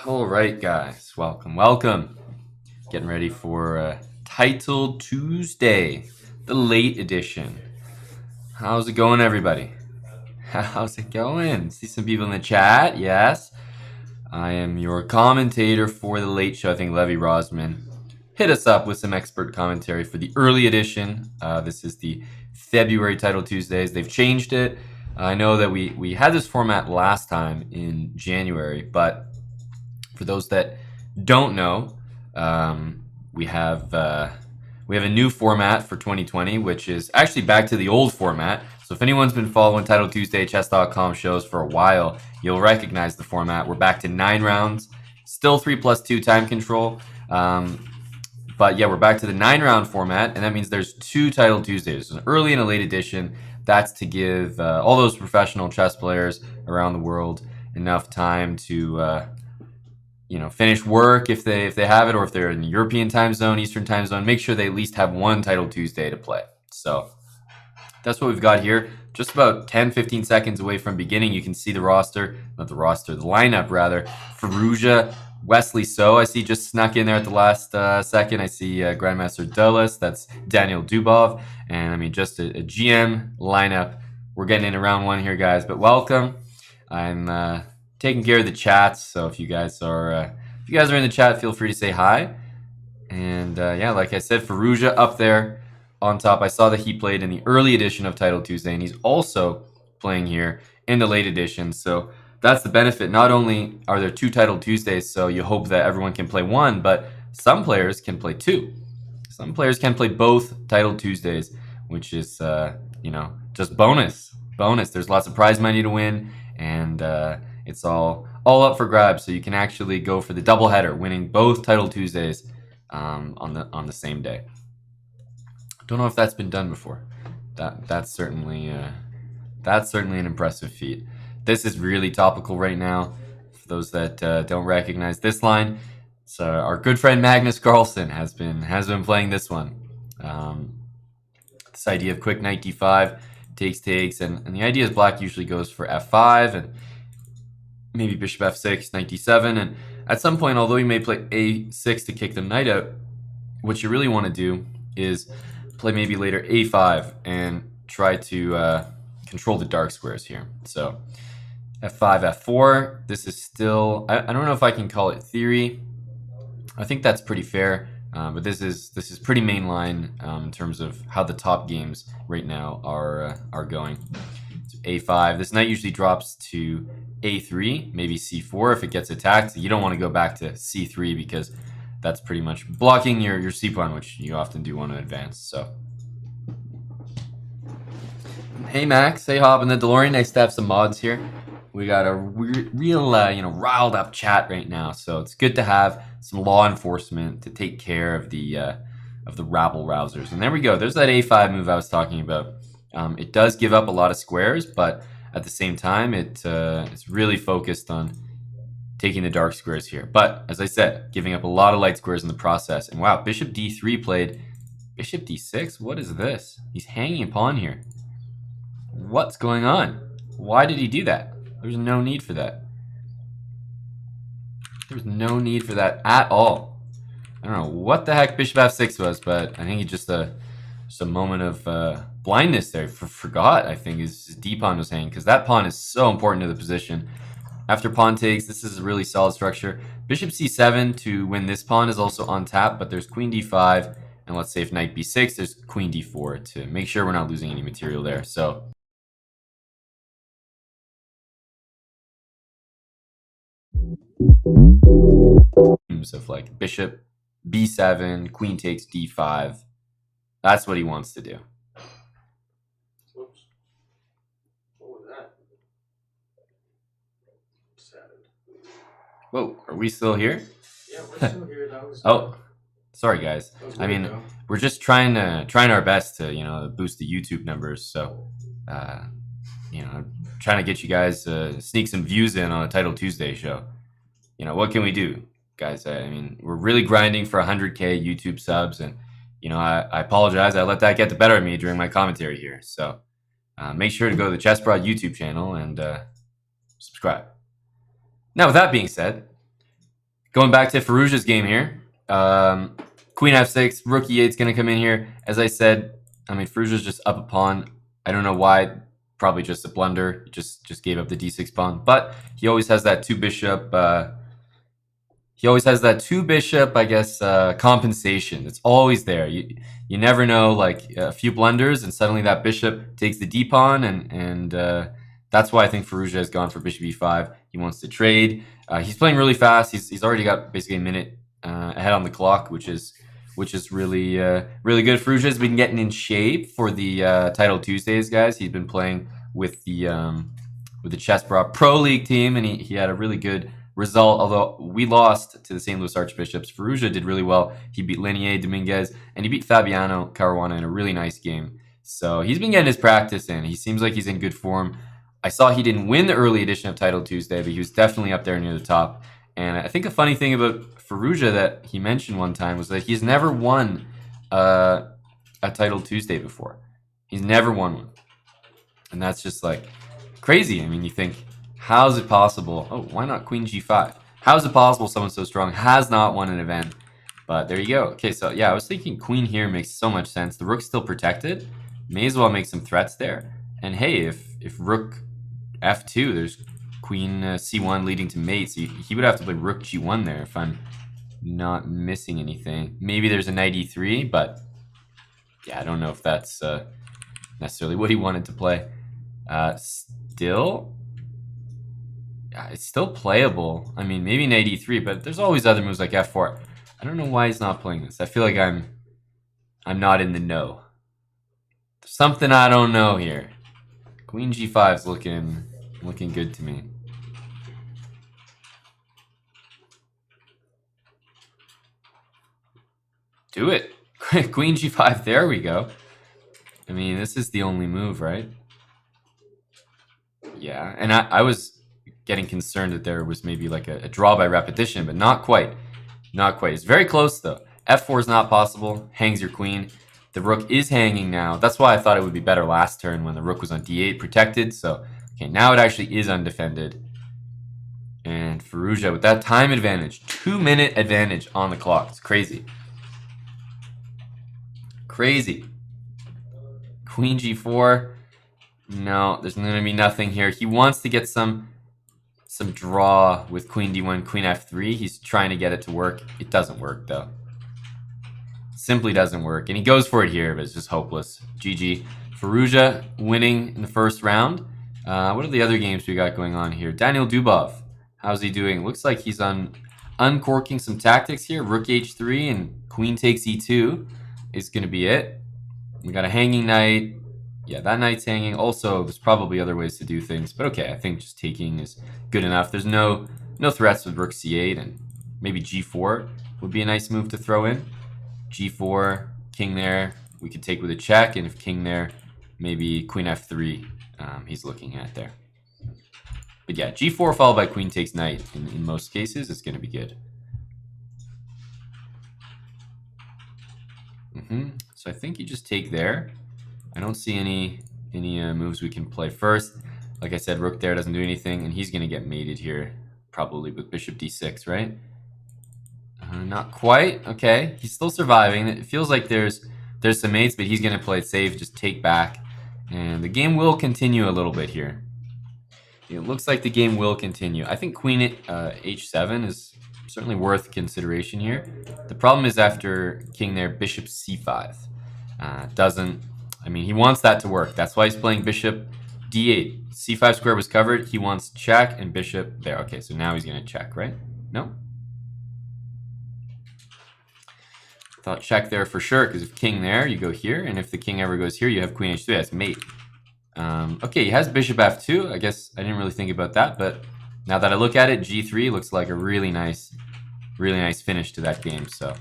All right, guys, welcome. Getting ready for Title Tuesday, the late edition. How's it going, everybody? How's it going? See some people in the chat. Yes, I am your commentator for the late show. I think Levy Rosman hit us up with some expert commentary for the early edition. This is the February Title Tuesdays. They've changed it. I know that we had this format last time in January, but for those that don't know, we have a new format for 2020, which is actually back to the old format. So if anyone's been following Title Tuesday Chess.com shows for a while, you'll recognize the format. We're back to 9 rounds, still 3+2 time control. But yeah, we're back to the 9-round format, and that means there's 2 Title Tuesdays, an early and a late edition. That's to give all those professional chess players around the world enough time to finish work if they have it, or if they're in the European time zone, Eastern time zone, make sure they at least have one Title Tuesday to play. So that's what we've got here. Just about 10-15 seconds away from beginning, you can see the lineup rather. Firouzja, Wesley So, I see just snuck in there at the last second. I see Grandmaster Dulles, that's Daniel Dubov, and I mean just a GM lineup. We're getting into round 1 here, guys, but welcome. I'm taking care of the chats, so if you guys are in the chat, feel free to say hi. And yeah, like I said, Firouzja up there on top. I saw that he played in the early edition of Title Tuesday, and he's also playing here in the late edition. So that's the benefit. Not only are there 2 Title Tuesdays, so you hope that everyone can play one, but some players can play 2. Some players can play both Title Tuesdays, which is just bonus. There's lots of prize money to win, and it's all up for grabs. So you can actually go for the doubleheader, winning both Title Tuesdays on the same day. Don't know if that's been done before. That's certainly an impressive feat. This is really topical right now. For those that don't recognize this line, so our good friend Magnus Carlsen has been playing this one. This idea of quick knight d5 takes, and the idea is black usually goes for f5 and maybe bishop f6, knight d7, and at some point, although you may play a6 to kick the knight out, what you really want to do is play maybe later a5 and try to control the dark squares here. So f5, f4. This is still, I don't know if I can call it theory. I think that's pretty fair, but this is pretty mainline in terms of how the top games right now are going. So a5. This knight usually drops to a3, maybe c4 if it gets attacked. You don't want to go back to c3 because that's pretty much blocking your c pawn, which you often do want to advance. So, hey Max, hey Hop, and the DeLorean. Nice to have some mods here. We got a real riled up chat right now, so it's good to have some law enforcement to take care of the rabble rousers. And there we go. There's that a5 move I was talking about. It does give up a lot of squares, but at the same time, it's really focused on taking the dark squares here. But as I said, giving up a lot of light squares in the process. And wow, bishop d3 played bishop d6. What is this? He's hanging a pawn here. What's going on? Why did he do that? There's no need for that. There's no need for that at all. I don't know what the heck bishop f6 was, but I think he just a moment of blindness there. Forgot, I think, his d pawn was hanging, because that pawn is so important to the position. After pawn takes, this is a really solid structure. Bishop c7 to win this pawn is also on tap, but there's queen d5, and let's say if knight b6, there's queen d4 to make sure we're not losing any material there. So of like bishop b7, queen takes d5. That's what he wants to do. Whoops. What was that? Whoa, are we still here? Yeah, we're still here. That was. Oh, sorry guys. I mean, we're just trying our best to boost the YouTube numbers. So, trying to get you guys sneak some views in on a Title Tuesday show. What can we do, guys? I mean, we're really grinding for 100K YouTube subs, and I apologize. I let that get the better of me during my commentary here. So make sure to go to the Chess Broad YouTube channel and subscribe. Now, with that being said, Going back to Firouzja's game here. Queen f6, rook e8 is going to come in here. As I said, I mean, Firouzja's just up a pawn. I don't know why. Probably just a blunder. He just gave up the d6 pawn. But he always has that two bishop. I guess, compensation. It's always there. You never know, like a few blunders, and suddenly that bishop takes the d pawn, and that's why I think Firouzja has gone for bishop e5. He wants to trade. He's playing really fast. He's already got basically a minute ahead on the clock, which is really really good. Firouzja's been getting in shape for the Title Tuesdays, guys. He's been playing with the Chess.com Pro League team, and he had a really good result. Although we lost to the St. Louis Archbishops, Firouzja did really well. He beat Lenier Dominguez, and he beat Fabiano Caruana in a really nice game. So he's been getting his practice in. He seems like he's in good form. I saw he didn't win the early edition of Title Tuesday, but he was definitely up there near the top. And I think a funny thing about Firouzja that he mentioned one time was that he's never won a Title Tuesday before. He's never won one. And that's just like crazy. I mean, you think, how is it possible? Oh, why not Queen G5? How is it possible someone so strong has not won an event? But there you go. Okay, so yeah, I was thinking Queen here makes so much sense. The rook's still protected. May as well make some threats there. And hey, if Rook F2, there's Queen C1 leading to mate, so he would have to play Rook G1 there if I'm not missing anything. Maybe there's a Knight E3, but yeah, I don't know if that's necessarily what he wanted to play. Still, yeah, it's still playable. I mean, maybe Knight E3, but there's always other moves like F4. I don't know why he's not playing this. I feel like I'm not in the know. There's something I don't know here. Queen G5 is looking good to me. Do it. Queen G5, there we go. I mean, this is the only move, right? Yeah, and I was getting concerned that there was maybe like a draw by repetition, but not quite. Not quite. It's very close, though. F4 is not possible. Hangs your queen. The rook is hanging now. That's why I thought it would be better last turn when the rook was on d8 protected. So, okay, now it actually is undefended. And Firouzja with that time advantage. 2-minute advantage on the clock. It's crazy. Crazy. Queen G4. No, there's going to be nothing here. He wants to get some draw with Queen D1, Queen F3. He's trying to get it to work. It doesn't work, though. Simply doesn't work. And he goes for it here, but it's just hopeless. GG. Firouzja winning in the first round. What are the other games we got going on here? Daniel Dubov. How's he doing? Looks like he's uncorking some tactics here. Rook H3 and Queen takes E2 is going to be it. We got a hanging knight. Yeah, that knight's hanging. Also, there's probably other ways to do things. But okay, I think just taking is good enough. There's no threats with Rook C8, and maybe G4 would be a nice move to throw in. G4, king there. We could take with a check, and if king there, maybe Queen F3 he's looking at there. But yeah, G4 followed by Queen takes knight. In most cases, it's going to be good. So I think you just take there. I don't see any moves we can play first. Like I said, rook there doesn't do anything, and he's going to get mated here, probably with bishop d6, right? Not quite. Okay, he's still surviving. It feels like there's some mates, but he's going to play it safe, just take back. And the game will continue a little bit here. It looks like the game will continue. I think Queen h7 is certainly worth consideration here. The problem is after king there, bishop c5. I mean, he wants that to work. That's why he's playing bishop d8. c5 square was covered. He wants check and bishop there. Okay, so now he's going to check, right? No? Thought check there for sure, because if king there, you go here. And if the king ever goes here, you have queen h3. That's mate. Okay, he has bishop f2. I guess I didn't really think about that, but now that I look at it, g3 looks like a really nice finish to that game. So,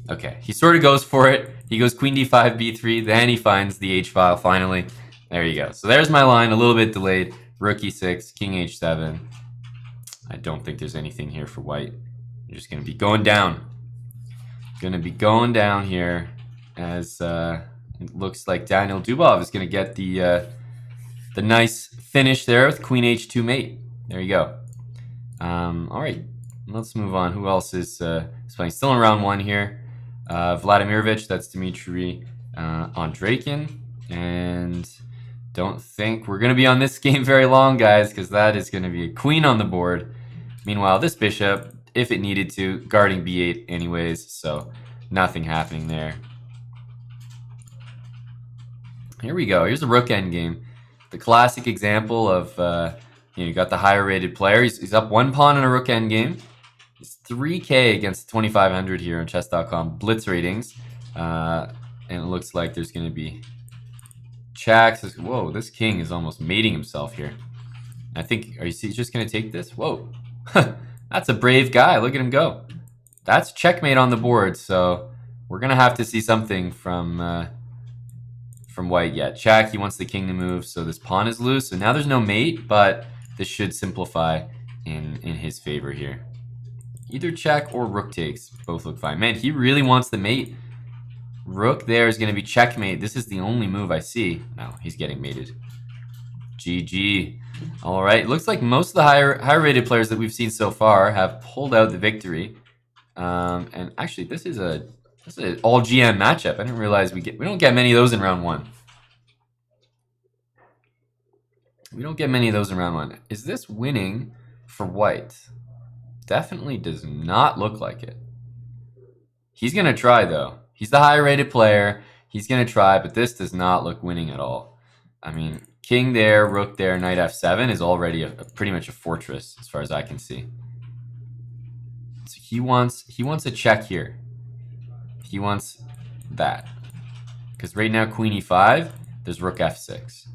okay, he sort of goes for it. He goes queen d5, b3, then he finds the h file finally. There you go. So there's my line, a little bit delayed. Rook e6, king h7. I don't think there's anything here for white. You're just going to be going down. Going to be going down here as it looks like Daniel Dubov is going to get the nice finish there with queen h2 mate. There you go. All right, Let's move on. Who else is playing? Still in round 1 here. Vladimirovich, that's Dmitry Andreikin. And don't think we're going to be on this game very long, guys, because that is going to be a queen on the board. Meanwhile, this bishop, if it needed to, guarding b8 anyways, so nothing happening there. Here we go. Here's a rook endgame. The classic example of, you got the higher rated player. He's up 1 pawn in a rook endgame. It's 3K against 2,500 here on Chess.com blitz ratings. And it looks like there's going to be checks. Whoa, this king is almost mating himself here. I think, are you just going to take this? Whoa. That's a brave guy. Look at him go. That's checkmate on the board, so we're going to have to see something from white. Yeah, check. He wants the king to move, so this pawn is loose. So now there's no mate, but this should simplify in his favor here. Either check or rook takes. Both look fine. Man, he really wants the mate. Rook there is going to be checkmate. This is the only move I see. No, he's getting mated. GG. All right. Looks like most of the higher rated players that we've seen so far have pulled out the victory. And actually, this is an all GM matchup. I didn't realize we don't get many of those in round 1. We don't get many of those in round 1. Is this winning for white? Definitely does not look like it. He's going to try, though. He's the higher rated player. He's going to try, but this does not look winning at all. I mean, king there, rook there, knight f7 is already pretty much a fortress as far as I can see. So he wants a check here. He wants that. Because right now, queen e5, there's rook f6.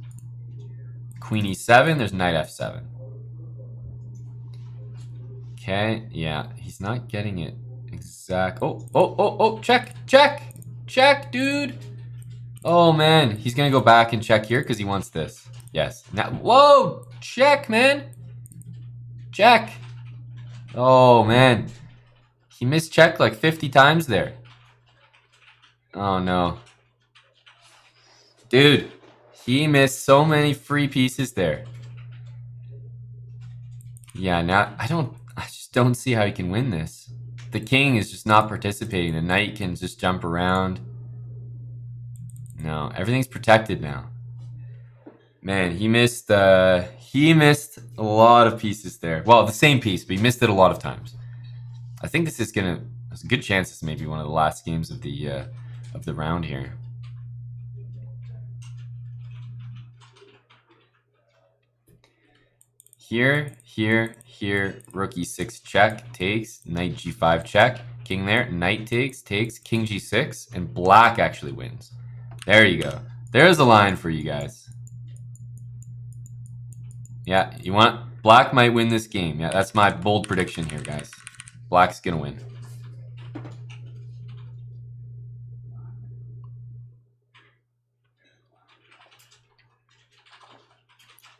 Queen e7, there's knight f7. Okay, yeah, he's not getting it exact. Oh, check, dude. Oh, man, he's going to go back and check here because he wants this. Yes. Now, whoa, check, man. Check. Oh, man. He missed check like 50 times there. Oh, no. Dude, he missed so many free pieces there. Yeah, now I just don't see how he can win this. The king is just not participating. The knight can just jump around. No, everything's protected now. Man, he missed a lot of pieces there. Well, the same piece, but he missed it a lot of times. I think this is there's a good chance this may be one of the last games of the round here. Here, rook e6 check, takes, knight g5 check, king there, knight takes, king g6, and black actually wins. There you go. There's a line for you guys. Yeah, black might win this game. Yeah, that's my bold prediction here, guys. Black's gonna win.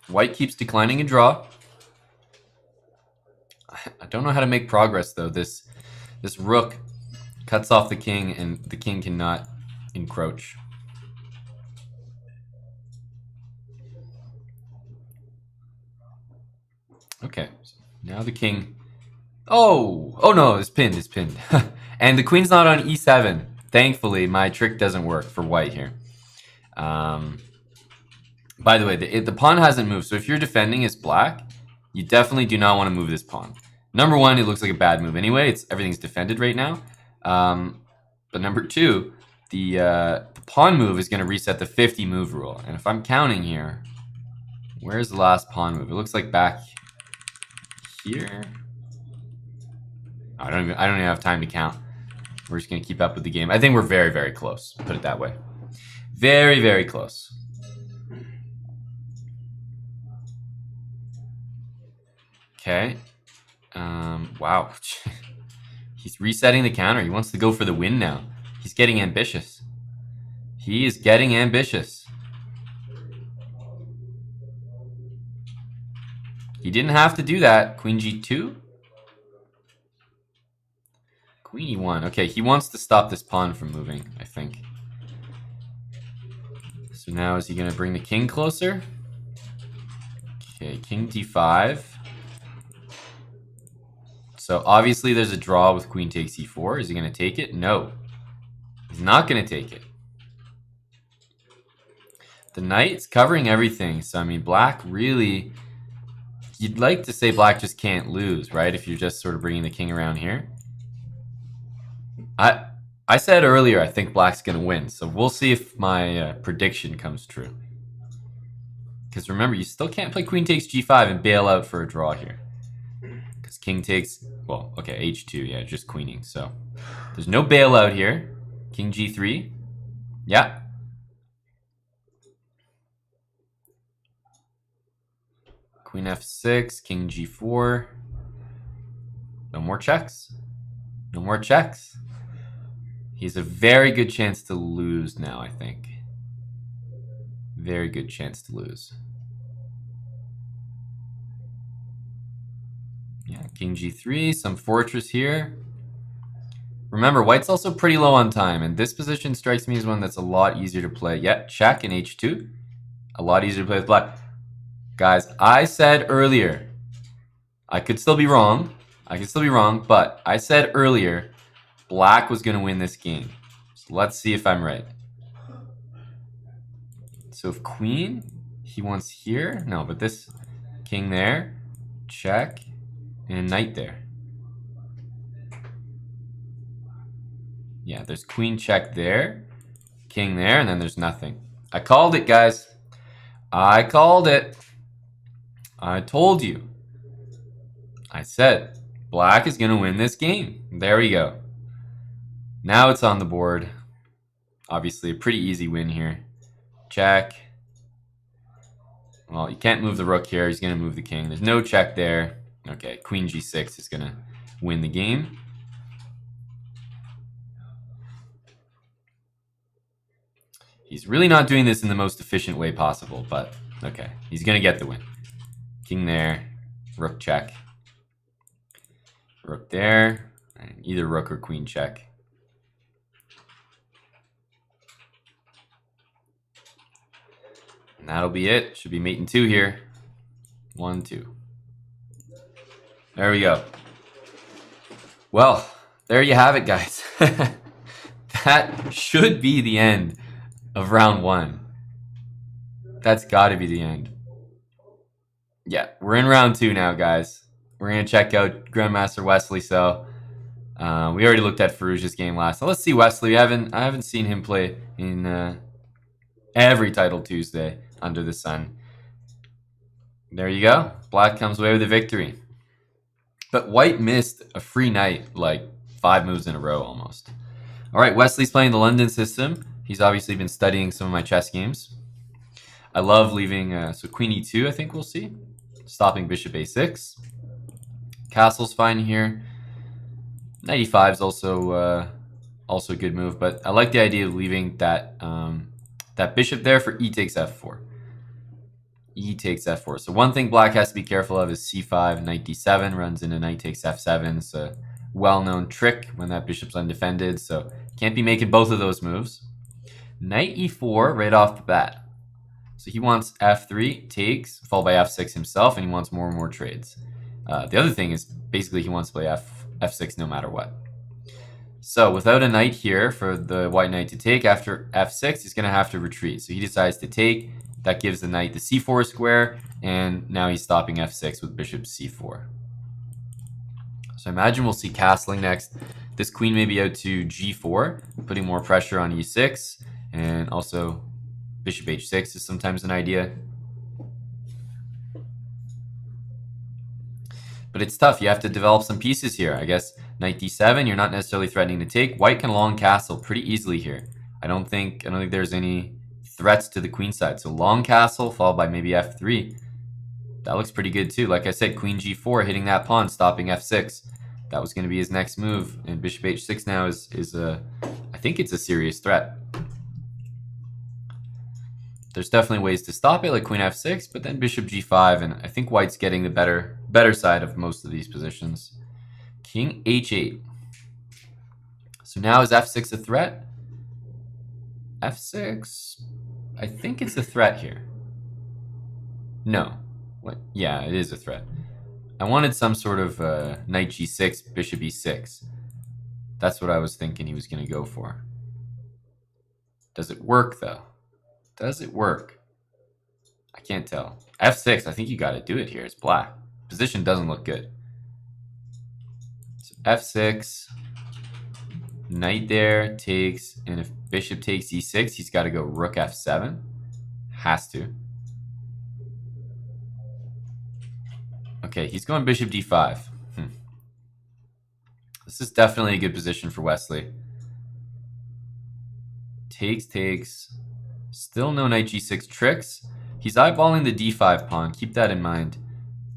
White keeps declining a draw. I don't know how to make progress, though. This rook cuts off the king, and the king cannot encroach. Okay, so now the king... Oh no, it's pinned, and the queen's not on e7. Thankfully, my trick doesn't work for white here. By the way, the pawn hasn't moved, so if you're defending as black, you definitely do not want to move this pawn. Number 1, it looks like a bad move anyway. Everything's defended right now. But number 2, the pawn move is going to reset the 50 move rule. And if I'm counting here, where's the last pawn move? It looks like back here. I don't even have time to count. We're just going to keep up with the game. I think we're very, very close. Put it that way. Very, very close. Okay. Wow. He's resetting the counter. He wants to go for the win now. He's getting ambitious. He is getting ambitious. He didn't have to do that. Queen g2. Queen e1. Okay, he wants to stop this pawn from moving, I think. So now is he going to bring the king closer? Okay, king d5. So obviously there's a draw with queen takes e4. Is he going to take it? No. He's not going to take it. The knight's covering everything. So, I mean, black really... You'd like to say black just can't lose, right? If you're just sort of bringing the king around here. I said earlier I think black's going to win. So we'll see if my prediction comes true. Because remember, you still can't play queen takes g5 and bail out for a draw here. Because king takes... Well, okay, h2. Yeah, just queening. So there's no bailout here. King g3. Yeah. Queen f6, king g4. No more checks. No more checks. He's a very good chance to lose now, I think. Very good chance to lose. Yeah, king g3, some fortress here. Remember, white's also pretty low on time, and this position strikes me as one that's a lot easier to play. Yeah, check in h2. A lot easier to play with black. Guys, I said earlier, I could still be wrong. But I said earlier, black was going to win this game. So let's see if I'm right. So if queen, he wants here. No, but this king there, check, and knight there. Yeah, there's queen check there, king there, and then there's nothing. I called it, guys. I called it. I told you. I said black is going to win this game. There we go. Now it's on the board. Obviously, a pretty easy win here. Check. Well, you can't move the rook here. He's going to move the king. There's no check there. Okay, queen g6 is going to win the game. He's really not doing this in the most efficient way possible, but okay. He's going to get the win. King there. Rook check. Rook there. And either rook or queen check. And that'll be it. Should be mate in 2 here. 1, 2. There we go. Well, there you have it, guys. That should be the end of round 1. That's got to be the end. Yeah, we're in round 2 now, guys. We're going to check out Grandmaster Wesley So. We already looked at Firouzja's game last. So let's see Wesley. I haven't seen him play in every Title Tuesday under the sun. There you go. Black comes away with a victory. But white missed a free knight like 5 moves in a row almost. All right, Wesley's playing the London system. He's obviously been studying some of my chess games. I love leaving, so queen e2 I think we'll see. Stopping bishop a6. Castle's fine here. Knight e5 is also a good move, but I like the idea of leaving that that bishop there for e takes f4. E takes f4. So one thing black has to be careful of is c5, knight d7 runs into knight takes f7. It's a well-known trick when that bishop's undefended, so can't be making both of those moves. Knight e4 right off the bat. So he wants f3, takes, followed by f6 himself, and he wants more and more trades. The other thing is basically he wants to play f6 no matter what. So without a knight here for the white knight to take, after f6, he's going to have to retreat. So he decides to take. That gives the knight the c4 square, and now he's stopping f6 with bishop c4. So I imagine we'll see castling next. This queen may be out to g4, putting more pressure on e6, and also bishop h6 is sometimes an idea. But it's tough. You have to develop some pieces here. I guess knight d7, you're not necessarily threatening to take. White can long castle pretty easily here. I don't think there's any threats to the queen side. So long castle followed by maybe f3. That looks pretty good too. Like I said, queen g4 hitting that pawn, stopping f6. That was going to be his next move. And bishop h6 now is I think it's a serious threat. There's definitely ways to stop it, like queen f6, but then bishop g5, and I think white's getting the better side of most of these positions. King h8. So now is f6 a threat? f6, I think it's a threat here. No. What? Yeah, it is a threat. I wanted some sort of knight g6, bishop e6. That's what I was thinking he was going to go for. Does it work, though? Does it work? I can't tell. f6, I think you got to do it here. It's black. Position doesn't look good. So f6, knight there takes, and if bishop takes e6, he's got to go rook f7. Has to. Okay, he's going bishop d5. This is definitely a good position for Wesley. Takes. Still no knight g6 tricks. He's eyeballing the d5 pawn. Keep that in mind.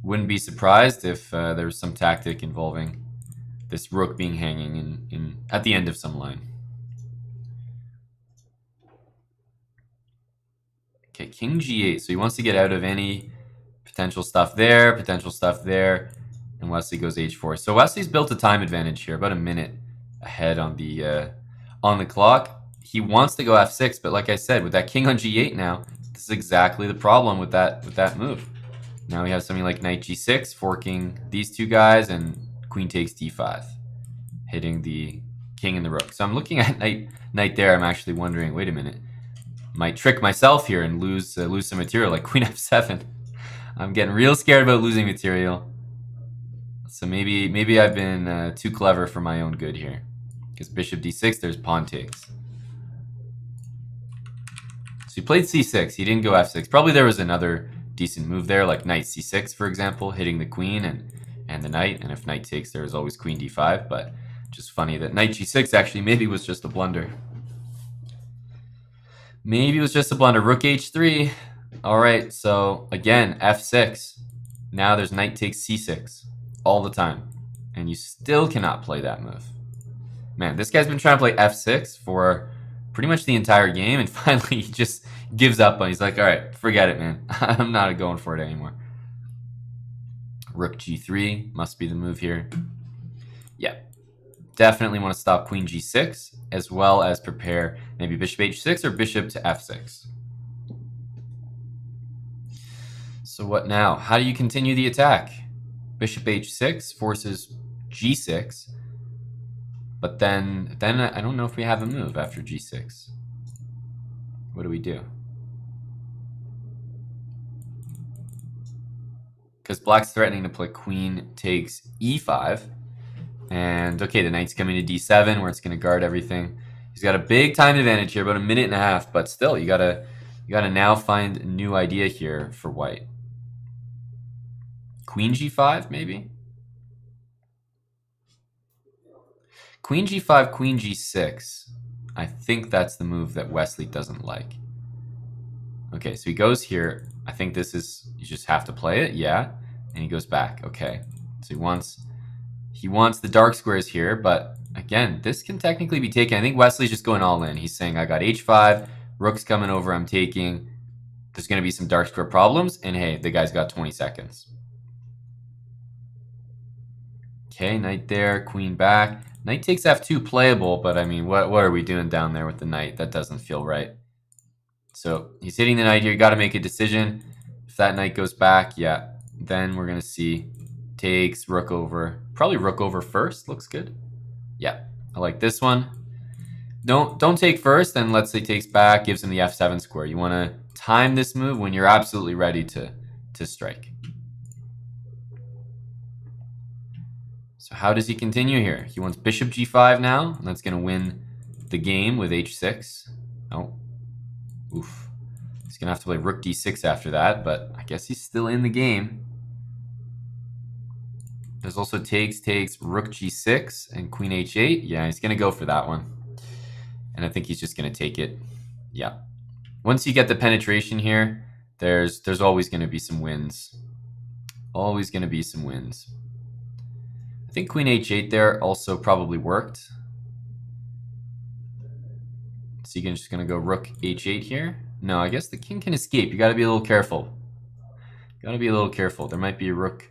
Wouldn't be surprised if there was some tactic involving this rook being hanging in at the end of some line. Okay, king g8. So he wants to get out of any potential stuff there, and Wesley goes h4. So Wesley's built a time advantage here, about a minute ahead on the clock. He wants to go f6, but like I said, with that king on g8 now, this is exactly the problem with that move. Now we have something like knight g6, forking these two guys, and queen takes d5, hitting the king and the rook. So I'm looking at knight there. I'm actually wondering, wait a minute, might trick myself here and lose some material, like queen f7. I'm getting real scared about losing material. So maybe I've been too clever for my own good here, because bishop d6, there's pawn takes. So he played c6. He didn't go f6. Probably there was another decent move there, like knight c6, for example, hitting the queen and the knight. And if knight takes, there was always queen d5. But just funny that knight g6 actually maybe was just a blunder. Maybe it was just a blunder. Rook h3. All right, so again, f6. Now there's knight takes c6 all the time. And you still cannot play that move. Man, this guy's been trying to play f6 for pretty much the entire game, and finally he just gives up and he's like, all right, forget it, man. I'm not going for it anymore. Rook g3 must be the move here. Yeah, definitely want to stop queen g6, as well as prepare maybe bishop h6 or bishop to f6. So what now? How do you continue the attack? Bishop h6 forces g6. But then I don't know if we have a move after g6. What do we do? Because black's threatening to play queen takes e5. And okay, the knight's coming to d7 where it's going to guard everything. He's got a big time advantage here, about a minute and a half. But still, you gotta now find a new idea here for white. Queen g5, maybe? Queen g5, queen g6. I think that's the move that Wesley doesn't like. Okay, so he goes here. I think this is, you just have to play it, yeah. And he goes back, okay. So he wants the dark squares here, but again, this can technically be taken. I think Wesley's just going all in. He's saying, I got h5, rook's coming over, I'm taking. There's going to be some dark square problems, and hey, the guy's got 20 seconds. Okay, knight there, queen back. Knight takes f2, playable, but I mean, what are we doing down there with the knight? That doesn't feel right. So he's hitting the knight here. You got to make a decision. If that knight goes back, yeah, then we're going to see takes, rook over. Probably rook over first. Looks good. Yeah, I like this one. Don't take first, and let's say takes back, gives him the f7 square. You want to time this move when you're absolutely ready to strike. So how does he continue here? He wants bishop g5 now, and that's going to win the game with h6. Oh, oof. He's going to have to play rook d6 after that, but I guess he's still in the game. There's also takes, rook g6, and queen h8. Yeah, he's going to go for that one. And I think he's just going to take it. Yeah. Once you get the penetration here, there's always going to be some wins. Always going to be some wins. I think queen h8 there also probably worked. So you're just going to go rook h8 here. No, I guess the king can escape. You got to be a little careful. Got to be a little careful. There might be a rook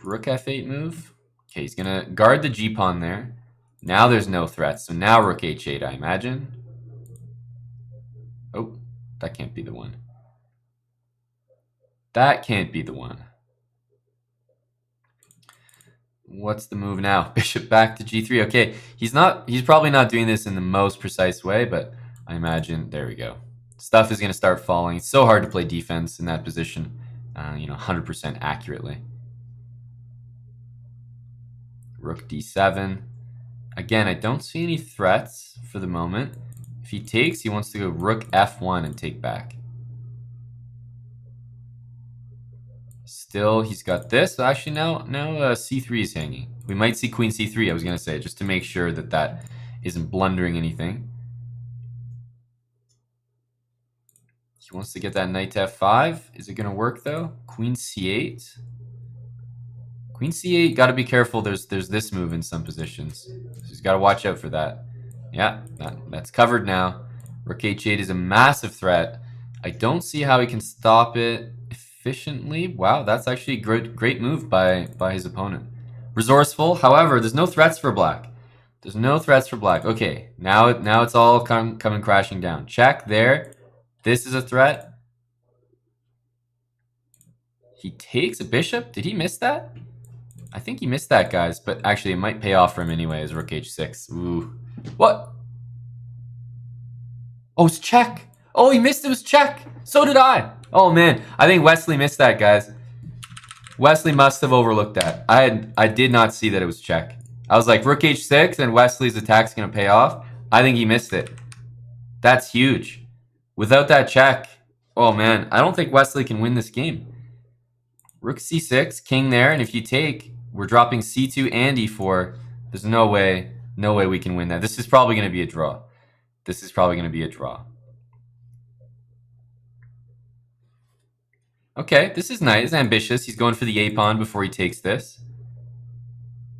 f8 move. Okay, he's going to guard the g-pawn there. Now there's no threats. So now rook h8, I imagine. Oh, that can't be the one. That can't be the one. What's the move now? Bishop back to g3. Okay, he's probably not doing this in the most precise way, but I imagine, there we go. Stuff is going to start falling. It's so hard to play defense in that position, 100% accurately. Rook d7. Again, I don't see any threats for the moment. If he takes, he wants to go rook f1 and take back. Still, he's got this. Actually, now c3 is hanging. We might see queen c3, I was going to say, just to make sure that that isn't blundering anything. He wants to get that knight to f5. Is it going to work, though? Queen c8. Queen c8, got to be careful. There's this move in some positions. So he's got to watch out for that. Yeah, that's covered now. Rook h8 is a massive threat. I don't see how he can stop it efficiently. Wow, that's actually a great move by his opponent. Resourceful. However, there's no threats for black. There's no threats for black. Okay, now it's all coming crashing down. Check there. This is a threat. He takes a bishop. Did he miss that? I think he missed that, guys. But actually, it might pay off for him anyways. Rook h6. Ooh. What? Oh, it's check. Oh, he missed it. It was check. So did I. Oh, man. I think Wesley missed that, guys. Wesley must have overlooked that. I did not see that it was check. I was like, rook h6 and Wesley's attack's going to pay off. I think he missed it. That's huge. Without that check, oh, man. I don't think Wesley can win this game. Rook c6, king there. And if you take, we're dropping c2 and e4. There's no way we can win that. This is probably going to be a draw. This is probably going to be a draw. Okay, this is nice, ambitious. He's going for the a-pawn before he takes this.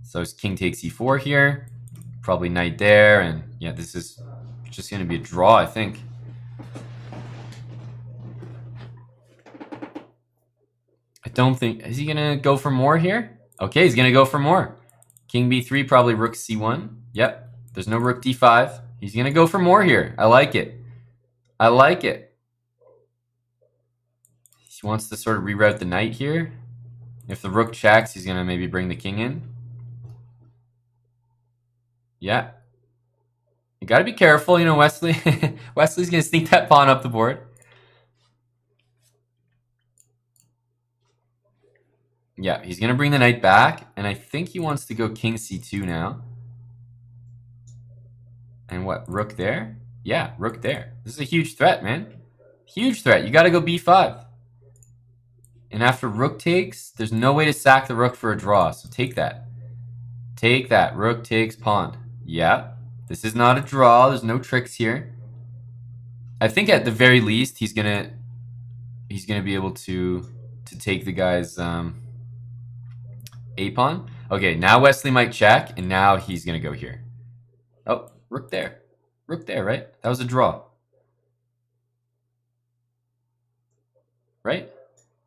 So his king takes e4 here. Probably knight there, and yeah, this is just going to be a draw, I think. I don't think... Is he going to go for more here? Okay, he's going to go for more. King b3, probably rook c1. Yep, there's no rook d5. He's going to go for more here. I like it. I like it. He wants to sort of reroute the knight here. If the rook checks, he's going to maybe bring the king in. Yeah. You got to be careful, you know, Wesley. Wesley's going to sneak that pawn up the board. Yeah, he's going to bring the knight back, and I think he wants to go king c2 now. And what, rook there? Yeah, rook there. This is a huge threat, man. Huge threat. You got to go b5. And after rook takes, there's no way to sack the rook for a draw, so take that. Take that. Rook takes pawn. Yeah, this is not a draw. There's no tricks here. I think at the very least, he's gonna be able to take the guy's a-pawn. Okay, now Wesley might check, and now he's going to go here. Oh, rook there. Rook there, right? That was a draw. Right?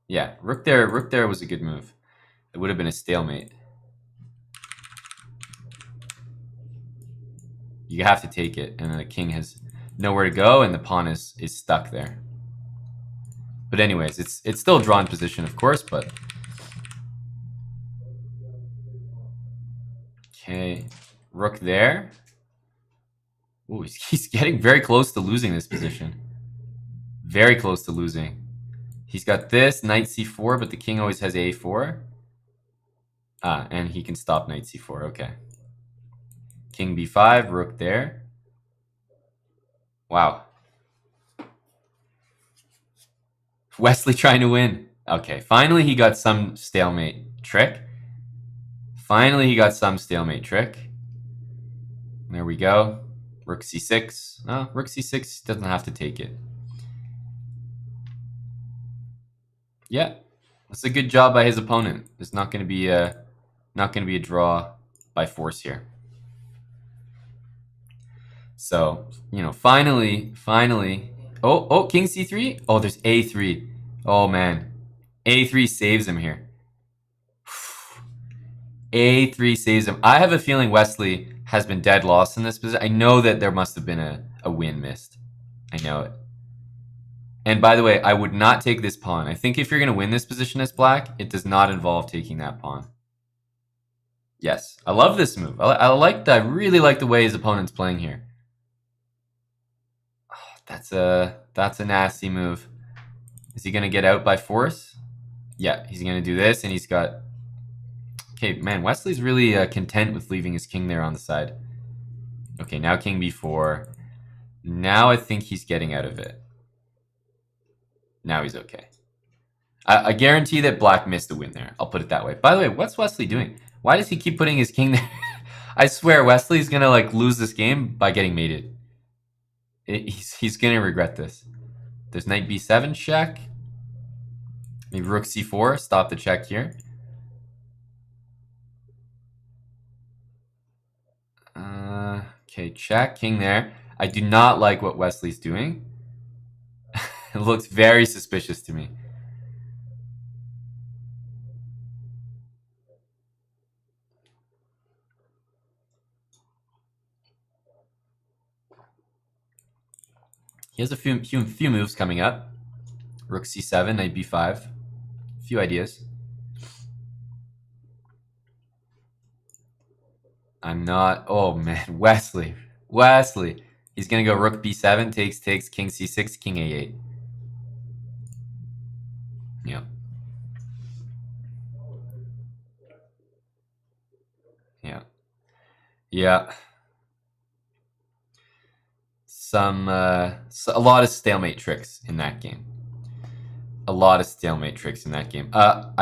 Yeah, rook there was a good move. It would have been a stalemate. You have to take it, and the king has nowhere to go, and the pawn is stuck there. But anyways, it's still a drawn position, of course, but... Okay, rook there. Ooh, he's getting very close to losing this position. Very close to losing. He's got this, knight c4, but the king always has a4. Ah, and he can stop knight c4, okay. King b5, rook there. Wow. Wesley trying to win. Okay, finally he got some stalemate trick. Finally he got some stalemate trick. There we go. Rook c6. No, rook c6 doesn't have to take it. Yeah, that's a good job by his opponent. It's not going to be a draw by force here. So, you know, finally. Oh, king c3. Oh, there's a3. Oh man, a3 saves him here. A3 saves him. I have a feeling Wesley has been dead lost in this position. I know that there must have been a win missed. I know it. And by the way, I would not take this pawn. I think if you're going to win this position as black, it does not involve taking that pawn. Yes, I love this move. I really like the way his opponent's playing here. Oh, that's a nasty move. Is he gonna get out by force? Yeah, he's gonna do this, and he's got. Okay, man, Wesley's really content with leaving his king there on the side. Okay, now king b4. Now I think he's getting out of it. Now he's okay. I guarantee that black missed a win there. I'll put it that way. By the way, what's Wesley doing? Why does he keep putting his king there? I swear, Wesley's gonna like lose this game by getting mated. He's gonna regret this. There's knight b7 check. Maybe rook c4. Stop the check here. Okay, check, king there. I do not like what Wesley's doing. It looks very suspicious to me. He has a few moves coming up. Rook c7, knight b5. A few ideas. I'm not. Oh man, Wesley. He's gonna go rook b7, takes, king c6, king a8. Yeah. Yeah. Yeah. A lot of stalemate tricks in that game. I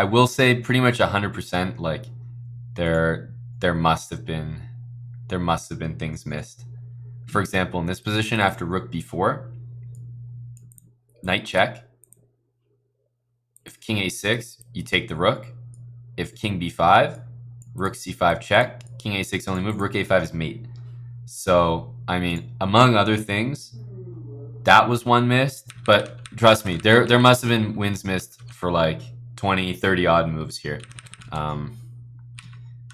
will say pretty much 100%. Like there must have been things missed. For example, in this position after rook b4, knight check. If king a6, you take the rook. If king b5, rook c5 check, king a6 only move, rook a5 is mate. So, I mean, among other things, that was one missed, but trust me, there must have been wins missed for like 20, 30 odd moves here.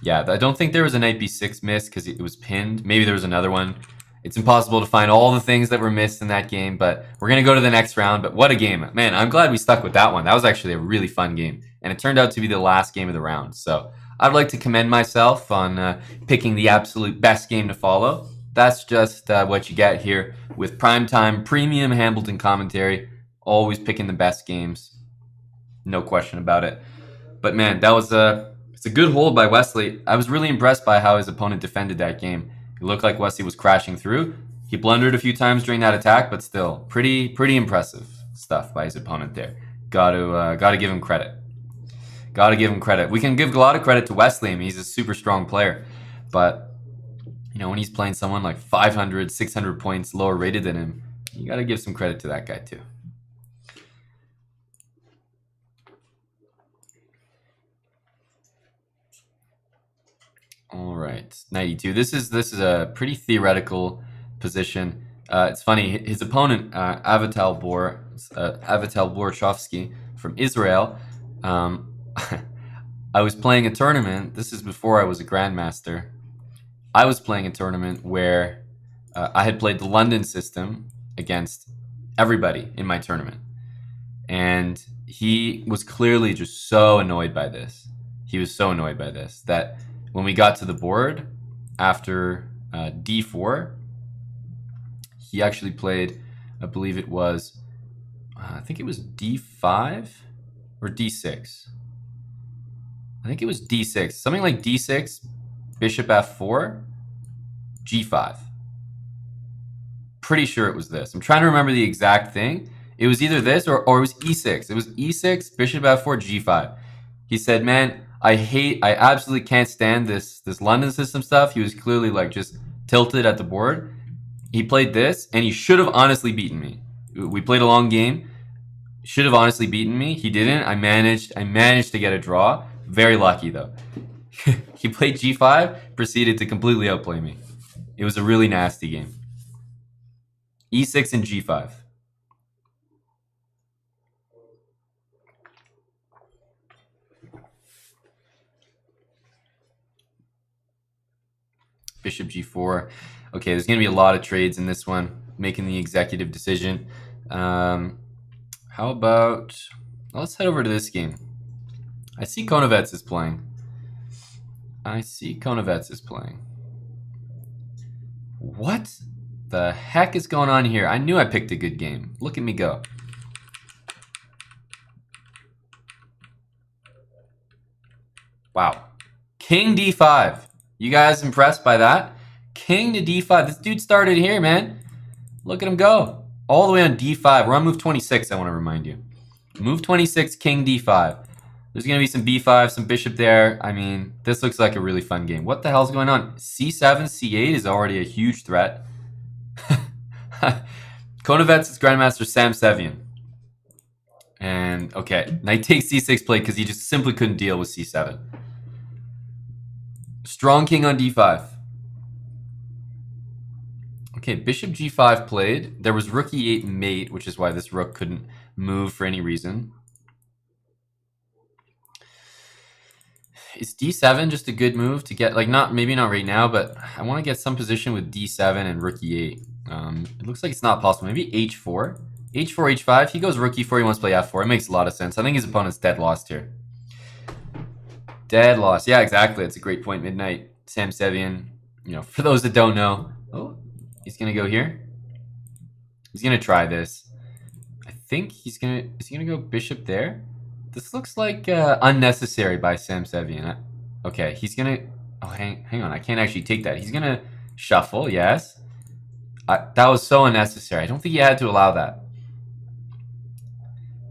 Yeah, I don't think there was a knight b6 miss because it was pinned. Maybe there was another one. It's impossible to find all the things that were missed in that game, but we're going to go to the next round. But what a game. Man, I'm glad we stuck with that one. That was actually a really fun game, and it turned out to be the last game of the round. So I'd like to commend myself on picking the absolute best game to follow. That's just what you get here with primetime premium Hambleton commentary. Always picking the best games. No question about it. But man, that was it's a good hold by Wesley. I was really impressed by how his opponent defended that game. It looked like Wesley was crashing through. He blundered a few times during that attack, but still pretty impressive stuff by his opponent there. Got to give him credit. We can give a lot of credit to Wesley. I mean, he's a super strong player, but when he's playing someone like 500, 600 points lower rated than him, you got to give some credit to that guy too. All right, 92. This is a pretty theoretical position. It's funny. His opponent, Avital Borchovsky from Israel. I was playing a tournament. This is before I was a grandmaster. I was playing a tournament where I had played the London system against everybody in my tournament, and he was clearly just so annoyed by this. He was so annoyed by this that when we got to the board after d4, he actually played, I believe it was, I think it was d5 or d6. I think it was d6, something like d6, bishop f4, g5. Pretty sure it was this. I'm trying to remember the exact thing. It was either this or it was e6. It was e6, bishop f4, g5. He said, man, I absolutely can't stand this London system stuff. He was clearly like just tilted at the board. He played this, and he should have honestly beaten me. We played a long game. Should have honestly beaten me. He didn't. I managed to get a draw. Very lucky though. He played g5, proceeded to completely outplay me. It was a really nasty game. e6 and g5. Bishop g4. Okay, there's going to be a lot of trades in this one. Making the executive decision. How about... Let's head over to this game. I see Konovets is playing. I see Konovets is playing. What the heck is going on here? I knew I picked a good game. Look at me go. Wow. King d5. You guys impressed by that? King to d5. This dude started here, man. Look at him go. All the way on d5. We're on move 26, I want to remind you. Move 26, king d5. There's going to be some b5, some bishop there. I mean, this looks like a really fun game. What the hell's going on? c7, c8 is already a huge threat. Konovets is Grandmaster Sam Sevian. And, okay, knight takes c6 played because he just simply couldn't deal with c7. Strong king on d5. Okay, bishop g5 played. There was rook e8 mate, which is why this rook couldn't move for any reason. Is d7 just a good move to get, like, maybe not right now, but I want to get some position with d7 and rook e8. It looks like it's not possible. Maybe h4. h4, h5. He goes rook e4. He wants to play f4. It makes a lot of sense. I think his opponent's dead lost here. Dead lost. Yeah, exactly. It's a great point. Midnight. Sam Sevian. You know, for those that don't know. Oh, he's going to go here. He's going to try this. I think he's going to... Is he going to go bishop there? This looks like unnecessary by Sam Sevian. Okay, he's going to... Oh, hang on. I can't actually take that. He's going to shuffle, yes. That was so unnecessary. I don't think he had to allow that.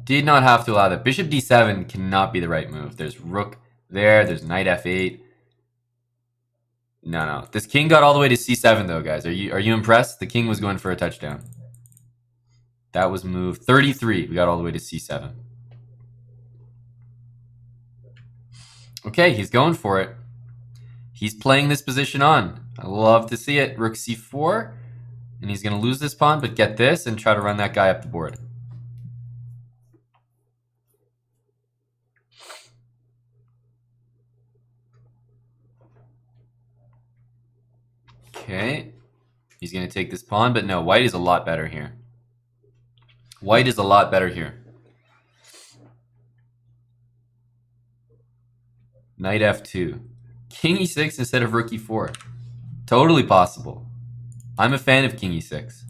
Did not have to allow that. Bishop d7 cannot be the right move. There's rook there. There's knight f8. No. This king got all the way to c7, though, guys. Are you impressed? The king was going for a touchdown. That was move 33. We got all the way to c7. Okay, he's going for it. He's playing this position on. I love to see it. Rook c4. And he's going to lose this pawn, but get this and try to run that guy up the board. Okay. He's going to take this pawn, but no, white is a lot better here. White is a lot better here. Knight f2. King e6 instead of rook e4. Totally possible. I'm a fan of king e6.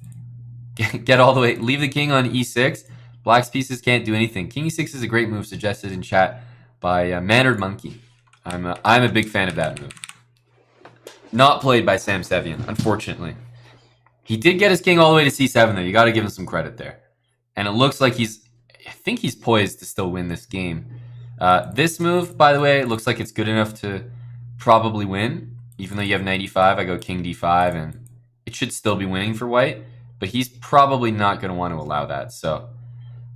Get all the way. Leave the king on e6. Black's pieces can't do anything. King e6 is a great move suggested in chat by Mannered Monkey. I'm a big fan of that move. Not played by Sam Sevian, unfortunately. He did get his king all the way to c7, though. You got to give him some credit there. And it looks like I think he's poised to still win this game. This move, by the way, looks like it's good enough to probably win. Even though you have knight e5, I go king d5, and it should still be winning for white. But he's probably not going to want to allow that. So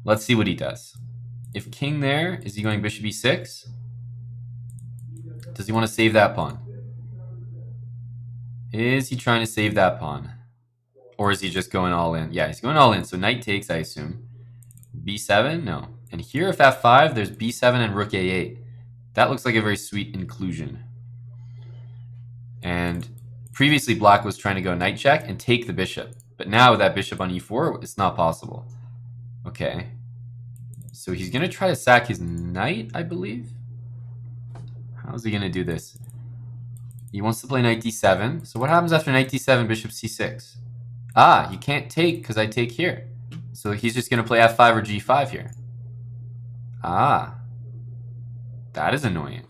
let's see what he does. If king there, is he going bishop e6? Does he want to save that pawn? Is he trying to save that pawn? Or is he just going all in? Yeah, he's going all in. So knight takes, I assume. b7? No. And here, if f5, there's b7 and rook a8. That looks like a very sweet inclusion. And previously, black was trying to go knight check and take the bishop. But now with that bishop on e4, it's not possible. Okay. So he's going to try to sack his knight, I believe. How's he going to do this? He wants to play knight d7. So what happens after knight d7, bishop c6? Ah, you can't take because I take here. So he's just going to play f5 or g5 here. Ah. That is annoying.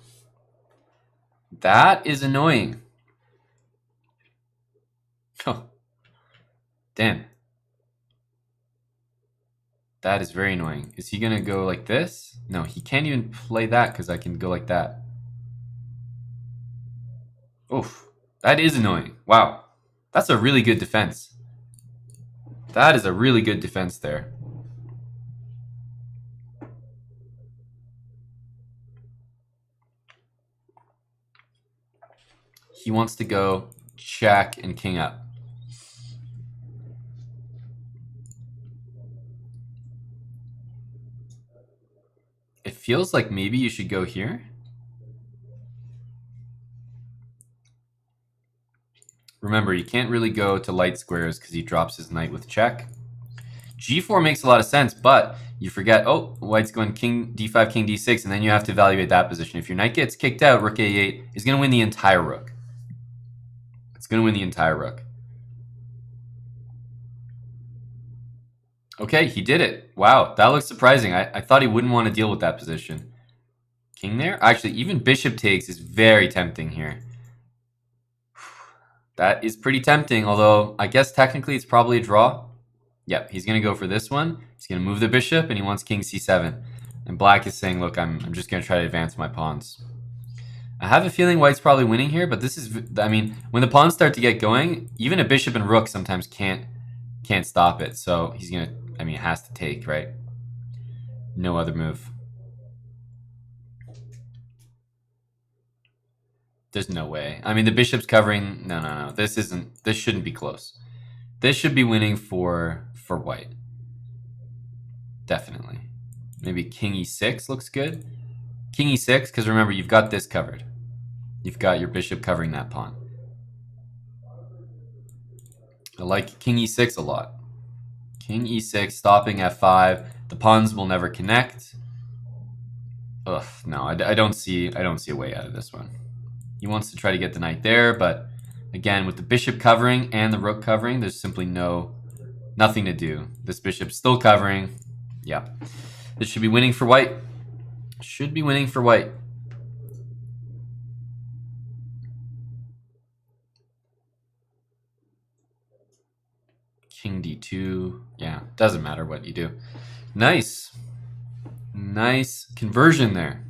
That is annoying. Oh. Damn. That is very annoying. Is he going to go like this? No, he can't even play that because I can go like that. Oof. That is annoying. Wow. That's a really good defense. That is a really good defense there. He wants to go check and king up. It feels like maybe you should go here. Remember, you can't really go to light squares because he drops his knight with check. G4 makes a lot of sense, but you forget, oh, white's going king d5, king d6, and then you have to evaluate that position. If your knight gets kicked out, rook a8 is going to win the entire rook. It's going to win the entire rook. Okay, he did it. Wow, that looks surprising. I thought he wouldn't want to deal with that position. King there? Actually, even bishop takes is very tempting here. That is pretty tempting, although I guess technically it's probably a draw. Yep, he's going to go for this one. He's going to move the bishop, and he wants king c7. And black is saying, look, I'm just going to try to advance my pawns. I have a feeling white's probably winning here, but this is, I mean, when the pawns start to get going, even a bishop and rook sometimes can't stop it. So he's going to, I mean, it has to take, right? No other move. There's no way. I mean, the bishop's covering. No. This shouldn't be close. This should be winning for white. Definitely. Maybe king e6 looks good. King e6, because remember, you've got this covered. You've got your bishop covering that pawn. I like king e6 a lot. King e6, stopping f5. The pawns will never connect. Ugh, no, I don't see a way out of this one. He wants to try to get the knight there, but again, with the bishop covering and the rook covering, there's simply nothing to do. This bishop's still covering. Yeah. This should be winning for white. Should be winning for white. King d2. Yeah, doesn't matter what you do. Nice. Nice conversion there.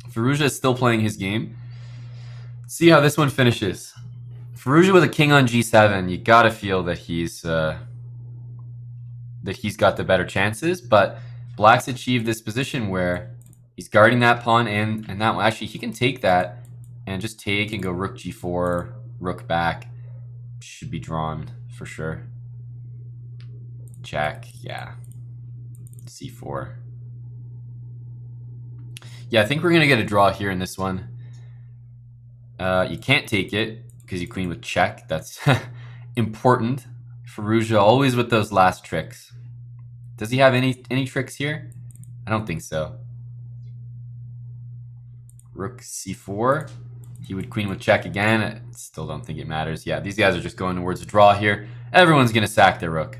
Firouzja is still playing his game. See how this one finishes. Firouzja with a king on g7. You gotta feel that he's got the better chances, but black's achieved this position where he's guarding that pawn and that one. Actually, he can take that and just take and go rook g4, rook back. Should be drawn for sure. Check, yeah. c4. Yeah, I think we're going to get a draw here in this one. You can't take it because you queen with check. That's important. Firouzja always with those last tricks. Does he have any tricks here? I don't think so. Rook c4. He would queen with check again. I still don't think it matters. Yeah, these guys are just going towards a draw here. Everyone's going to sack their rook.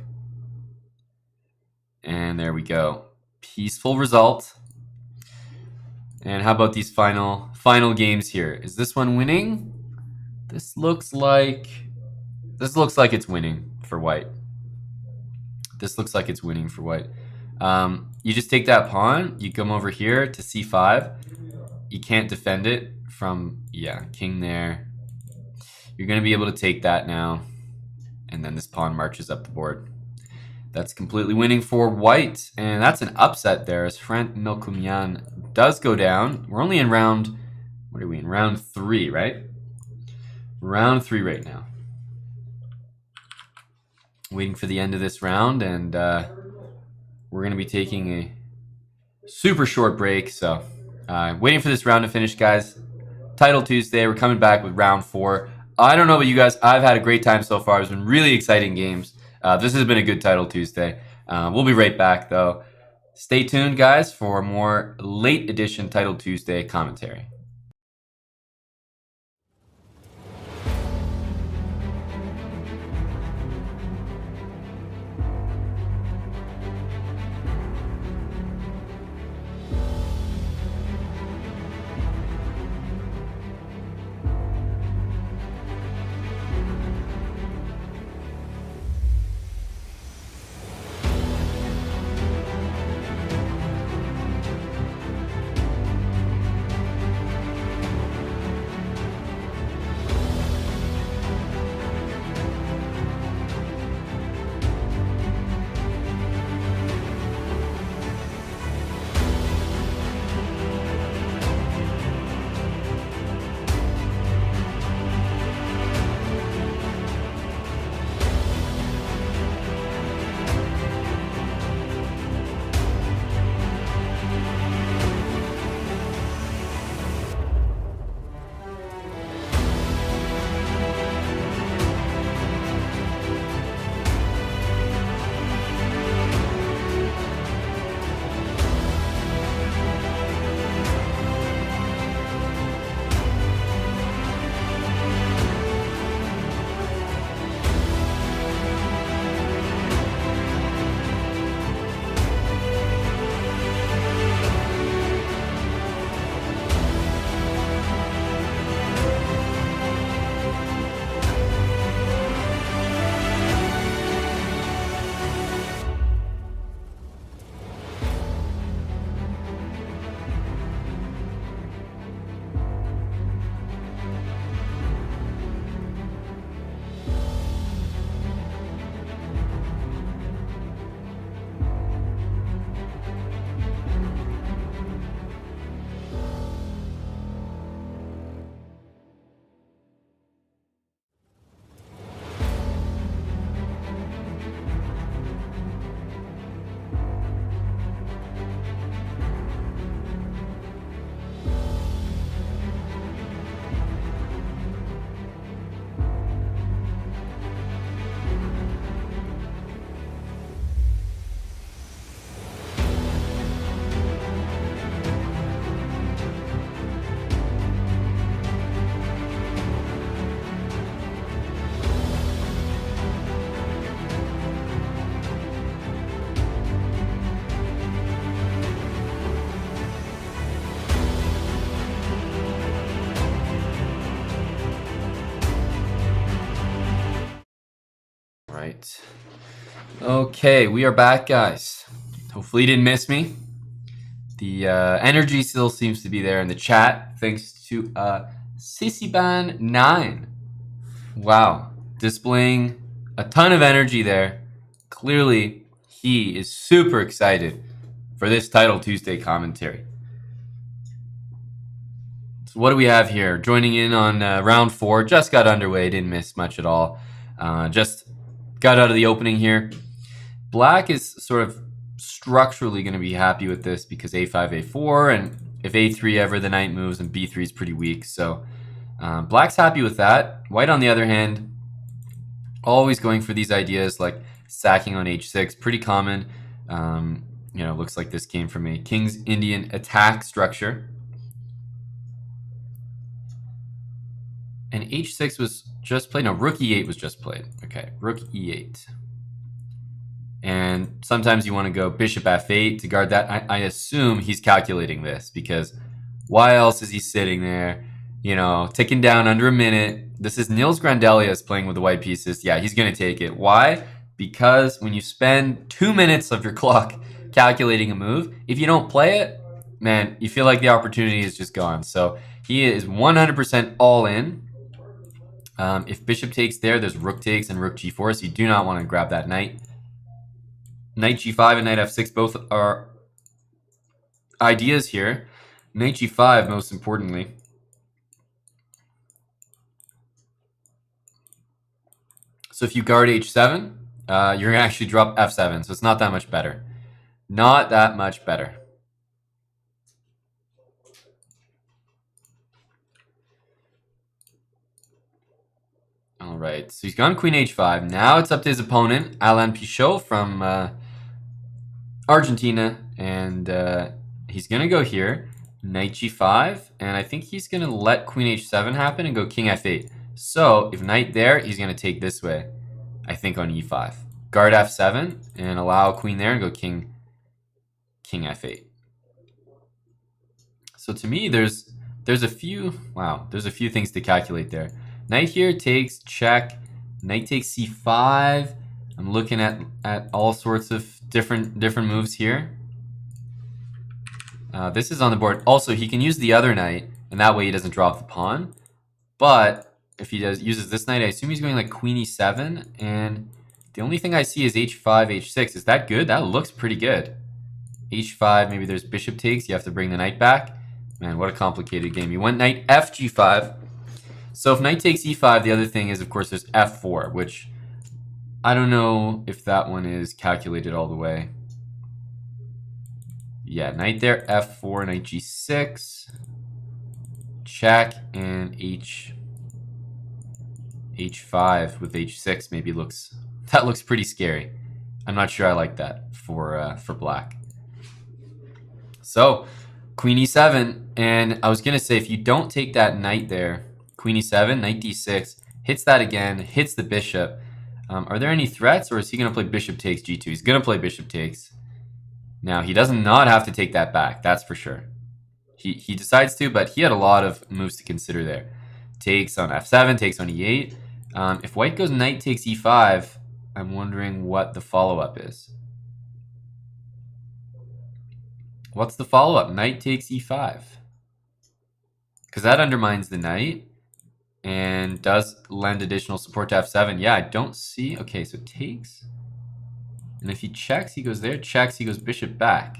And there we go. Peaceful result. And how about these final games here? Is this one winning? This looks like it's winning for white. This looks like it's winning for white. You just take that pawn. You come over here to c5. You can't defend it from, yeah, king there. You're going to be able to take that now. And then this pawn marches up the board. That's completely winning for white. And that's an upset there as Frank Melkumian does go down. We're only in round, what are we in? Round 3, right? Round 3 right now. Waiting for the end of this round, and we're going to be taking a super short break. So waiting for this round to finish, guys. Title Tuesday. We're coming back with round 4. I don't know about you guys. I've had a great time so far. It's been really exciting games. This has been a good Title Tuesday. We'll be right back, though. Stay tuned, guys, for more late edition Title Tuesday commentary. right. Okay, we are back, guys. Hopefully you didn't miss me. The energy still seems to be there in the chat, thanks to Sissyban9. Wow, displaying a ton of energy there. Clearly, he is super excited for this Title Tuesday commentary. So what do we have here? Joining in on round 4. Just got underway. Didn't miss much at all. Just got out of the opening here. Black is sort of structurally going to be happy with this because a5, a4, and if a3 ever the knight moves, and b3 is pretty weak. So Black's happy with that. White, on the other hand, always going for these ideas like sacking on h6. Pretty common. Looks like this came from a King's Indian attack structure. And h6 was just played. No, rook e8 was just played. Okay, rook e8. And sometimes you want to go bishop f8 to guard that. I assume he's calculating this because why else is he sitting there, ticking down under a minute? This is Nils Grandelius playing with the white pieces. Yeah, he's going to take it. Why? Because when you spend 2 minutes of your clock calculating a move, if you don't play it, man, you feel like the opportunity is just gone. So he is 100% all in. If bishop takes there's rook takes and rook g4, so you do not want to grab that knight. Knight g5 and knight f6 both are ideas here. Knight g5, most importantly. So if you guard h7, you're going to actually drop f7, so it's not that much better. Not that much better. All right, so he's gone queen h5. Now it's up to his opponent, Alain Pichot from Argentina, and he's going to go here, knight g5, and I think he's going to let queen h7 happen and go king f8. So if knight there, he's going to take this way, I think on e5. Guard f7 and allow queen there and go king f8. So to me, there's a few things to calculate there. Knight here takes check. Knight takes c5. I'm looking at all sorts of different moves here. This is on the board. Also, he can use the other knight, and that way he doesn't drop the pawn. But if he uses this knight, I assume he's going like queen e7. And the only thing I see is h5, h6. Is that good? That looks pretty good. h5, maybe there's bishop takes. You have to bring the knight back. Man, what a complicated game. You went knight fg5. So if knight takes e5, the other thing is, of course, there's f4, which I don't know if that one is calculated all the way. Yeah, knight there, f4, knight g6, check, and h5 with h6 maybe looks pretty scary. I'm not sure I like that for black. So queen e7, and I was gonna say if you don't take that knight there, queen e7, knight d6, hits that again, hits the bishop. Are there any threats, or is he going to play bishop takes g2? He's going to play bishop takes. Now, he does not have to take that back, that's for sure. He decides to, but he had a lot of moves to consider there. Takes on f7, takes on e8. If white goes knight takes e5, I'm wondering what the follow-up is. What's the follow-up? Knight takes e5. Because that undermines the knight and does lend additional support to f7. Yeah, I don't see. Okay, so takes. And if he checks, he goes there. Checks, he goes bishop back.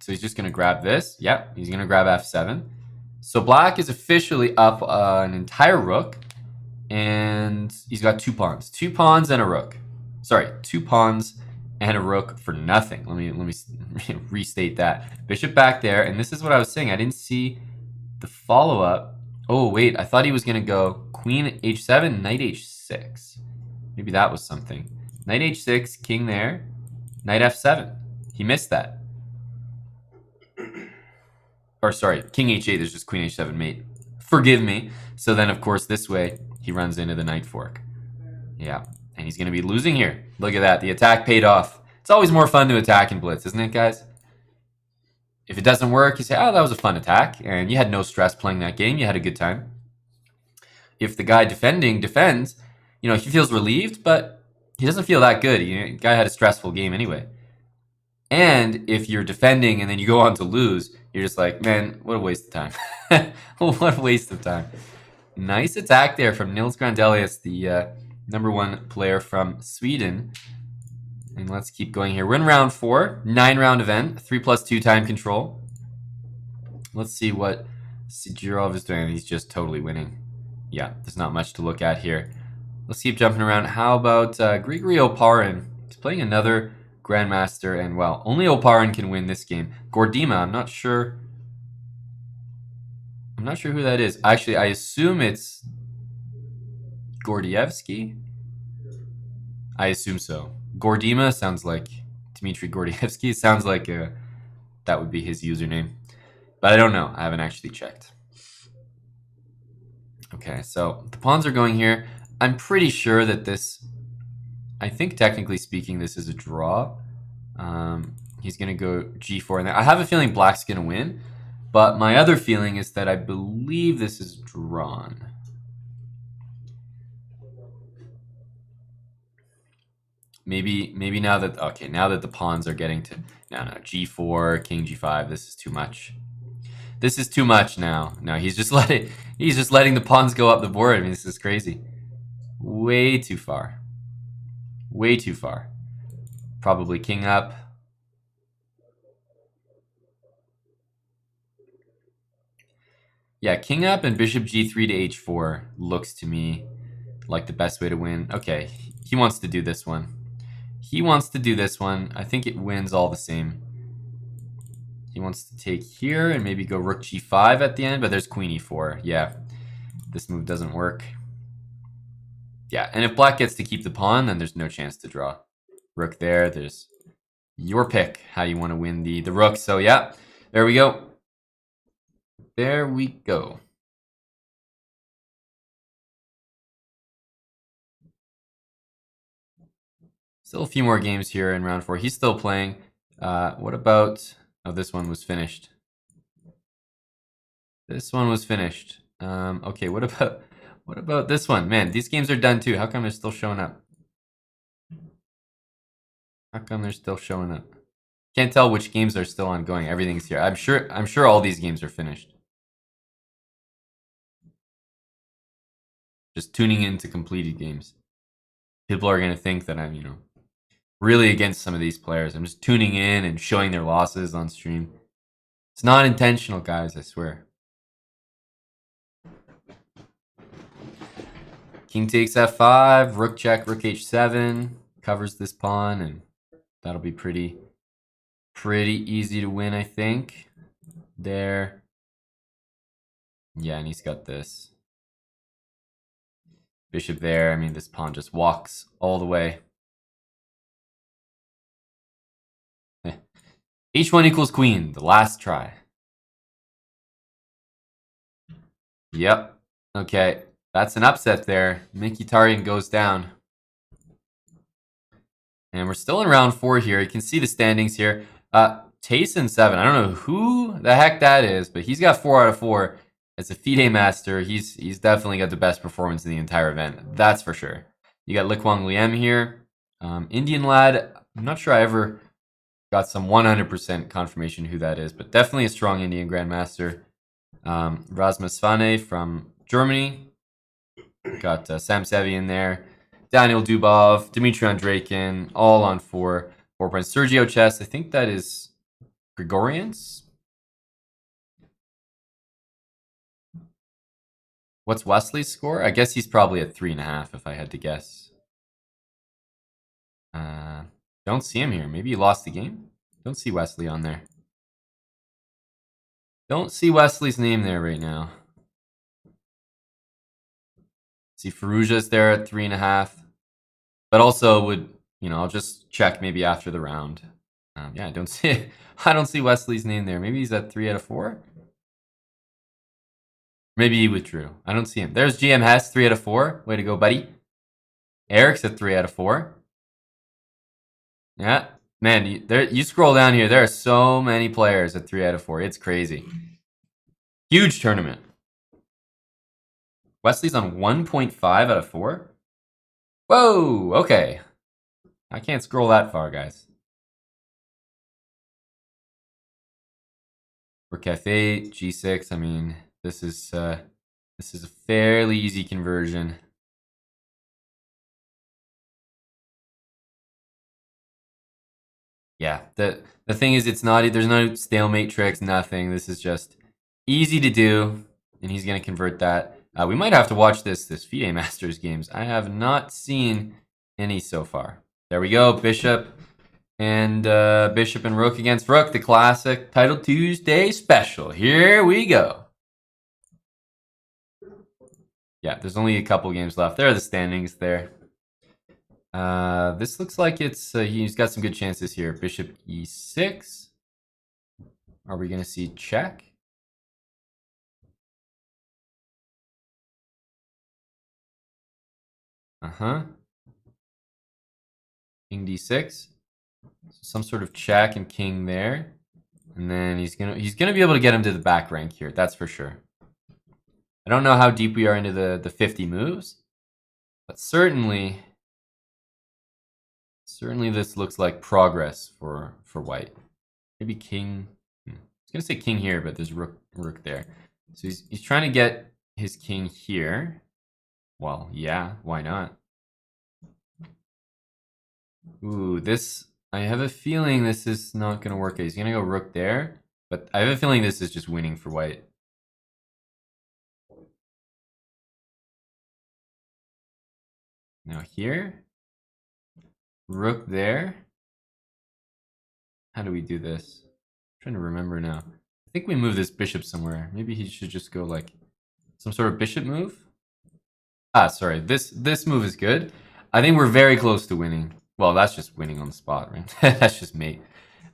So he's just going to grab this. Yep, he's going to grab f7. So black is officially up an entire rook. And he's got 2 pawns. 2 pawns and a rook. Sorry, 2 pawns and a rook for nothing. Let me restate that. Bishop back there. And this is what I was saying. I didn't see the follow-up. Oh, wait. I thought he was going to go queen h7, knight h6. Maybe that was something. Knight h6, king there. Knight f7. He missed that. Or sorry, king h8. There's just queen h7 mate. Forgive me. So then, of course, this way, he runs into the knight fork. Yeah. And he's going to be losing here. Look at that. The attack paid off. It's always more fun to attack in blitz, isn't it, guys? If it doesn't work, you say, oh, that was a fun attack, and you had no stress playing that game. You had a good time. If the guy defending defends, you know, he feels relieved, but he doesn't feel that good. You know, the guy had a stressful game anyway. And if you're defending and then you go on to lose, you're just like, man, what a waste of time. What a waste of time. Nice attack there from Nils Grandelius, the number 1 player from Sweden. And let's keep going here. We're in round 4, 9-round event, 3+2 time control. Let's see what Sigurov is doing. He's just totally winning. Yeah, there's not much to look at here. Let's keep jumping around. How about Grigory Oparin? He's playing another Grandmaster, and well, only Oparin can win this game. Gordima, I'm not sure who that is. Actually, I assume it's Gordievsky. I assume so. Gordima sounds like Dmitry Gordievsky. Sounds like that would be his username. But I don't know. I haven't actually checked. Okay, so the pawns are going here. I'm pretty sure that this, I think technically speaking, this is a draw. He's going to go g4 in there. I have a feeling black's going to win, but my other feeling is that I believe this is drawn. Maybe now that, okay, now that the pawns are getting to, no, g4, king g5, this is too much. This is too much now. No, he's just letting the pawns go up the board. I mean, this is crazy. Way too far. Way too far. Probably king up. Yeah, king up and bishop g3 to h4 looks to me like the best way to win. Okay, he wants to do this one. He wants to do this one. I think it wins all the same. He wants to take here and maybe go rook g5 at the end, but there's queen e4. Yeah, this move doesn't work. Yeah, and if black gets to keep the pawn, then there's no chance to draw. Rook there, there's your pick, how you want to win the rook. So yeah, there we go. There we go. Still a few more games here in round 4. He's still playing. What about... Oh, this one was finished. This one was finished. Okay, what about this one? Man, these games are done too. How come they're still showing up? How come they're still showing up? Can't tell which games are still ongoing. Everything's here. I'm sure all these games are finished. Just tuning into completed games. People are gonna think that I'm, you know, really against some of these players. I'm just tuning in and showing their losses on stream. It's not intentional, guys, I swear. King takes f5, rook check, rook h7, covers this pawn, and that'll be pretty easy to win, I think. There. Yeah, and he's got this. Bishop there. I mean, this pawn just walks all the way. H1 equals queen, the last try. Yep. Okay, that's an upset there. Mkhitaryan goes down. And we're still in round 4 here. You can see the standings here. Tayson 7. I don't know who the heck that is, but he's got 4 out of 4. As a FIDE master, he's definitely got the best performance in the entire event. That's for sure. You got Likwang Liam here. Indian lad. I'm not sure I ever got some 100% confirmation who that is, but definitely a strong Indian grandmaster. Rasmus Fane from Germany. Got Sam Sevi in there. Daniel Dubov, Dmitry Andreikin, all on 4 points. Sergio Chess, I think that is Gregorians. What's Wesley's score? I guess he's probably at 3.5 if I had to guess. Don't see him here. Maybe he lost the game? Don't see Wesley on there. Don't see Wesley's name there right now. See Firouzja's there at 3.5. But also would, you know, I'll just check maybe after the round. Yeah, I don't see Wesley's name there. Maybe he's at 3 out of 4. Maybe he withdrew. I don't see him. There's GM Hess, 3 out of 4. Way to go, buddy. Eric's at 3 out of 4. Yeah, man, you scroll down here. There are so many players at 3 out of 4. It's crazy. Huge tournament. Wesley's on 1.5 out of 4. Whoa, okay. I can't scroll that far, guys. Rook f8, g6. I mean, this is a fairly easy conversion. Yeah, the thing is, there's no stalemate tricks, nothing. This is just easy to do, and he's gonna convert that. We might have to watch this FIDE Masters games. I have not seen any so far. There we go, bishop and rook against rook, the classic Title Tuesday special. Here we go. Yeah, there's only a couple games left. There are the standings there. This looks like he's got some good chances here. Bishop e6. Are we gonna see check? King d6. Some sort of check and king there. And then he's gonna be able to get him to the back rank here, that's for sure. I don't know how deep we are into the 50 moves, but certainly this looks like progress for white. Maybe king. I was gonna say king here, but there's rook there. So he's trying to get his king here. Well, yeah, why not? Ooh, I have a feeling this is not gonna work. He's gonna go rook there, but I have a feeling this is just winning for white. Now here, rook there. How do we do this? I'm trying to remember now. I think we move this bishop somewhere. Maybe he should just go like some sort of bishop move. Ah, sorry. This move is good. I think we're very close to winning. Well, that's just winning on the spot, right? That's just mate.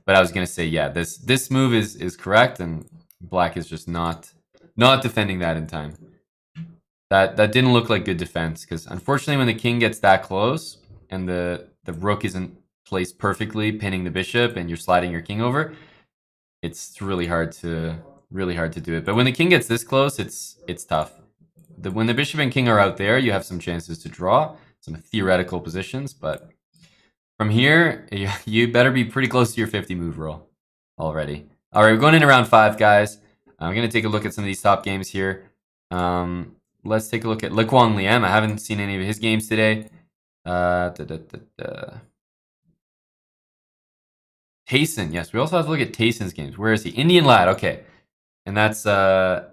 But I was gonna say, yeah, this move is correct, and black is just not defending that in time. That didn't look like good defense, because unfortunately when the king gets that close and the rook isn't placed perfectly, pinning the bishop, and you're sliding your king over, it's really hard to do it. But when the king gets this close, it's tough. When the bishop and king are out there, you have some chances to draw, some theoretical positions, but from here, you better be pretty close to your 50 move roll already. All right, we're going into round 5, guys. I'm going to take a look at some of these top games here. Let's take a look at Le Quang Liam. I haven't seen any of his games today. Tayson, yes. We also have to look at Tayson's games. Where is he? Indian Lad, okay. And that's SL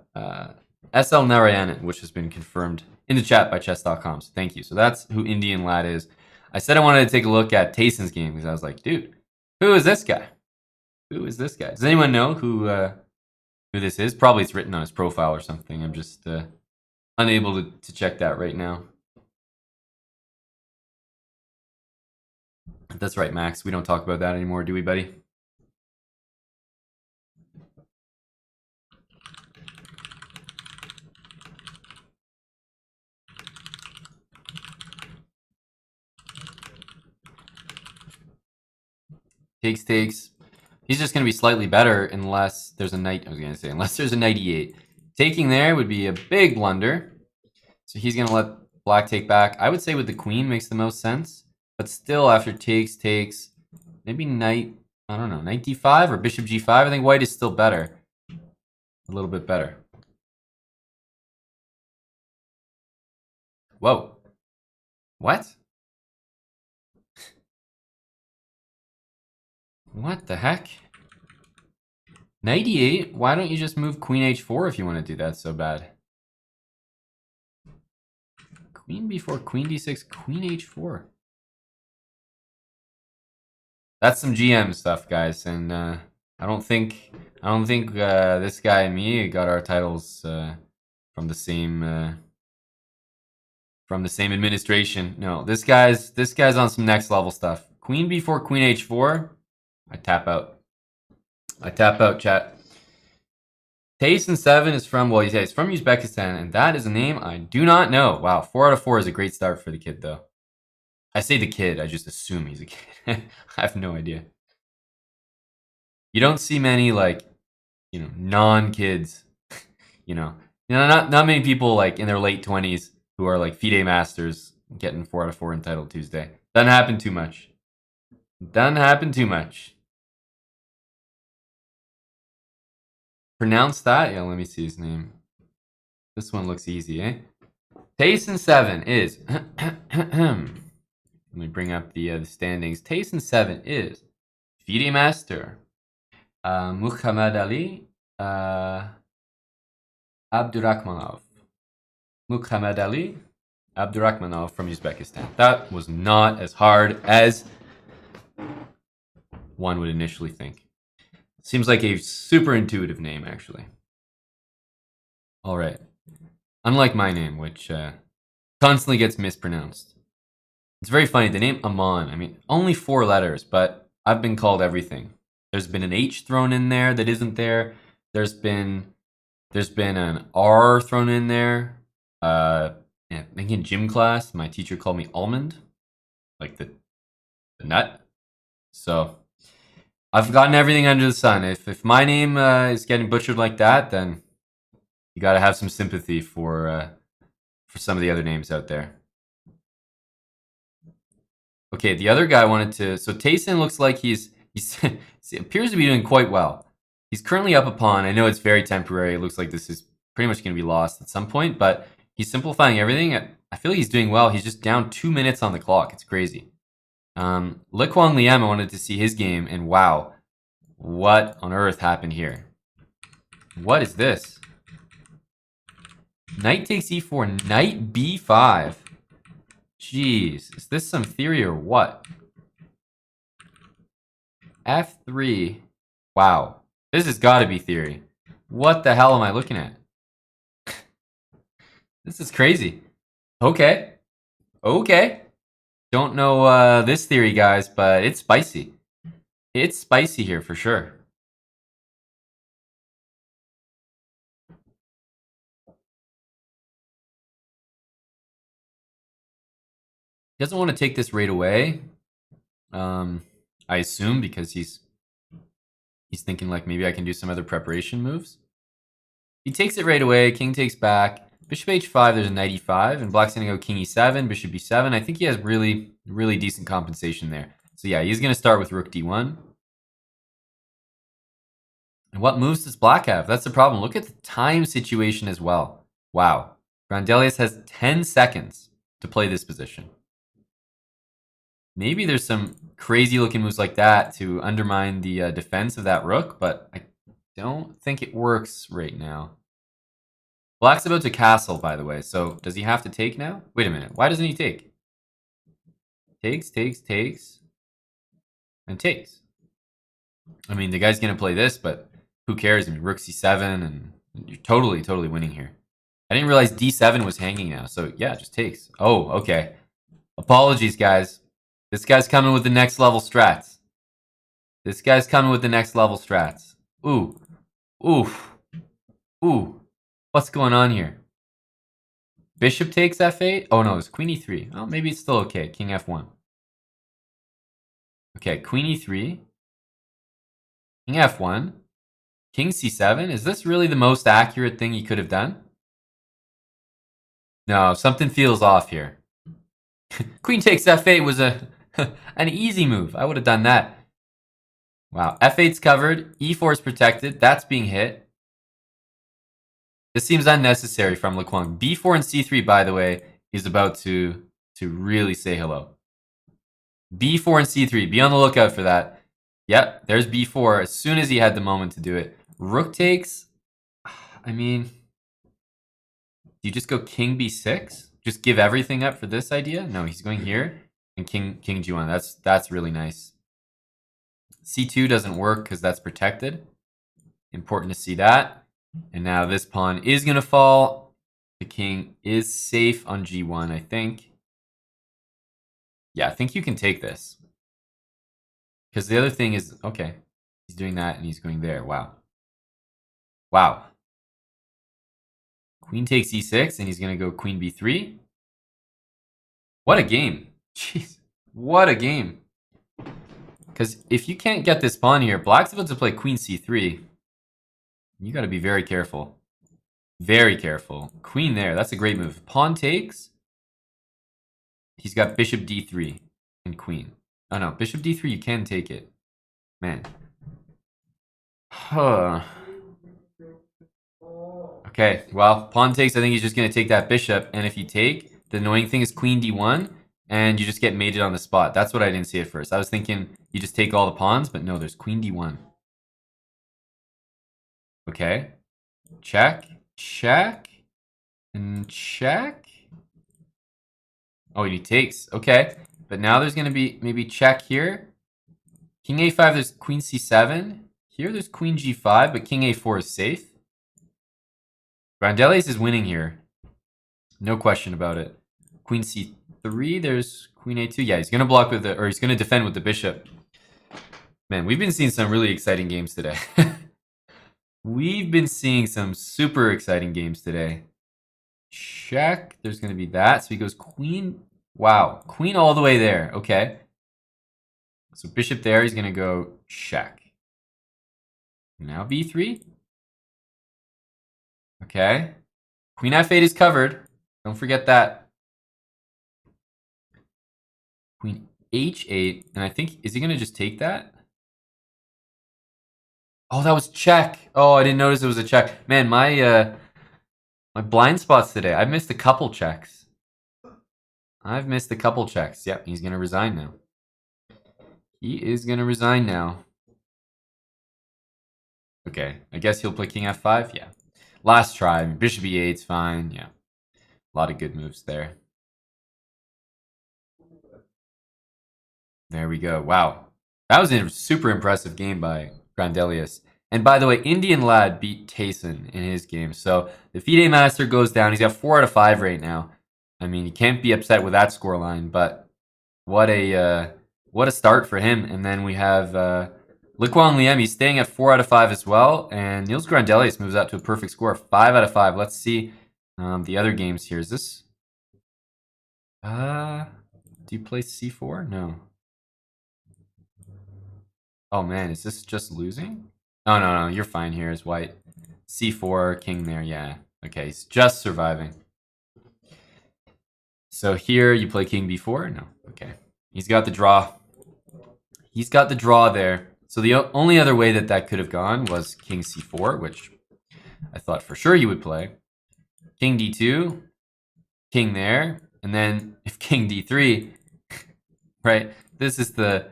Narayanan, which has been confirmed in the chat by Chess.com. So thank you. So that's who Indian Lad is. I said I wanted to take a look at Tayson's game because I was like, dude, who is this guy? Who is this guy? Does anyone know who this is? Probably it's written on his profile or something. I'm just unable to check that right now. That's right, Max. We don't talk about that anymore, do we, buddy? Takes. He's just going to be slightly better unless there's a knight. I was going to say, unless there's a knight e8. Taking there would be a big blunder. So he's going to let black take back. I would say with the queen makes the most sense. But still, after takes, maybe knight, I don't know, knight d5 or bishop g5. I think white is still better. A little bit better. Whoa. What? What the heck? Knight e8? Why don't you just move queen h4 if you want to do that so bad? Queen b4, queen d6, queen h4. That's some GM stuff, guys, and I don't think this guy and me got our titles from the same administration. No, this guy's on some next level stuff. Queen b4, queen h4. I tap out, chat. Tayson 7 is from, well, he's from Uzbekistan, and that is a name I do not know. Wow, 4 out of 4 is a great start for the kid, though. I say the kid, I just assume he's a kid. I have no idea. You don't see many, like, you know, non-kids, not many people, like, in their late 20s who are, like, FIDE masters Getting 4 out of 4 in Title Tuesday. Doesn't happen too much. Doesn't happen too much. Pronounce that? Yeah, let me see his name. This one looks easy, eh? Tayson 7 is... Let me bring up the standings. Tayson 7 is... FIDE Master. Muhammad Ali. Abdurakhmanov. Muhammad Ali. Abdurakhmanov from Uzbekistan. That was not as hard as one would initially think. Seems like a super intuitive name, actually. All right. Unlike my name, which constantly gets mispronounced. It's very funny. The name Aman, I mean, only 4 letters, but I've been called everything. There's been an H thrown in there that isn't there. There's been an R thrown in there. Yeah, I think in gym class, my teacher called me Almond, like the nut. So I've gotten everything under the sun. If my name is getting butchered like that, then you got to have some sympathy for some of the other names out there. Okay, the other guy wanted to. So Tayson looks like he appears to be doing quite well. He's currently up a pawn. I know it's very temporary. It looks like this is pretty much going to be lost at some point, but he's simplifying everything. I feel like he's doing well. He's just down 2 minutes on the clock. It's crazy. Le Quang Liam, I wanted to see his game, and wow, what on earth happened here? What is this? Knight takes e4, knight b5. Jeez, is this some theory or what? F3. Wow, this has got to be theory. What the hell am I looking at? This is crazy. Okay. Don't know this theory, guys, but it's spicy. It's spicy here for sure. He doesn't want to take this right away. I assume because he's thinking like maybe I can do some other preparation moves. He takes it right away. King takes back. Bishop h5, there's a knight e5, and black's gonna go king e7, bishop b7. I think he has really, really decent compensation there. So yeah, he's gonna start with rook d1. And what moves does black have? That's the problem. Look at the time situation as well. Wow. Grandelius has 10 seconds to play this position. Maybe there's some crazy looking moves like that to undermine the defense of that rook, but I don't think it works right now. Black's about to castle, by the way, so does he have to take now? Wait a minute, why doesn't he take? Takes, and takes. I mean, the guy's going to play this, but who cares? I mean, rook c7, and you're totally winning here. I didn't realize d7 was hanging now, so yeah, just takes. Oh, okay. Apologies, guys. This guy's coming with the next level strats. Ooh. Oof. Ooh. What's going on here? Bishop takes f8? Oh no, it's queen e3. Oh, maybe it's still okay. King f1. Okay, queen e3. King f1. King c7. Is this really the most accurate thing he could have done? No, something feels off here. Queen takes f8 was an easy move. I would have done that. Wow, f8's covered. e4 is protected. That's being hit. This seems unnecessary from Le Quang. b4 and c3, by the way, is about to really say hello. b4 and c3. Be on the lookout for that. Yep, there's b4 as soon as he had the moment to do it. Rook takes. I mean, do you just go king b6? Just give everything up for this idea? No, he's going here. And king g1. That's really nice. c2 doesn't work because that's protected. Important to see that. And now this pawn is going to fall. The king is safe on g1, I think. Yeah, I think you can take this. Because the other thing is, okay, he's doing that and he's going there. Wow. Wow. Queen takes e6 and he's going to go queen b3. What a game. Jeez. What a game. Because if you can't get this pawn here, black's about to play queen c3. You got to be very careful. Very careful. Queen there. That's a great move. Pawn takes. He's got bishop d3 and queen. Oh no, bishop d3, you can take it. Man. Huh. Okay, well, pawn takes, I think he's just going to take that bishop. And if you take, the annoying thing is queen d1, and you just get mated on the spot. That's what I didn't see at first. I was thinking you just take all the pawns, but no, there's queen d1. Okay. Check, check, and check. Oh, he takes. Okay. But now there's going to be maybe check here. King a5, there's queen c7. Here there's queen g5, but king a4 is safe. Grandelius is winning here. No question about it. Queen c3, there's queen a2. Yeah, he's going to block with the, or he's going to defend with the bishop. Man, we've been seeing some really exciting games today. We've been seeing some super exciting games today. Check. There's going to be that. So he goes queen. Wow. Queen all the way there. Okay. So bishop there. He's going to go check. Now b3. Okay. Queen f8 is covered. Don't forget that. Queen h8. And I think, is he going to just take that? Oh, that was check. Oh, I didn't notice it was a check. Man, my blind spots today. I've missed a couple checks. Yep, he's going to resign now. He is going to resign now. Okay, I guess he'll play king f5. Yeah. Last try. Bishop e8 is fine. Yeah. A lot of good moves there. There we go. Wow. That was a super impressive game by Grandelius. And by the way, Indian Lad beat Tayson in his game. So the FIDE Master goes down. He's got 4 out of 5 right now. I mean, you can't be upset with that scoreline, but what a start for him. And then we have Likwang Liem. He's staying at 4 out of 5 as well. And Niels Grandelius moves out to a perfect score, 5 out of 5. Let's see the other games here. Is this? Do you play c4? No. Oh man, is this just losing? Oh no, you're fine here as white. c4, king there, yeah. Okay, he's just surviving. So here you play king b4? No, okay. He's got the draw. He's got the draw there. So the only other way that could have gone was king c4, which I thought for sure he would play. King d2, king there, and then if king d3, right? This is the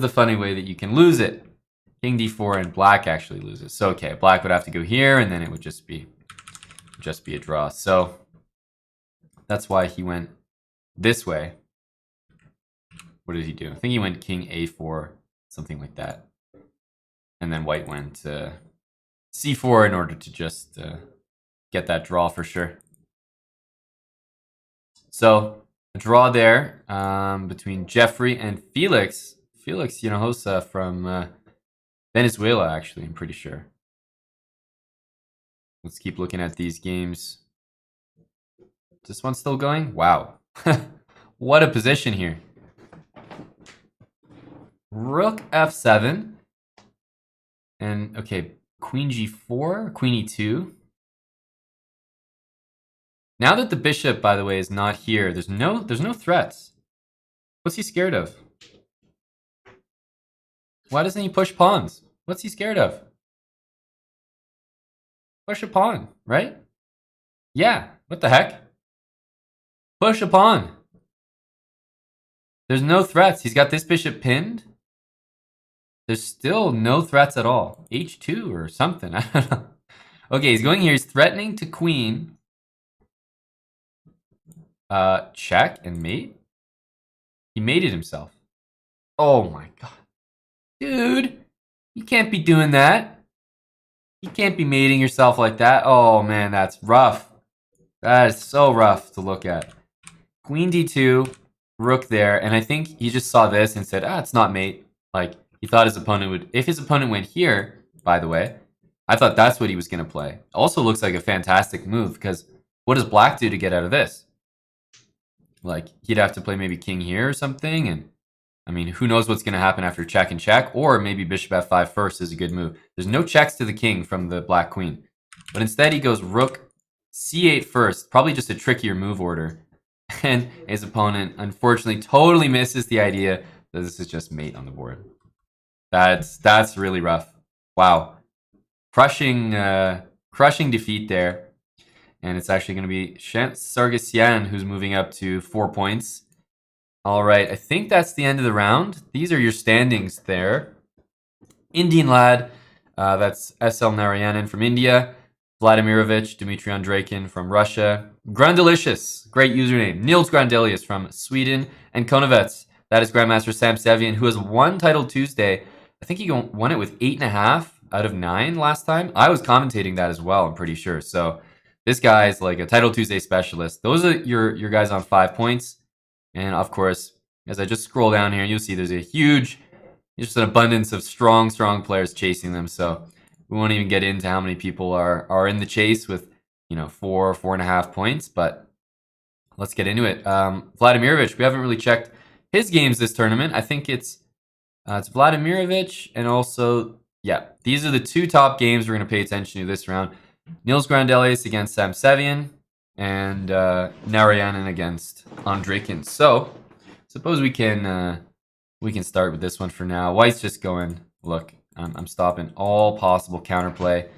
funny way that you can lose it. King d4 and black actually loses. So okay, black would have to go here, and then it would just be a draw. So that's why he went this way. What did he do? I think he went king a4, something like that. And then white went c4 in order to just get that draw for sure. So a draw there between Jeffrey and Felix. Felix Hinojosa from Venezuela, actually, I'm pretty sure. Let's keep looking at these games. Is this one still going? Wow. What a position here. Rook f7. And, okay, queen g4, queen e2. Now that the bishop, by the way, is not here, there's no threats. What's he scared of? Why doesn't he push pawns? What's he scared of? Push a pawn, right? Yeah, what the heck? Push a pawn. There's no threats. He's got this bishop pinned. There's still no threats at all. H2 or something. I don't know. Okay, he's going here. He's threatening to queen. Check and mate. He mated himself. Oh my god. Dude, you can't be doing that. You can't be mating yourself like that. Oh man, that's rough. That is so rough to look at. Queen d2, rook there, and I think he just saw this and said, it's not mate. Like, he thought his opponent would... If his opponent went here, by the way, I thought that's what he was going to play. Also looks like a fantastic move, because what does black do to get out of this? Like, he'd have to play maybe king here or something, and I mean, who knows what's going to happen after check and check, or maybe bishop f5 first is a good move. There's no checks to the king from the black queen, but instead he goes rook c8 first, probably just a trickier move order. And his opponent, unfortunately, totally misses the idea that this is just mate on the board. That's really rough. Wow. Crushing defeat there. And it's actually going to be Shant Sargsyan who's moving up to 4 points. All right, I think that's the end of the round. These are your standings there. Indian lad, that's SL Narayanan from India. Vladimirovich, Dmitry Andreikin from Russia. Grundelicious, great username. Nils Grandelius from Sweden. And Konovets, that is Grandmaster Sam Sevian, who has won Title Tuesday. I think he won it with 8.5 out of 9 last time. I was commentating that as well, I'm pretty sure. So this guy is like a Title Tuesday specialist. Those are your guys on 5 points. And of course, as I just scroll down here, you'll see there's a huge, just an abundance of strong players chasing them. So we won't even get into how many people are in the chase with, 4.5 points. But let's get into it. Vladimirovich, we haven't really checked his games this tournament. I think it's Vladimirovich and also, yeah, these are the 2 top games we're going to pay attention to this round. Nils Grandelius against Sam Sevian and Narayanan against Andreikin. So suppose we can start with this one for now. White's just going, look, I'm stopping all possible counterplay.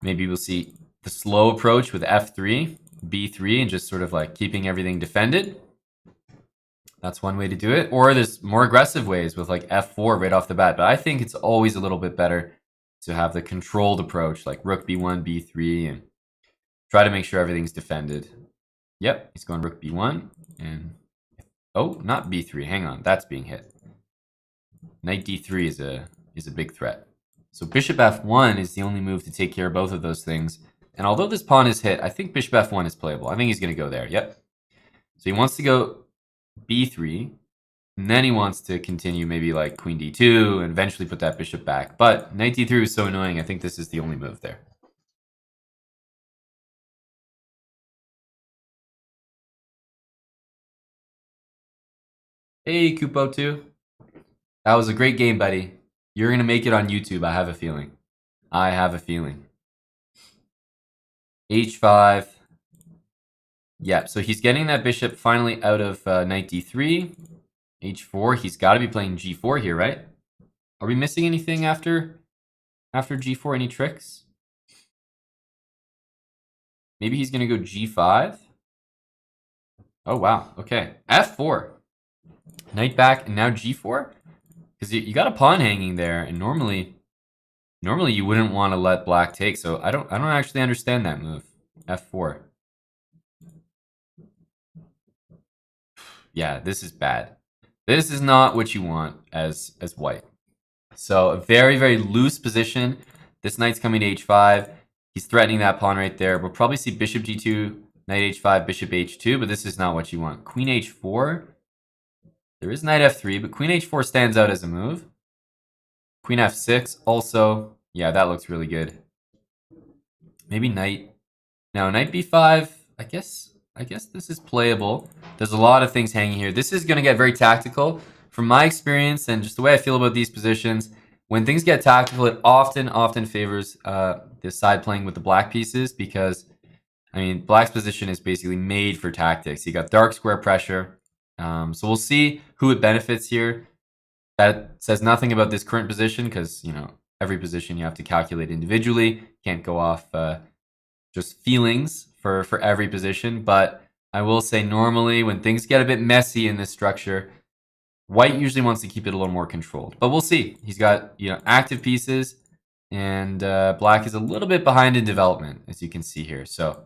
Maybe we'll see the slow approach with f3, b3, and just sort of like keeping everything defended. That's one way to do it. Or there's more aggressive ways with like f4 right off the bat. But I think it's always a little bit better to have the controlled approach, like rook b1, b3, and try to make sure everything's defended. Yep, he's going rook b1, and oh, not b3. Hang on, that's being hit. Knight d3 is a big threat. So bishop f1 is the only move to take care of both of those things. And although this pawn is hit, I think bishop f1 is playable. I think he's going to go there. Yep. So he wants to go b3, and then he wants to continue maybe like queen d2 and eventually put that bishop back. But knight d3 is so annoying, I think this is the only move there. Hey, Kupo2. That was a great game, buddy. You're going to make it on YouTube, I have a feeling. I have a feeling. h5. Yeah, so he's getting that bishop finally out of knight d3. h4. He's got to be playing g4 here, right? Are we missing anything after g4? Any tricks? Maybe he's going to go g5. Oh, wow. Okay. f4. Knight back and now g4? Because you got a pawn hanging there, and normally you wouldn't want to let black take. So I don't actually understand that move. f4. Yeah, this is bad. This is not what you want as white. So a very loose position. This knight's coming to h5. He's threatening that pawn right there. We'll probably see bishop g2, knight h5, bishop h2, but this is not what you want. Queen h4. There is knight f3, but queen h4 stands out as a move. Queen f6 also. Yeah, that looks really good. Maybe knight. Now, knight b5, I guess this is playable. There's a lot of things hanging here. This is going to get very tactical. From my experience and just the way I feel about these positions, when things get tactical, it often favors the side playing with the black pieces because, I mean, black's position is basically made for tactics. You got dark square pressure. So we'll see who it benefits here. That says nothing about this current position because, every position you have to calculate individually. Can't go off just feelings for every position. But I will say normally when things get a bit messy in this structure, white usually wants to keep it a little more controlled. But we'll see. He's got active pieces, and black is a little bit behind in development, as you can see here. So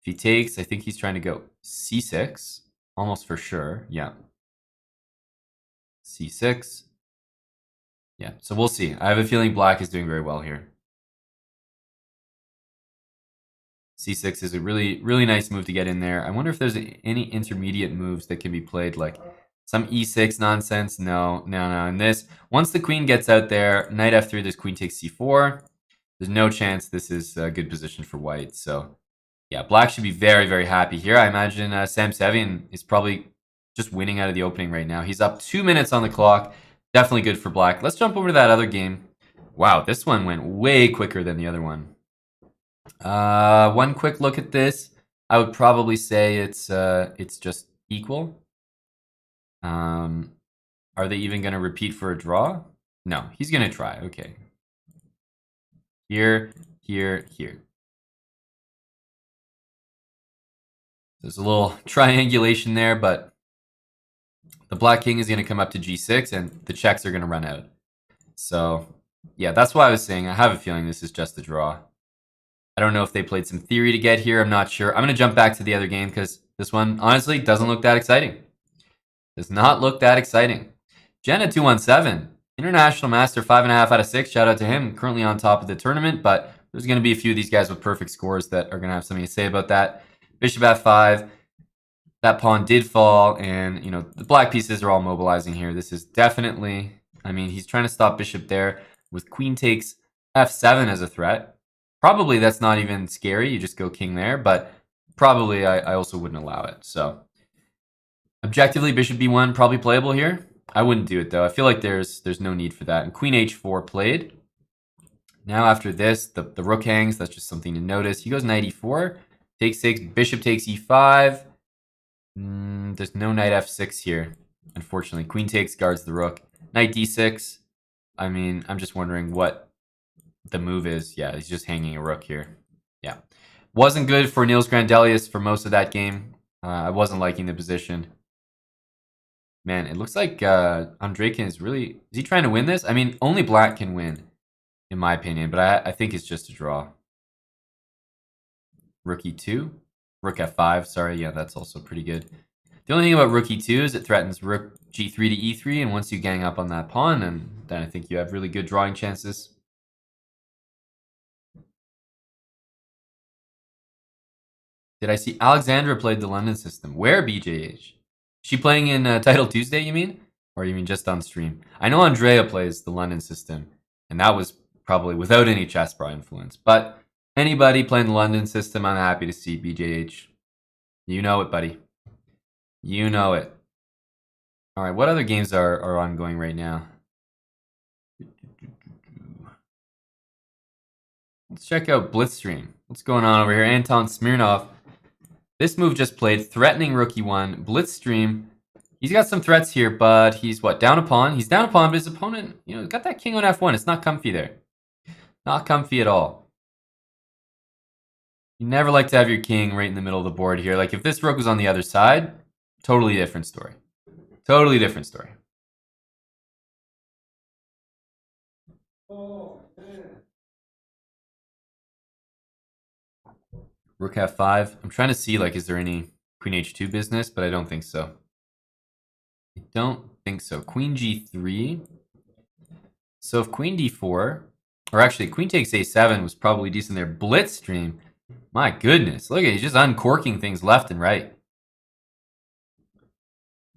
if he takes, I think he's trying to go c6, almost for sure. Yeah. c6. Yeah, so we'll see. I have a feeling black is doing very well here. c6 is a really nice move to get in there. I wonder if there's any intermediate moves that can be played, like some e6 nonsense. No. And this, once the queen gets out there, knight f3, this queen takes c4. There's no chance this is a good position for white. So yeah, black should be very happy here. I imagine Sam Sevian is probably just winning out of the opening right now. He's up 2 minutes on the clock. Definitely good for black. Let's jump over to that other game. Wow, this one went way quicker than the other one. One quick look at this. I would probably say it's just equal. Are they even going to repeat for a draw? No, he's going to try. Okay. Here, here, here. There's a little triangulation there, but the black king is going to come up to g6, and the checks are going to run out. So, yeah, that's why I was saying I have a feeling this is just a draw. I don't know if they played some theory to get here. I'm not sure. I'm going to jump back to the other game because this one, honestly, doesn't look that exciting. Does not look that exciting. Jenna 217, International Master 5.5 out of 6. Shout out to him. Currently on top of the tournament, but there's going to be a few of these guys with perfect scores that are going to have something to say about that. Bishop f5. That pawn did fall, and you know the black pieces are all mobilizing here. This is definitely, I mean, he's trying to stop bishop there with queen takes f7 as a threat. Probably that's not even scary. You just go king there, but probably I also wouldn't allow it. So objectively, bishop b1 probably playable here. I wouldn't do it though. I feel like there's no need for that. And queen h4 played. Now after this, the rook hangs. That's just something to notice. He goes knight e4, takes 6, bishop takes e5. There's no knight f6 here, unfortunately. Queen takes, guards the rook. Knight d6. I mean, I'm just wondering what the move is. Yeah, he's just hanging a rook here. Yeah. Wasn't good for Niels Grandelius for most of that game. I wasn't liking the position. Man, it looks like Andreykin is really... Is he trying to win this? I mean, only black can win, in my opinion, but I think it's just a draw. Rook e2. Rook f5, sorry, yeah, that's also pretty good. The only thing about rook e2 is it threatens rook g3 to e3, and once you gang up on that pawn, and then I think you have really good drawing chances. Did I see Alexandra played the London system? Where, BJH? She playing in Title Tuesday, you mean? Or you mean just on stream? I know Andrea plays the London system, and that was probably without any Chess.com influence, but anybody playing the London system, I'm happy to see, BJH. You know it, buddy. You know it. All right, what other games are ongoing right now? Let's check out Blitzstream. What's going on over here? Anton Smirnov. This move just played, threatening rook e1. Blitzstream. He's got some threats here, but he's what? Down a pawn. He's down a pawn, but his opponent, you know, got that king on f1. It's not comfy there. Not comfy at all. You never like to have your king right in the middle of the board here. Like if this rook was on the other side, totally different story. Totally different story. Rook f5. I'm trying to see, like, is there any queen h2 business, but I don't think so. I don't think so. Queen g3. So if queen d4, or actually queen takes a7 was probably decent there. Blitzstream. My goodness. Look at it. He's just uncorking things left and right.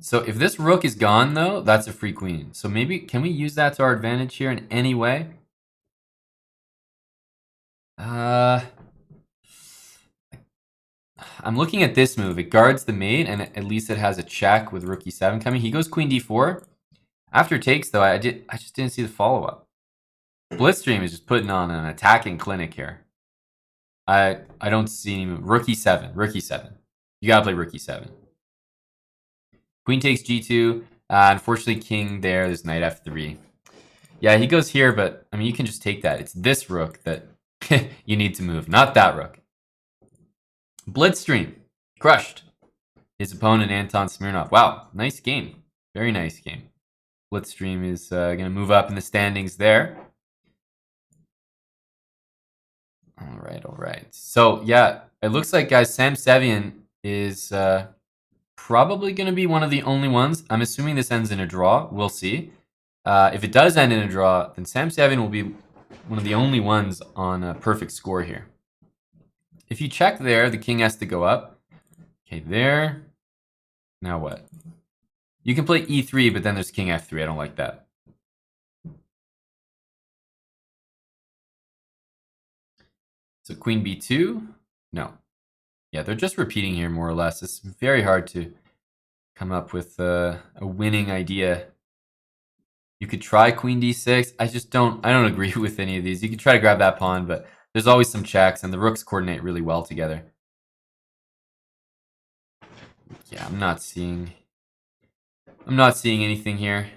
So if this rook is gone, though, that's a free queen. So maybe, can we use that to our advantage here in any way? I'm looking at this move. It guards the mate, and at least it has a check with rook e7 coming. He goes queen d4. After takes, though, I just didn't see the follow-up. Blitzstream is just putting on an attacking clinic here. I don't see any move. Rook e7. Rook e7. You gotta play rook e7. Queen takes g2. Unfortunately, king there. There's knight f3. Yeah, he goes here, but, I mean, you can just take that. It's this rook that you need to move, not that rook. Blitzstream. Crushed. His opponent, Anton Smirnov. Wow, nice game. Very nice game. Blitzstream is going to move up in the standings there. All right. So, yeah, it looks like, guys, Sam Sevian is probably going to be one of the only ones. I'm assuming this ends in a draw. We'll see. If it does end in a draw, then Sam Sevian will be one of the only ones on a perfect score here. If you check there, the king has to go up. Okay, there. Now what? You can play e3, but then there's king f3. I don't like that. So queen b2? No. Yeah, they're just repeating here more or less. It's very hard to come up with a winning idea. You could try queen d6. I don't agree with any of these. You could try to grab that pawn, but there's always some checks, and the rooks coordinate really well together. Yeah, I'm not seeing anything here.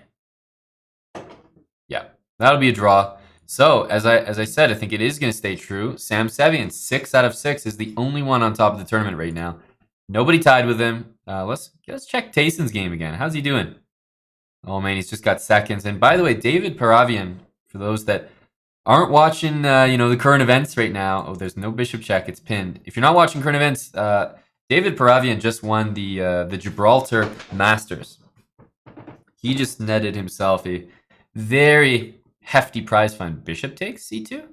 Yeah, that'll be a draw. So, as I said, I think it is going to stay true. Sam Sevian, 6 out of 6, is the only one on top of the tournament right now. Nobody tied with him. Let's check Tayson's game again. How's he doing? Oh man, he's just got seconds. And by the way, David Paravian, for those that aren't watching, the current events right now. Oh, there's no bishop check. It's pinned. If you're not watching current events, David Paravian just won the Gibraltar Masters. He just netted himself a very hefty prize fund. Bishop takes c2?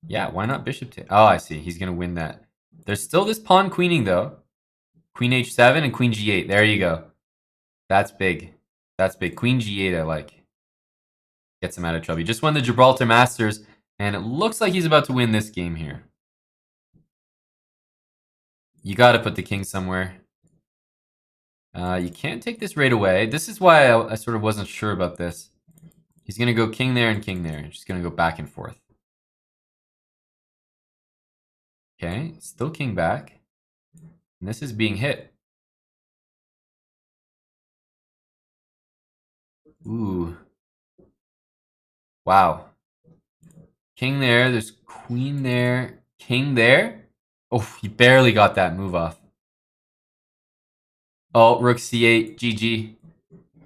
Yeah, why not bishop take? Oh, I see. He's going to win that. There's still this pawn queening, though. Queen h7 and queen g8. There you go. That's big. That's big. Queen g8, I like. Gets him out of trouble. He just won the Gibraltar Masters, and it looks like he's about to win this game here. You got to put the king somewhere. You can't take this right away. This is why I sort of wasn't sure about this. He's going to go king there and king there. Just going to go back and forth. Okay, still king back. And this is being hit. Ooh. Wow. King there, there's queen there, king there. Oh, he barely got that move off. Oh, rook c8, GG.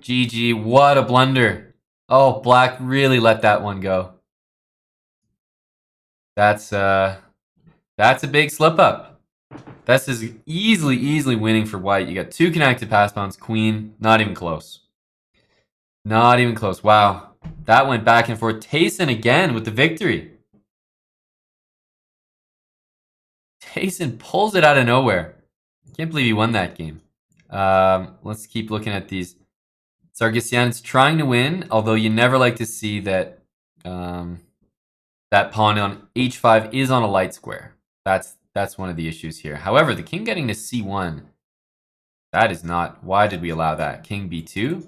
GG, what a blunder. Oh, black really let that one go. That's a big slip up. This is easily winning for white. You got two connected pass pawns, queen, not even close. Not even close. Wow. That went back and forth. Tayson again with the victory. Tayson pulls it out of nowhere. Can't believe he won that game. Let's keep looking at these. Sargsyan's trying to win, although you never like to see that that pawn on h5 is on a light square. That's one of the issues here. However, the king getting to c1, that is not... Why did we allow that? King b2?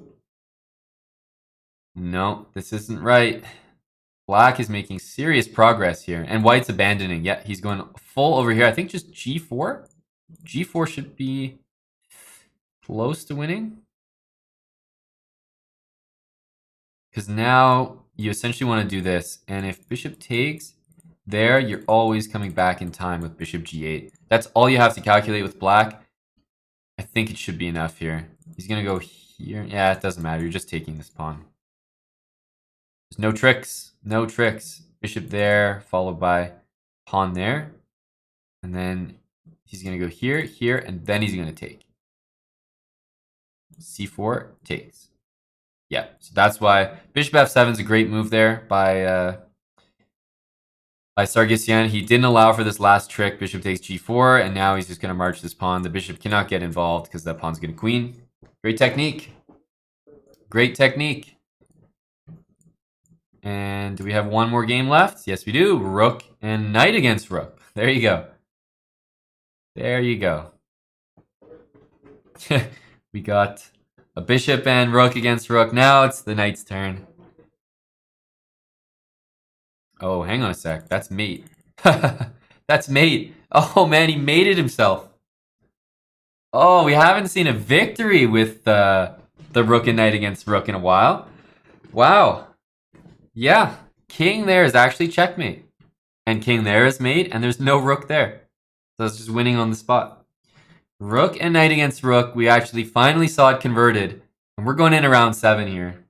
No, this isn't right. Black is making serious progress here, and white's abandoning. Yeah, he's going full over here. I think just g4? G4 should be close to winning. Because now you essentially want to do this, and if bishop takes there, you're always coming back in time with bishop g8. That's all you have to calculate with black. I think it should be enough here. He's going to go here. Yeah, it doesn't matter. You're just taking this pawn. There's no tricks. No tricks. Bishop there, followed by pawn there. And then he's going to go here, here, and then he's going to take. c4 takes. Yeah, so that's why bishop f7 is a great move there by Sargsyan. He didn't allow for this last trick, bishop takes g4, and now he's just going to march this pawn. The bishop cannot get involved because that pawn's going to queen. Great technique. Great technique. And do we have one more game left? Yes, we do. Rook and knight against rook. There you go. There you go. We got a bishop and rook against rook. Now it's the knight's turn. Oh, hang on a sec. That's mate. That's mate. Oh, man, he mated himself. Oh, we haven't seen a victory with the rook and knight against rook in a while. Wow. Yeah, king there is actually checkmate. And king there is mate, and there's no rook there. So it's just winning on the spot. Rook and knight against rook. We actually finally saw it converted. And we're going in around 7 here.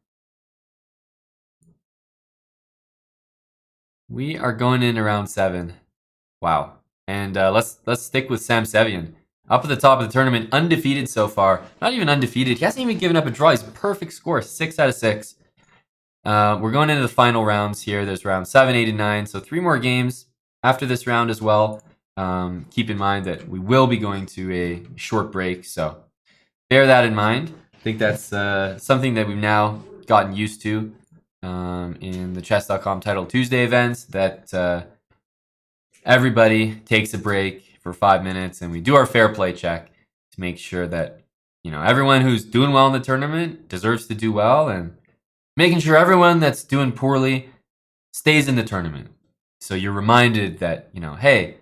We are going in around 7. Wow. And let's stick with Sam Sevian. Up at the top of the tournament, undefeated so far. Not even undefeated. He hasn't even given up a draw. He's a perfect score, 6 out of 6. We're going into the final rounds here. There's round 7, 8, and 9. So 3 more games after this round as well. Keep in mind that we will be going to a short break. So bear that in mind. I think that's something that we've now gotten used to in the Chess.com Title Tuesday events, that everybody takes a break for 5 minutes and we do our fair play check to make sure that, everyone who's doing well in the tournament deserves to do well, and making sure everyone that's doing poorly stays in the tournament. So you're reminded that, hey,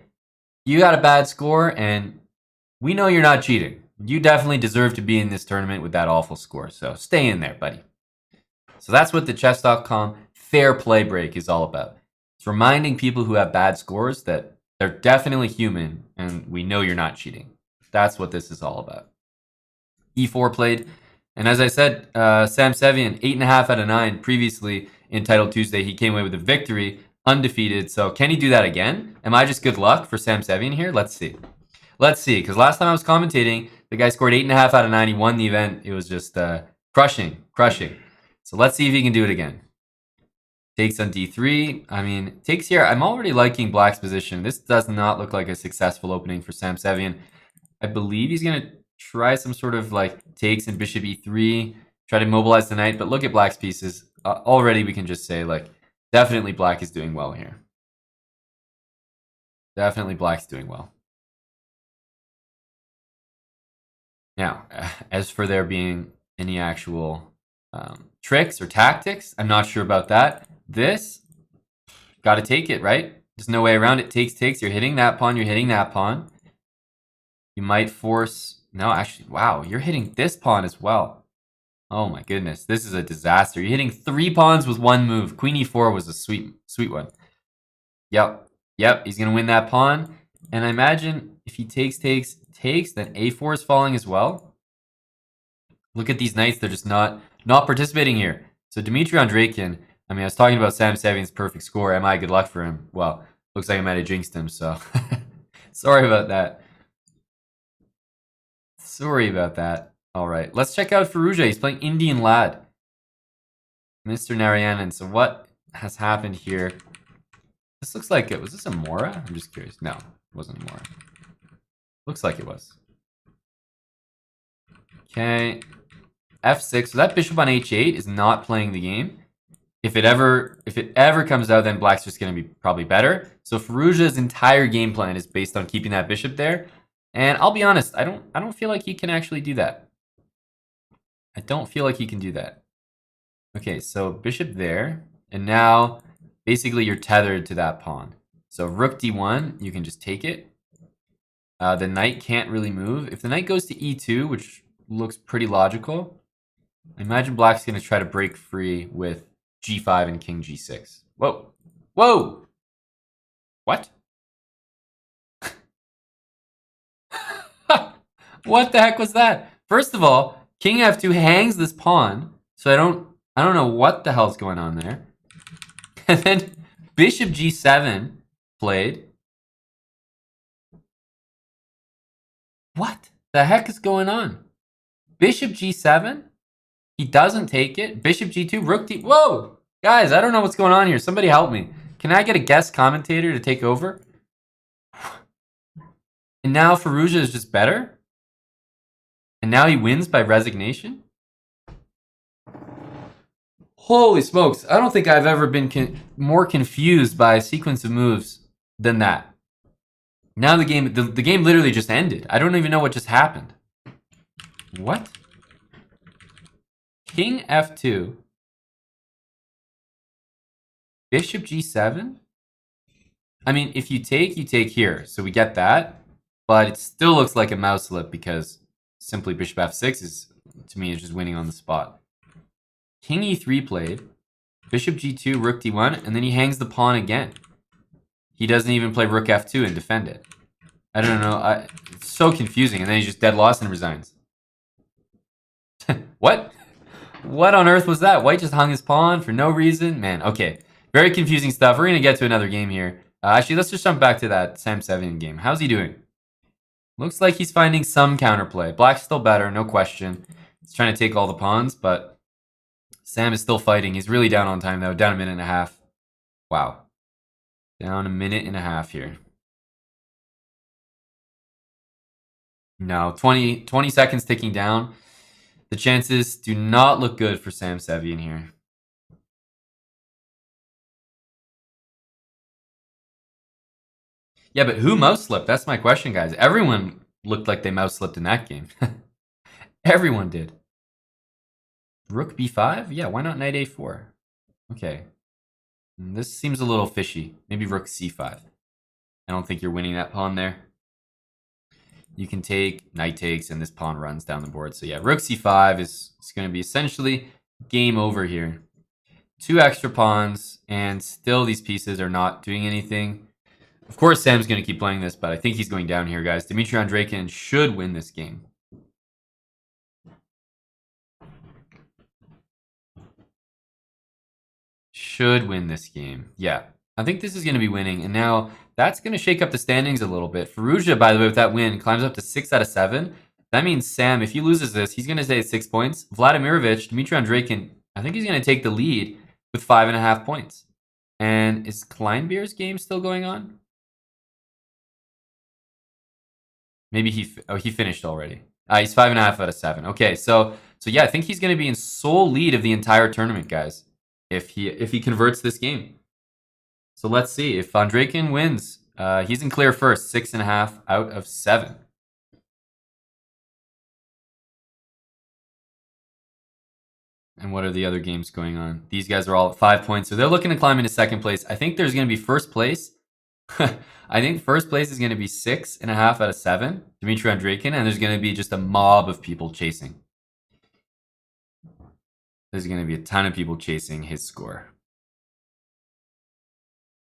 you got a bad score and we know you're not cheating. You definitely deserve to be in this tournament with that awful score. So stay in there, buddy. So that's what the Chess.com fair play break is all about. It's reminding people who have bad scores that they're definitely human and we know you're not cheating. That's what this is all about. E4 played. And as I said, Sam Sevian, 8.5 out of 9 previously in Title Tuesday. He came away with a victory, undefeated. So can he do that again? Am I just good luck for Sam Sevian here? Let's see. Let's see, because last time I was commentating, the guy scored 8.5 out of 9. He won the event. It was just crushing. So let's see if he can do it again. Takes on d3. I mean, takes here. I'm already liking Black's position. This does not look like a successful opening for Sam Sevian. I believe he's going to try some sort of like takes in bishop e3, try to mobilize the knight. But look at Black's pieces. Already we can just say, like, definitely Black is doing well here. Definitely Black's doing well. Now, as for there being any actual tricks or tactics, I'm not sure about that. This, got to take it, right? There's no way around it. Takes. You're hitting that pawn. You're hitting that pawn. You might force... No, actually, wow. You're hitting this pawn as well. Oh my goodness. This is a disaster. You're hitting 3 pawns with 1 move. Queen e4 was a sweet one. Yep. He's going to win that pawn. And I imagine if he takes, then a4 is falling as well. Look at these knights. They're just not participating here. So Dmitry Andreikin, I mean, I was talking about Sam Sevian's perfect score. Am I good luck for him? Well, looks like I might have jinxed him, so sorry about that. All right, let's check out Firouzja. He's playing Indian Lad. Mr. Narayanan. So what has happened here? This looks like it. Was this a Mora? I'm just curious. No, it wasn't a Mora. Looks like it was. Okay. F6. So that bishop on h8 is not playing the game. If it ever comes out, then Black's just going to be probably better. So Firouzja's entire game plan is based on keeping that bishop there. And I'll be honest, I don't feel like he can actually do that. I don't feel like he can do that. Okay, so bishop there, and now basically you're tethered to that pawn. So rook d1, you can just take it. The knight can't really move. If the knight goes to e2, which looks pretty logical, I imagine Black's going to try to break free with g5 and king g6. Whoa. What? What the heck was that? First of all, king f2 hangs this pawn, so I don't know what the hell's going on there. And then bishop g7 played. What the heck is going on? Bishop g7? He doesn't take it. Bishop g2, rook d... Whoa! Guys, I don't know what's going on here. Somebody help me. Can I get a guest commentator to take over? And now Firouzja is just better? And now he wins by resignation? Holy smokes. I don't think I've ever been more confused by a sequence of moves than that. Now the game literally just ended. I don't even know what just happened. What? King f2. Bishop g7? I mean, if you take here. So we get that. But it still looks like a mouse slip because simply bishop f6 is, to me, is just winning on the spot. King e3 played. Bishop g2, rook d1, and then he hangs the pawn again. He doesn't even play rook f2 and defend it. I don't know. It's so confusing. And then he's just dead lost and resigns. What? What on earth was that? White just hung his pawn for no reason? Man, okay. Very confusing stuff. We're going to get to another game here. Actually, let's just jump back to that Sam Sevian game. How's he doing? Looks like he's finding some counterplay. Black's still better, no question. He's trying to take all the pawns, but Sam is still fighting. He's really down on time, though. Down a minute and a half. Wow. Down a minute and a half here. No, 20 seconds ticking down. The chances do not look good for Sam Sevian here. Yeah, but who mouse slipped? That's my question, guys. Everyone looked like they mouse slipped in that game. Everyone did. Rook b5? Yeah, why not knight a4? Okay. This seems a little fishy. Maybe rook c5. I don't think you're winning that pawn there. you can take, knight takes, and this pawn runs down the board. So yeah, rook c5 is going to be essentially game over here. 2 extra pawns, and still these pieces are not doing anything. Of course, Sam's going to keep playing this, but I think he's going down here, guys. Dmitry Andreikin should win this game. Should win this game. Yeah, I think this is going to be winning. And now that's going to shake up the standings a little bit. Firouzja, by the way, with that win, climbs up to 6 out of 7. That means Sam, if he loses this, he's going to stay at 6 points. Vladimirovich, Dmitry Andreikin, I think he's going to take the lead with 5.5 points. And is Kleinbeer's game still going on? Maybe he finished already. He's 5.5 out of 7. Okay, so yeah, I think he's going to be in sole lead of the entire tournament, guys, if he converts this game. So let's see if Andreikin wins. He's in clear first, 6.5 out of 7. And what are the other games going on? These guys are all at 5 points, so they're looking to climb into second place. I think there's going to be first place. I think first place is going to be 6.5 out of 7, Dmitry Andreikin, and there's going to be just a mob of people chasing. There's going to be a ton of people chasing his score.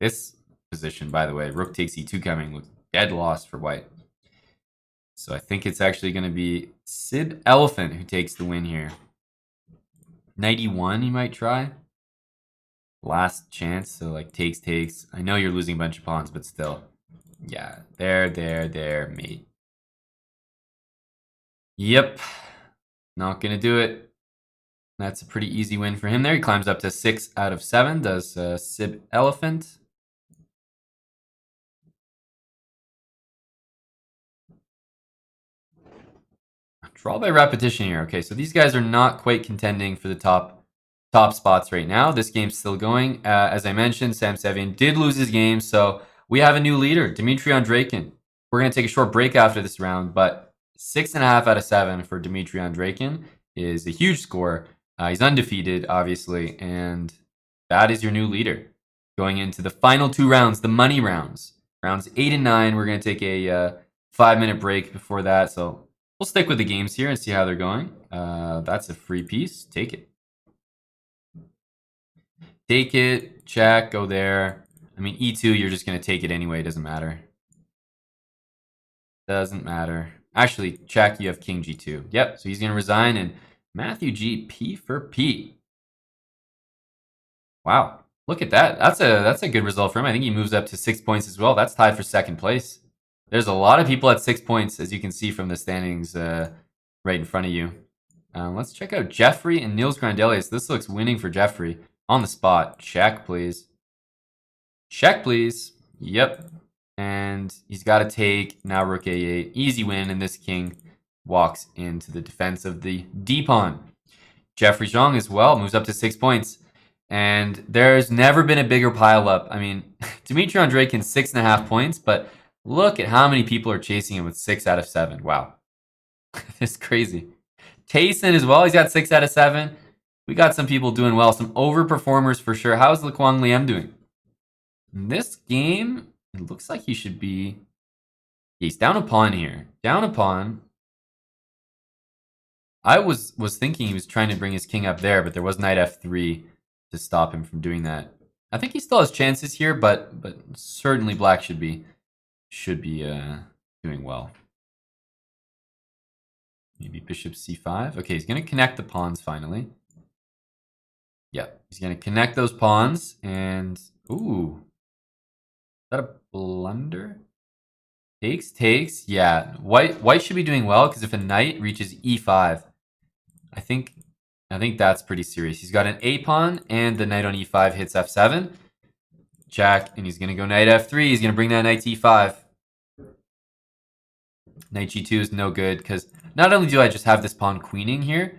This position, by the way, rook takes e2 coming, looks dead lost for white. So I think it's actually going to be Sid Elephant who takes the win here. Knight e1 he might try. Last chance, so like takes. I know you're losing a bunch of pawns, but still. Yeah, there, mate. Yep, not gonna do it. That's a pretty easy win for him there. He climbs up to 6 out of 7, does Sib Elephant. Draw by repetition here. Okay, so these guys are not quite contending for the top spots right now. This game's still going. As I mentioned, Sam Sevian did lose his game, so we have a new leader, Dmitry Andreikin. We're going to take a short break after this round, but 6.5 out of 7 for Dmitry Andreikin is a huge score. He's undefeated, obviously, and that is your new leader. Going into the final 2 rounds, the money rounds. Rounds 8 and 9, we're going to take a 5-minute break before that, so we'll stick with the games here and see how they're going. That's a free piece. Take it. Take it. Check. Go there. I mean, e2, you're just going to take it anyway. It doesn't matter. Doesn't matter. Actually, check. You have king g2. Yep. So he's going to resign. And Matthew G, P for P. Wow. Look at that. That's a good result for him. I think he moves up to 6 points as well. That's tied for second place. There's a lot of people at 6 points, as you can see from the standings right in front of you. Let's check out Jeffrey and Niels Grandelius. This looks winning for Jeffrey. On the spot. Check, please. Check, please. Yep. And he's got to take now rook a8. Easy win, and this king walks into the defense of the d-pawn. Jeffrey Zhang as well moves up to 6 points. And there's never been a bigger pileup. I mean, Dmitry Andreikin 6.5 points, but look at how many people are chasing him with 6 out of 7. Wow. It's crazy. Tayson as well. He's got 6 out of 7. We got some people doing well. Some overperformers for sure. How's Lequang Liam doing? In this game, it looks like he should be... He's down a pawn here. Down a pawn. I was thinking he was trying to bring his king up there, but there was knight f3 to stop him from doing that. I think he still has chances here, but certainly black should be doing well. Maybe bishop c5. Okay, he's going to connect the pawns finally. Yep, he's going to connect those pawns, and... Ooh. Is that a blunder? Takes. Yeah, white should be doing well, because if a knight reaches e5, I think that's pretty serious. He's got an a-pawn, and the knight on e5 hits f7. Check, and he's going to go knight f3. He's going to bring that knight to e5. Knight g2 is no good, because not only do I just have this pawn queening here,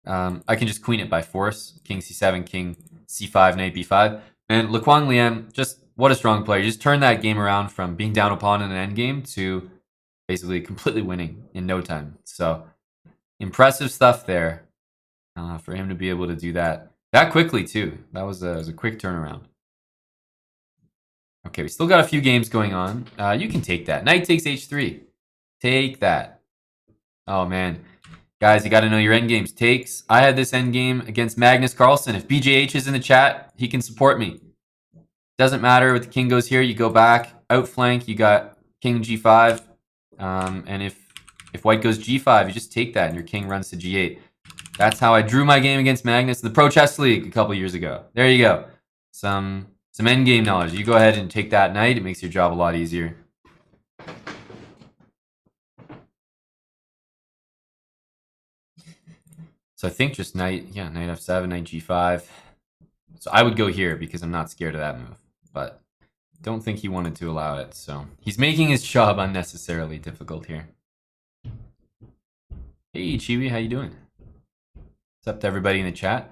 I can just queen it by force. King c7, king c5, knight b5. And Lequang Liam, just what a strong player. You just turned that game around from being down a pawn in an endgame to basically completely winning in no time. So impressive stuff there for him to be able to do that quickly too. That was a quick turnaround. Okay, we still got a few games going on. You can take that. Knight takes h3. Take that. Oh, man. Guys, you got to know your endgames. Takes. I had this endgame against Magnus Carlsen. If BJH is in the chat, he can support me. Doesn't matter what the king goes here. You go back. Outflank. You got king g5. And if white goes g5, you just take that and your king runs to g8. That's how I drew my game against Magnus in the Pro Chess League a couple years ago. There you go. Some endgame knowledge. You go ahead and take that knight. It makes your job a lot easier. So I think just knight f7, knight g5. So I would go here because I'm not scared of that move. But don't think he wanted to allow it. So he's making his job unnecessarily difficult here. Hey, Chibi, how you doing? What's up to everybody in the chat?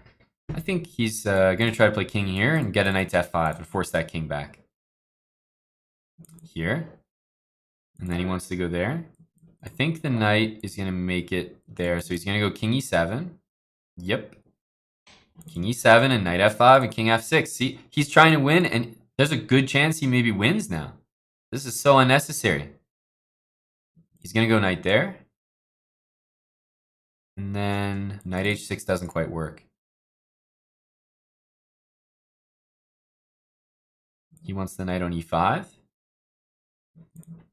I think he's going to try to play king here and get a knight to f5 and force that king back. Here. And then he wants to go there. I think the knight is going to make it there. So he's going to go king e7. Yep. King e7 and knight f5 and king f6. See, he's trying to win, and there's a good chance he maybe wins now. This is so unnecessary. He's going to go knight there. And then knight h6 doesn't quite work. He wants the knight on e5.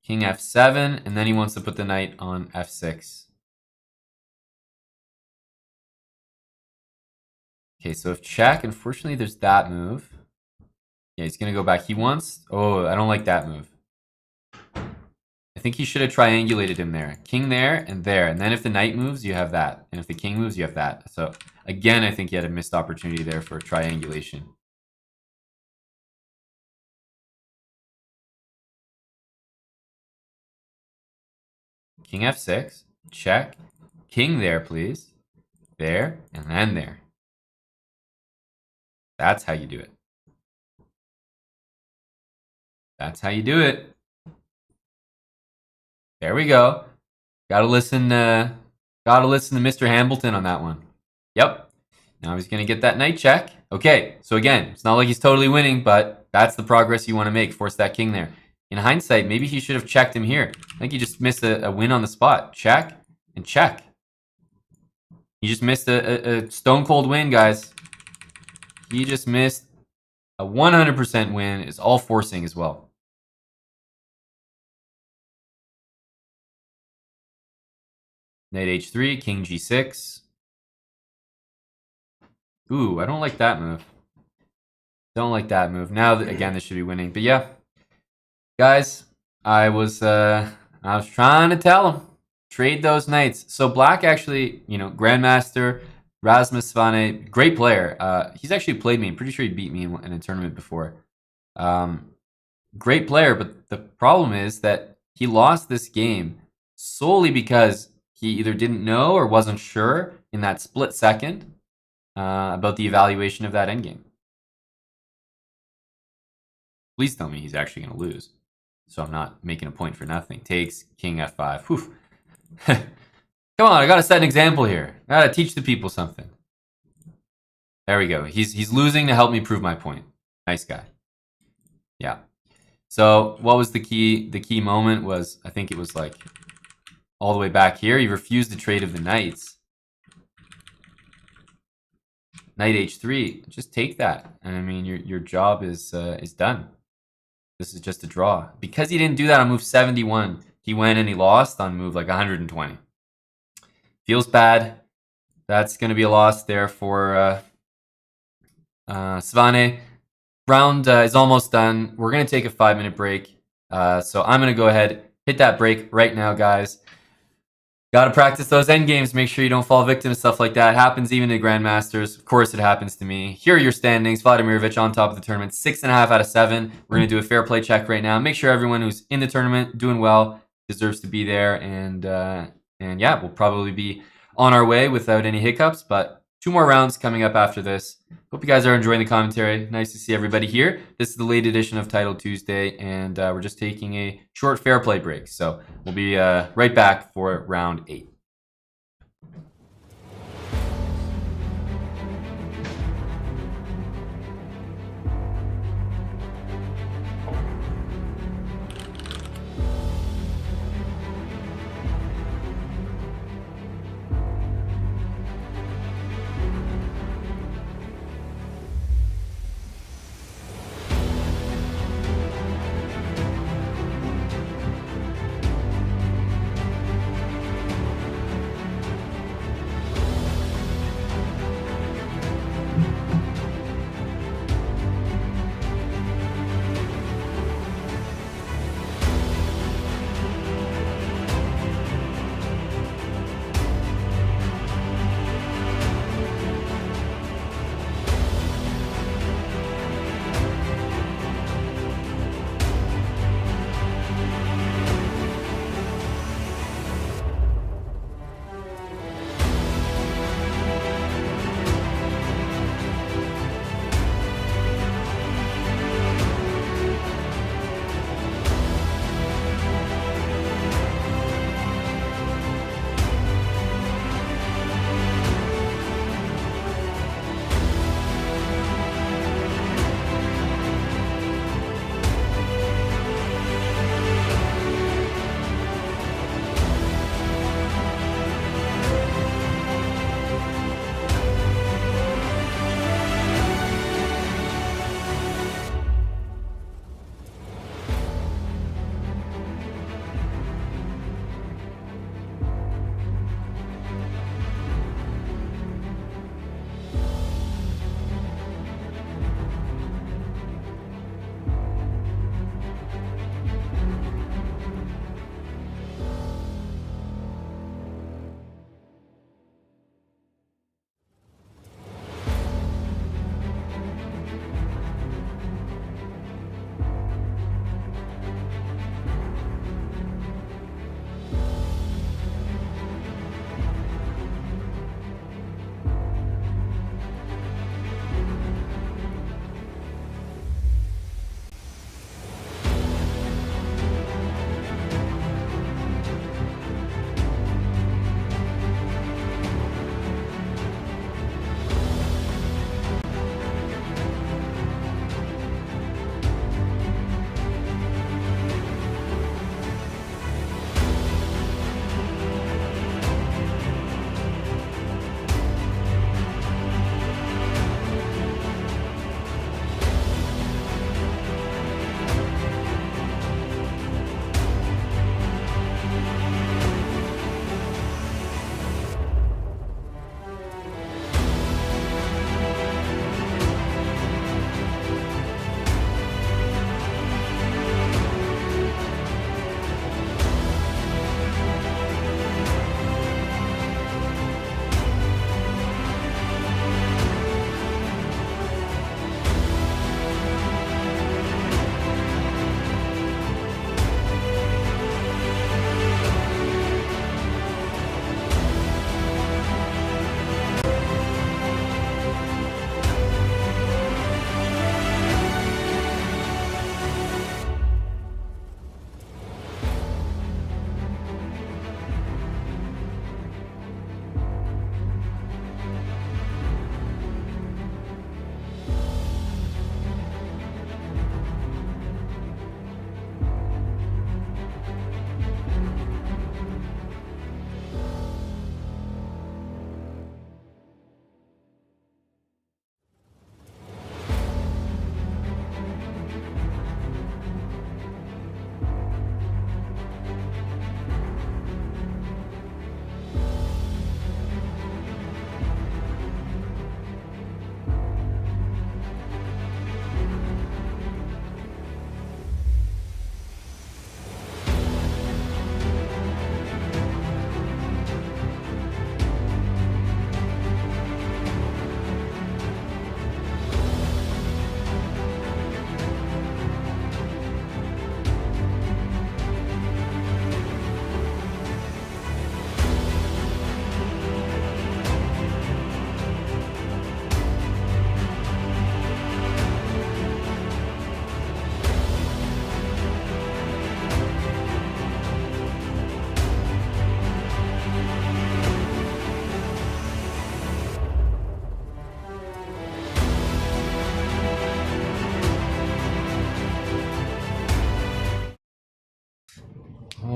King f7, and then he wants to put the knight on f6. Okay, so if check, unfortunately there's that move. Yeah, he's going to go back. He wants... Oh, I don't like that move. I think he should have triangulated him there. King there, and then if the knight moves, you have that. And if the king moves, you have that. So, again, I think he had a missed opportunity there for triangulation. King f6, check. King there, please. There, and then there. That's how you do it. That's how you do it. There we go. Gotta listen to Mr. Hambleton on that one. Yep. Now he's gonna get that knight check. Okay, so again, it's not like he's totally winning, but that's the progress you want to make. Force that king there. In hindsight, maybe he should have checked him here. I think he just missed a win on the spot. Check and check. He just missed a stone cold win, guys. He just missed a 100% win. It's all forcing as well. Knight h3, king g6. Ooh, I don't like that move. Don't like that move. Now, again, this should be winning. But yeah, guys, I was trying to tell him, trade those knights. So black actually, Grandmaster Rasmus Svane, great player. He's actually played me. I'm pretty sure he beat me in a tournament before. Great player, but the problem is that he lost this game solely because he either didn't know or wasn't sure in that split second about the evaluation of that endgame. Please tell me he's actually going to lose, so I'm not making a point for nothing. Takes king f5. Whew. Come on, I got to set an example here. I got to teach the people something. There we go. He's losing to help me prove my point. Nice guy. Yeah. So what was the key? The key moment was, I think it was like all the way back here. He refused the trade of the knights. Knight h3. Just take that. And I mean, your job is done. This is just a draw. Because he didn't do that on move 71, he went and he lost on move like 120. Feels bad. That's going to be a loss there for Svane. Round is almost done. We're going to take a 5-minute break. So I'm going to go ahead, hit that break right now, guys. Got to practice those endgames. Make sure you don't fall victim to stuff like that. It happens even to Grandmasters. Of course, it happens to me. Here are your standings. Vladimirovich on top of the tournament, 6.5 out of 7. We're going to do a fair play check right now. Make sure everyone who's in the tournament, doing well, deserves to be there. And yeah, we'll probably be on our way without any hiccups. But 2 more rounds coming up after this. Hope you guys are enjoying the commentary. Nice to see everybody here. This is the late edition of Title Tuesday, and we're just taking a short fair play break. So we'll be right back for round 8.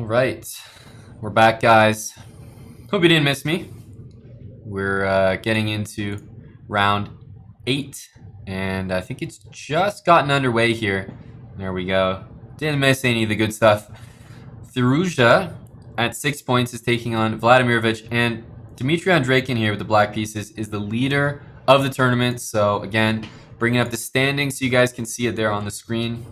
right, we're back, guys. Hope you didn't miss me. We're getting into round 8, and I think it's just gotten underway here. There we go. Didn't miss any of the good stuff. Firouzja at 6 points is taking on Vladimirovich, and Dmitry Andreikin here with the black pieces is the leader of the tournament. So again, bringing up the standings so you guys can see it there on the screen.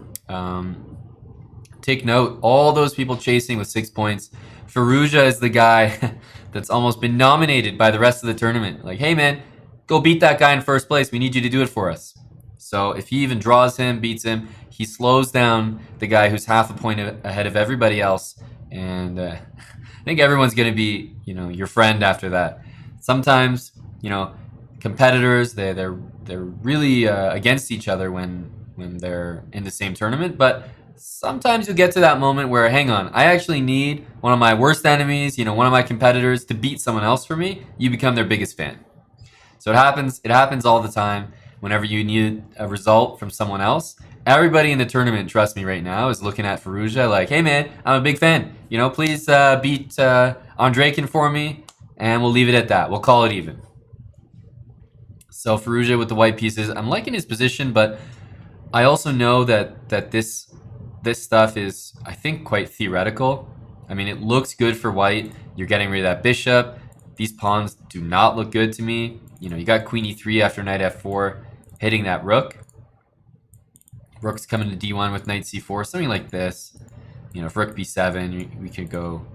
Take note, all those people chasing with 6 points. Firouzja is the guy that's almost been nominated by the rest of the tournament. Like, hey man, go beat that guy in first place. We need you to do it for us. So if he even draws him, beats him, he slows down the guy who's half a point ahead of everybody else. And I think everyone's going to be, your friend after that. Sometimes, competitors, they're really against each other when they're in the same tournament, but sometimes you'll get to that moment where, hang on, I actually need one of my worst enemies, one of my competitors to beat someone else for me. You become their biggest fan. So it happens all the time whenever you need a result from someone else. Everybody in the tournament, trust me right now, is looking at Firouzja like, hey man, I'm a big fan. Please beat Andreikin for me, and we'll leave it at that. We'll call it even. So Firouzja with the white pieces. I'm liking his position, but I also know that this stuff is, I think, quite theoretical. I mean, it looks good for white. You're getting rid of that bishop. These pawns do not look good to me. You got queen e3 after knight f4, hitting that rook. Rook's coming to d1 with knight c4, something like this. If rook b7, we could go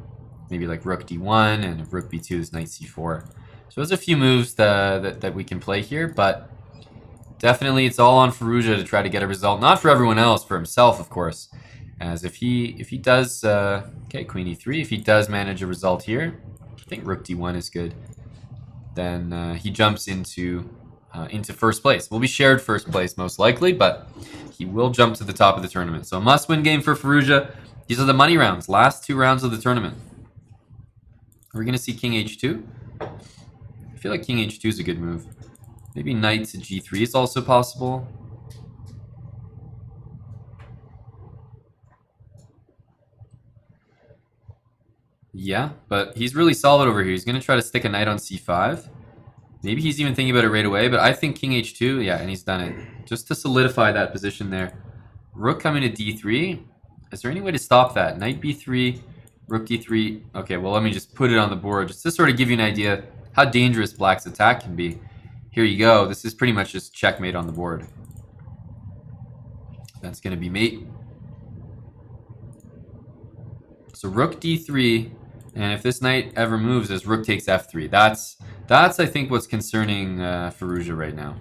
maybe like rook d1, and if rook b2 is knight c4. So there's a few moves that we can play here, but definitely it's all on Firouzja to try to get a result. Not for everyone else, for himself, of course. As if he does, okay, queen e3, if he does manage a result here, I think rook d1 is good, then he jumps into first place. We'll be shared first place most likely, but he will jump to the top of the tournament. So a must-win game for Firouzja. These are the money rounds, last 2 rounds of the tournament. Are we going to see king h2? I feel like king h2 is a good move. Maybe knight to g3 is also possible. Yeah, but he's really solid over here. He's going to try to stick a knight on c5. Maybe he's even thinking about it right away, but I think king h2, yeah, and he's done it. Just to solidify that position there. Rook coming to d3. Is there any way to stop that? Knight b3, rook d3. Okay, well, let me just put it on the board just to sort of give you an idea how dangerous black's attack can be. Here you go. This is pretty much just checkmate on the board. That's going to be mate. So rook d3, and if this knight ever moves, as rook takes f3. That's I think what's concerning Firouzja right now.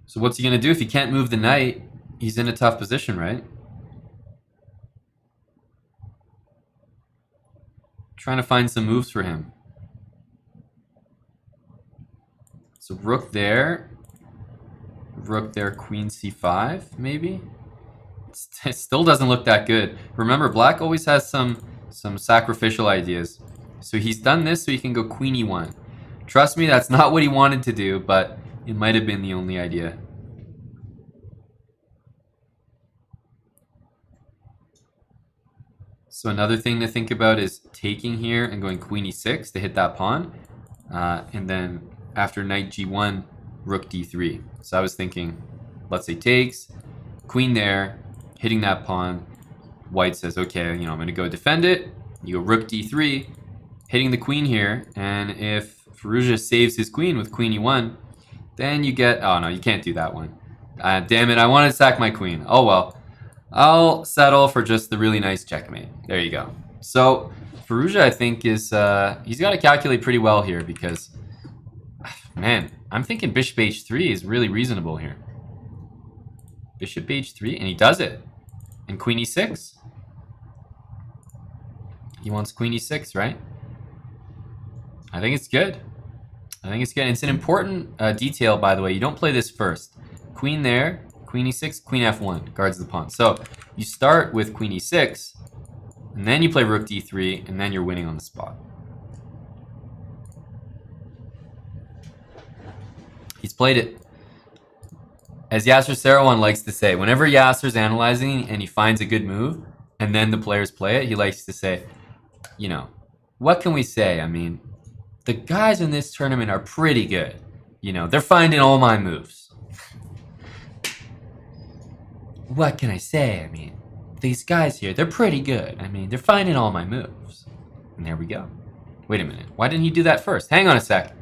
So what's he going to do if he can't move the knight? He's in a tough position, right? Trying to find some moves for him. So rook there, queen c5, maybe? It still doesn't look that good. Remember, black always has some sacrificial ideas. So he's done this so he can go queen e1. Trust me, that's not what he wanted to do, but it might have been the only idea. So another thing to think about is taking here and going queen e6 to hit that pawn. And then after knight g1, rook d3. So I was thinking, let's say takes, queen there, hitting that pawn. White says, okay, I'm going to go defend it. You go rook d3, hitting the queen here. And if Firouzja saves his queen with queen e1, then you get, oh no, you can't do that one. Damn it, I want to sack my queen. Oh well. I'll settle for just the really nice checkmate. There you go. So Firouzja, I think, is he's got to calculate pretty well here because, man, I'm thinking bishop h3 is really reasonable here. Bishop h3, and he does it. And queen e6. He wants queen e6, right? I think it's good. It's an important detail, by the way. You don't play this first. Queen there. Queen e6, queen f1, guards the pawn. So you start with queen e6, and then you play rook d3, and then you're winning on the spot. He's played it. As Yasser Sarawan likes to say, whenever Yasser's analyzing and he finds a good move, and then the players play it, he likes to say, you know, what can we say? I mean, the guys in this tournament are pretty good. You know, they're finding all my moves. What can I say? I mean, these guys here, they're pretty good. I mean, they're finding all my moves. And there we go. Wait a minute. Why didn't he do that first? Hang on a sec.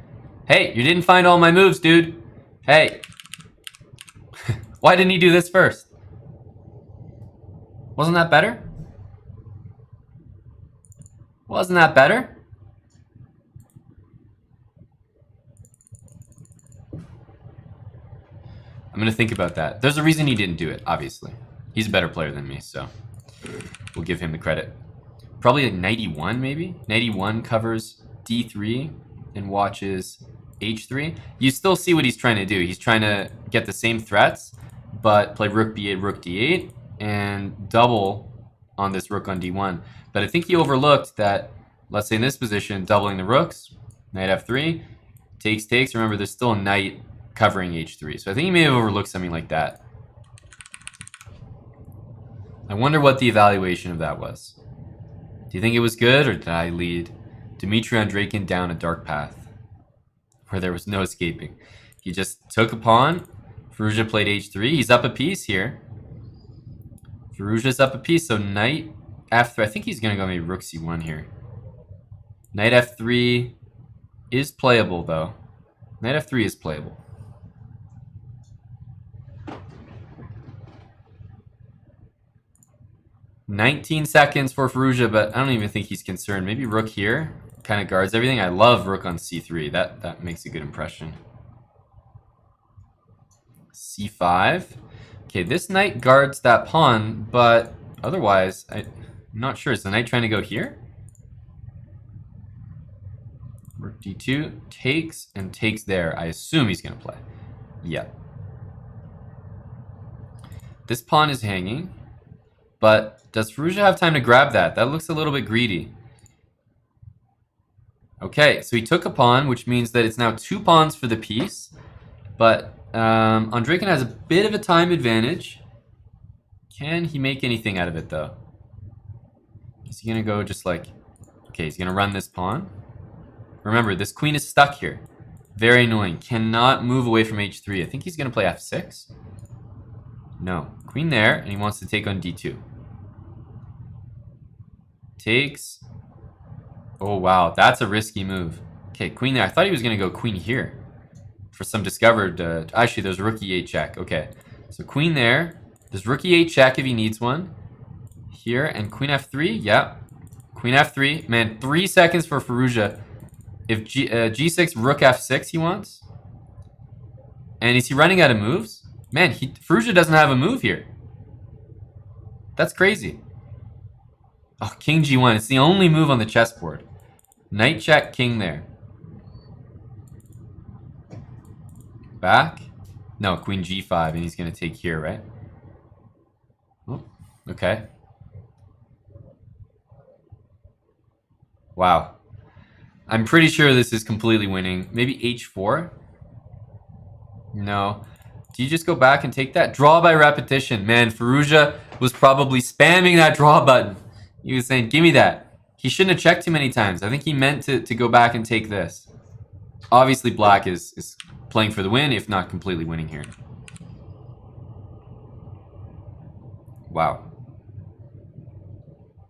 Hey, you didn't find all my moves, dude. Hey. Why didn't he do this first? Wasn't that better? Wasn't that better? I'm going to think about that. There's a reason he didn't do it, obviously. He's a better player than me, so we'll give him the credit. Probably like 91, maybe? 91 covers D3 and watches H3. You still see what he's trying to do. He's trying to get the same threats, but play rook B8, rook D8, and double on this rook on D1. But I think he overlooked that, let's say in this position, doubling the rooks, knight F3, takes. Remember, there's still a knight covering H3. So I think he may have overlooked something like that. I wonder what the evaluation of that was. Do you think it was good, or did I lead Dmitry Andreikin down a dark path where there was no escaping? He just took a pawn. Firouzja played H3. He's up a piece here. Firouzja's up a piece, so knight F3. I think he's going to go maybe rook C1 here. Knight F3 is playable, though. Knight F3 is playable. "19 seconds for Firouzja, but I don't even think he's concerned. Maybe rook here kind of guards everything. I love rook on C3. That makes a good impression. C5. Okay, this knight guards that pawn, but otherwise, I'm not sure. Is the knight trying to go here? Rook D2 takes and takes there. I assume he's going to play. Yeah. This pawn is hanging, but does Firouzja have time to grab that? That looks a little bit greedy. Okay, so he took a pawn, which means that it's now 2 pawns for the piece. But Andreikin has a bit of a time advantage. Can he make anything out of it, though? Is he going to go just like... Okay, he's going to run this pawn. Remember, this queen is stuck here. Very annoying. Cannot move away from H3. I think he's going to play F6. No. Queen there, and he wants to take on D2. Takes. Oh, wow. That's a risky move. Okay, queen there. I thought he was going to go queen here for some discovered... actually, there's rook E8 check. Okay, so queen there. There's rook E8 check if he needs one. Here, and queen F3. Yeah. Queen F3. Man, 3 seconds for Firouzja. If G6, rook F6 he wants. And is he running out of moves? Man, Firouzja doesn't have a move here. That's crazy. Oh, king G1. It's the only move on the chessboard. Knight check, king there. Back. No, queen G5, and he's going to take here, right? Oh, okay. Wow. I'm pretty sure this is completely winning. Maybe H4? No. Do you just go back and take that? Draw by repetition. Man, Firouzja was probably spamming that draw button. He was saying, give me that. He shouldn't have checked too many times. I think he meant to go back and take this. Obviously, black is playing for the win, if not completely winning here. Wow.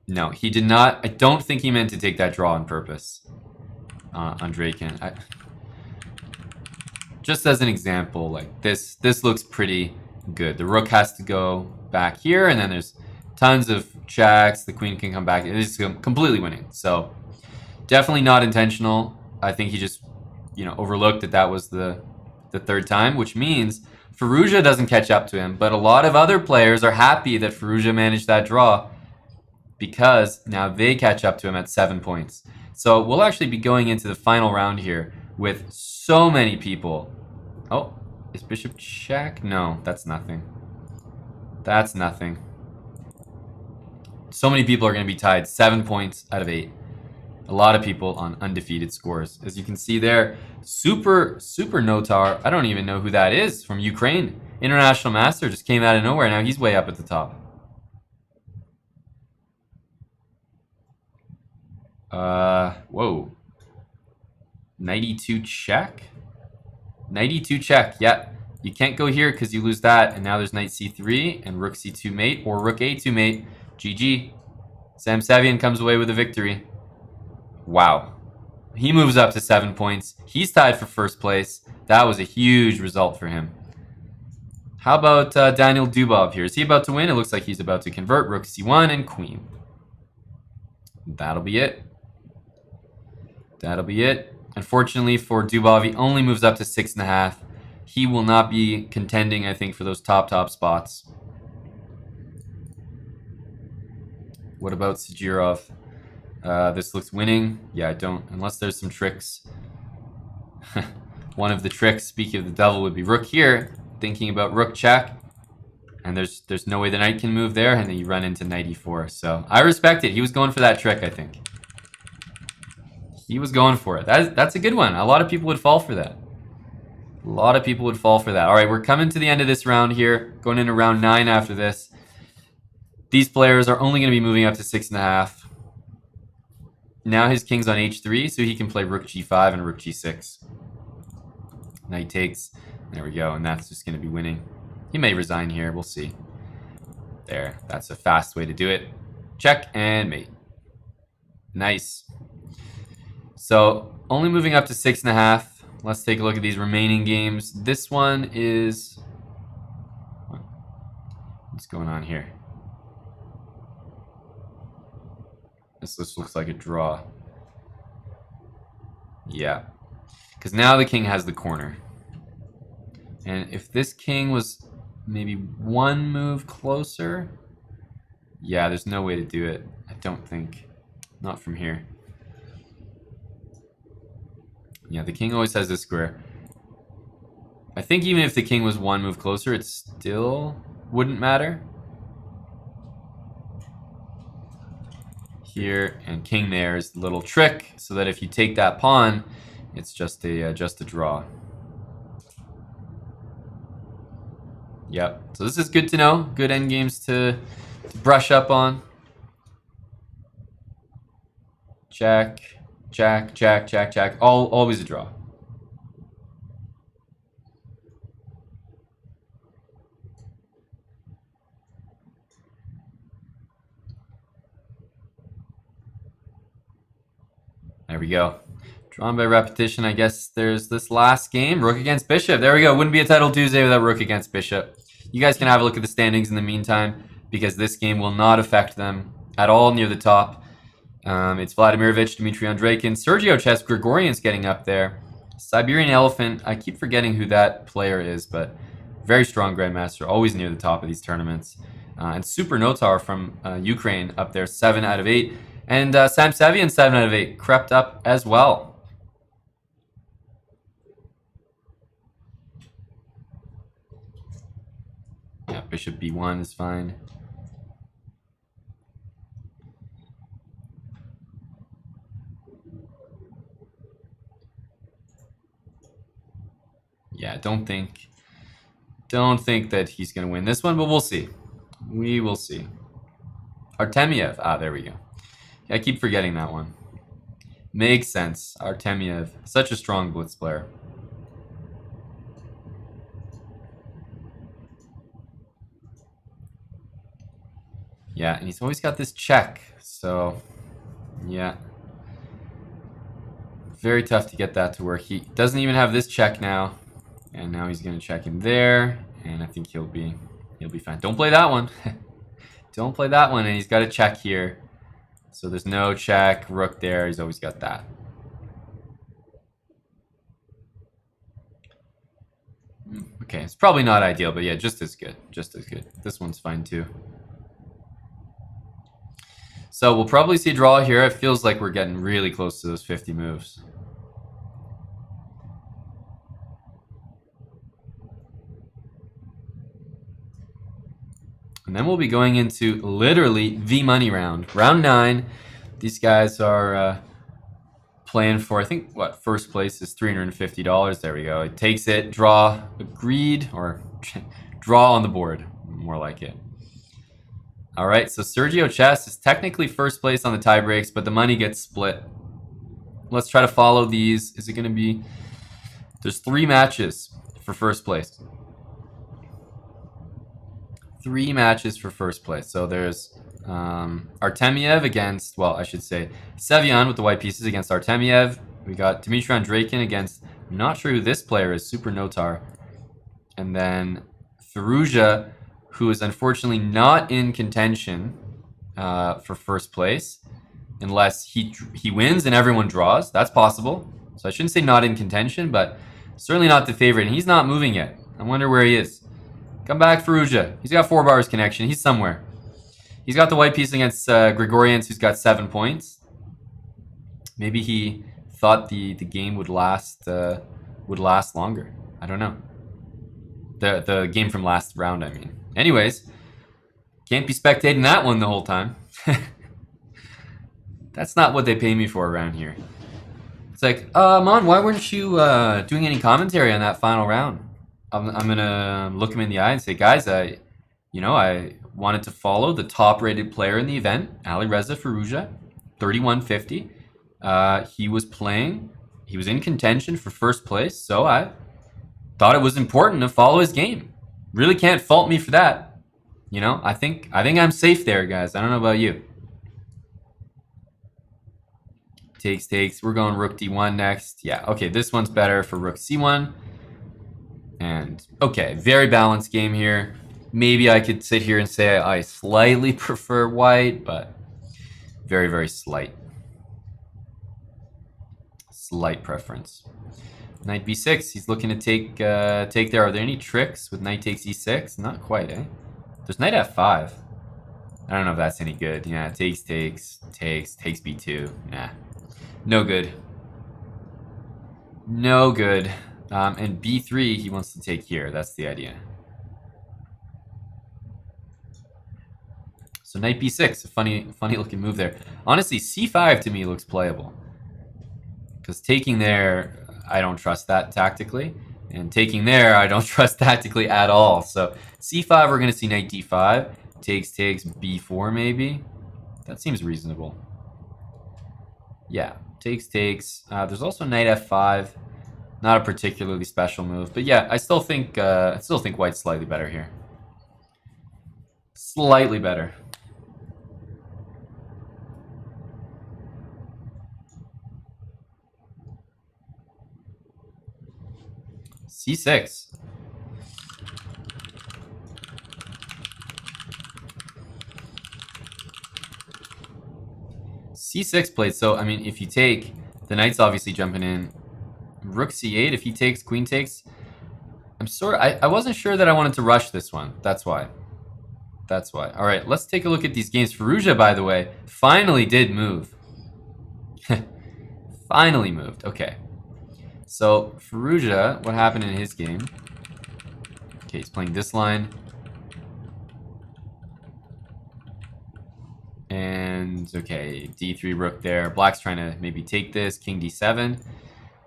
No, he did not. I don't think he meant to take that draw on purpose. Andreikin. Just as an example, like this looks pretty good. The rook has to go back here, and then there's tons of checks. The queen can come back. It is completely winning. So definitely not intentional. I think he just, overlooked that was the third time, which means Firouzja doesn't catch up to him. But a lot of other players are happy that Firouzja managed that draw because now they catch up to him at 7 points. So we'll actually be going into the final round here with so many people. Oh, is bishop check? No, that's nothing. That's nothing. So many people are going to be tied 7 points out of 8. A lot of people on undefeated scores. As you can see there, Super Notar. I don't even know who that is, from Ukraine. International Master just came out of nowhere. Now he's way up at the top. Whoa. 92 check? 92 check, yeah. You can't go here because you lose that, and now there's knight c3 and rook c2 mate or rook a2 mate. GG. Sam Savian comes away with a victory. Wow. He moves up to 7 points. He's tied for first place. That was a huge result for him. How about Daniel Dubov here? Is he about to win? It looks like he's about to convert. Rook c1 and queen. That'll be it. That'll be it. Unfortunately for Dubov, he only moves up to 6.5. He will not be contending, I think, for those top spots. What about Sajirov? This looks winning. Yeah, I don't. Unless there's some tricks. One of the tricks, speaking of the devil, would be rook here. Thinking about rook check. And there's no way the knight can move there. And then you run into knight e4. So I respect it. He was going for that trick, I think. He was going for it. That's a good one. A lot of people would fall for that. A lot of people would fall for that. All right, we're coming to the end of this round here. Going into round 9 after this. These players are only going to be moving up to 6.5. Now his king's on h3, so he can play rook g5 and rook g6. Knight takes. There we go, and that's just going to be winning. He may resign here. We'll see. There. That's a fast way to do it. Check and mate. Nice. So only moving up to 6.5. Let's take a look at these remaining games. This one is... What's going on here? This looks like a draw. Yeah. Because now the king has the corner. And if this king was maybe one move closer... Yeah, there's no way to do it. I don't think. Not from here. Yeah, the king always has this square. I think even if the king was one move closer, it still wouldn't matter. Here, and king there is the little trick, so that if you take that pawn, it's just a draw. Yep. So this is good to know. Good endgames to brush up on. Check, check, check, check, check. Always a draw. There we go. Drawn by repetition. I guess there's this last game. Rook against bishop. There we go. Wouldn't be a title Tuesday without rook against bishop. You guys can have a look at the standings in the meantime, because this game will not affect them at all near the top. It's Vladimirovich, Dmitry Andreikin, Sergio Chess, Gregorian's getting up there. Siberian Elephant, I keep forgetting who that player is, but very strong grandmaster, always near the top of these tournaments. And Super Notar from Ukraine up there, 7 out of 8. And Sam Savian, 7 out of 8, crept up as well. Yeah, bishop b1 is fine. Yeah, don't think that he's going to win this one, but we'll see. We will see. Artemiev. Ah, there we go. Yeah, I keep forgetting that one. Makes sense. Artemiev. Such a strong blitz player. Yeah, and he's always got this check. So, yeah. Very tough to get that to work. He doesn't even have this check now. And now he's going to check him there. And I think he'll be fine. Don't play that one. Don't play that one. And he's got a check here. So there's no check. Rook there. He's always got that. Okay, it's probably not ideal, but yeah, just as good. Just as good. This one's fine too. So we'll probably see a draw here. It feels like we're getting really close to those 50 moves. And then we'll be going into literally the money round. Round 9. These guys are playing for, I think, what, first place is $350. There we go. It takes it. Draw agreed, or Draw on the board, more like it. All right, so Sergio Chess is technically first place on the tie breaks, but the money gets split. Let's try to follow these. Is it going to be... There's 3 matches for first place. 3 matches for first place. So there's Artemiev against, well, I should say, Sevian with the white pieces against Artemiev. We got Dmitry Andreikin against, I'm not sure who this player is, Super Notar. And then Firouzja, who is unfortunately not in contention for first place, unless he wins and everyone draws. That's possible. So I shouldn't say not in contention, but certainly not the favorite. And he's not moving yet. I wonder where he is. Come back, Firouzja. He's got 4 bars connection. He's somewhere. He's got the white piece against Grigorians, who's got 7 points. Maybe he thought the game would last longer. I don't know. The game from last round, I mean. Anyways, can't be spectating that one the whole time. That's not what they pay me for around here. It's like, Mon, why weren't you doing any commentary on that final round? I'm gonna look him in the eye and say, guys, I wanted to follow the top-rated player in the event, Alireza Firouzja, 3150. He was in contention for first place, so I thought it was important to follow his game. Really can't fault me for that. You know, I think I'm safe there, guys. I don't know about you. Takes. We're going rook d1 next. Yeah, okay, this one's better for rook c1. And, okay, very balanced game here. Maybe I could sit here and say I slightly prefer white, but very, very slight. Slight preference. Knight b6, he's looking to take there. Are there any tricks with knight takes e6? Not quite, eh? There's knight f5. I don't know if that's any good. Yeah, takes b2. Nah. No good. No good. And b3 he wants to take here. That's the idea. So knight b6, a funny looking move there. Honestly, c5 to me looks playable. Because taking there, I don't trust that tactically. And taking there, I don't trust tactically at all. So c5, we're going to see knight d5. Takes b4 maybe. That seems reasonable. Yeah, takes. There's also knight f5. Not a particularly special move, but yeah, I still think white's slightly better here. Slightly better. c6. c6 played. So I mean, if you take, the knight's obviously jumping in. Rook c8, if he takes, queen takes. I wasn't sure that I wanted to rush this one. That's why. All right, let's take a look at these games. Firouzja, by the way, finally did move. Finally moved. Okay. So Firouzja, what happened in his game? Okay, he's playing this line. And, okay, d3 rook there. Black's trying to maybe take this. King d7.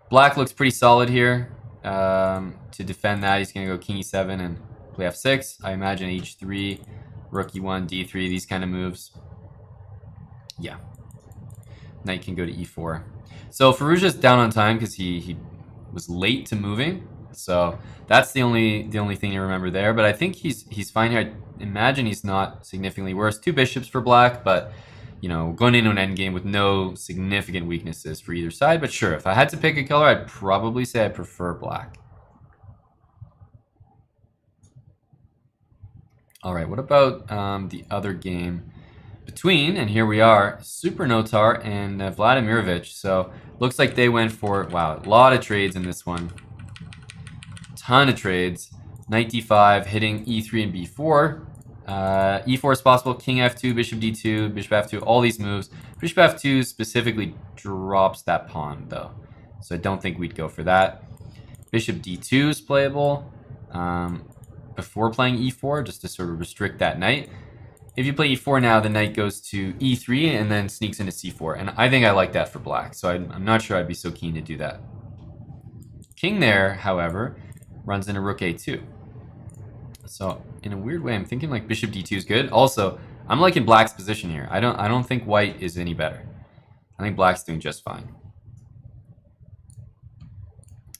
Black looks pretty solid here. To defend that, he's going to go king e7 and play f6. I imagine h3, rook e1, d3, these kind of moves. Yeah. Knight can go to e4. So Firouzja's down on time because he was late to moving. So that's the only thing you remember there. But I think he's fine here. I imagine he's not significantly worse. 2 bishops for black, but you know, going into an endgame with no significant weaknesses for either side. But sure, if I had to pick a color, I'd probably say I prefer black. All right, what about the other game between, and here we are, Super Notar and Vladimirovich. So looks like they went for, wow, a lot of trades in this one. Ton of trades. Knight d5, hitting e3 and b4. E4 is possible, king f2, bishop d2, bishop f2, all these moves. Bishop f2 specifically drops that pawn, though. So I don't think we'd go for that. Bishop d2 is playable before playing e4, just to sort of restrict that knight. If you play e4 now, the knight goes to e3 and then sneaks into c4. And I think I like that for black, so I'm not sure I'd be so keen to do that. King there, however, runs into rook a2. So in a weird way, I'm thinking like bishop d2 is good. Also, I'm liking black's position here. I don't think white is any better. I think black's doing just fine.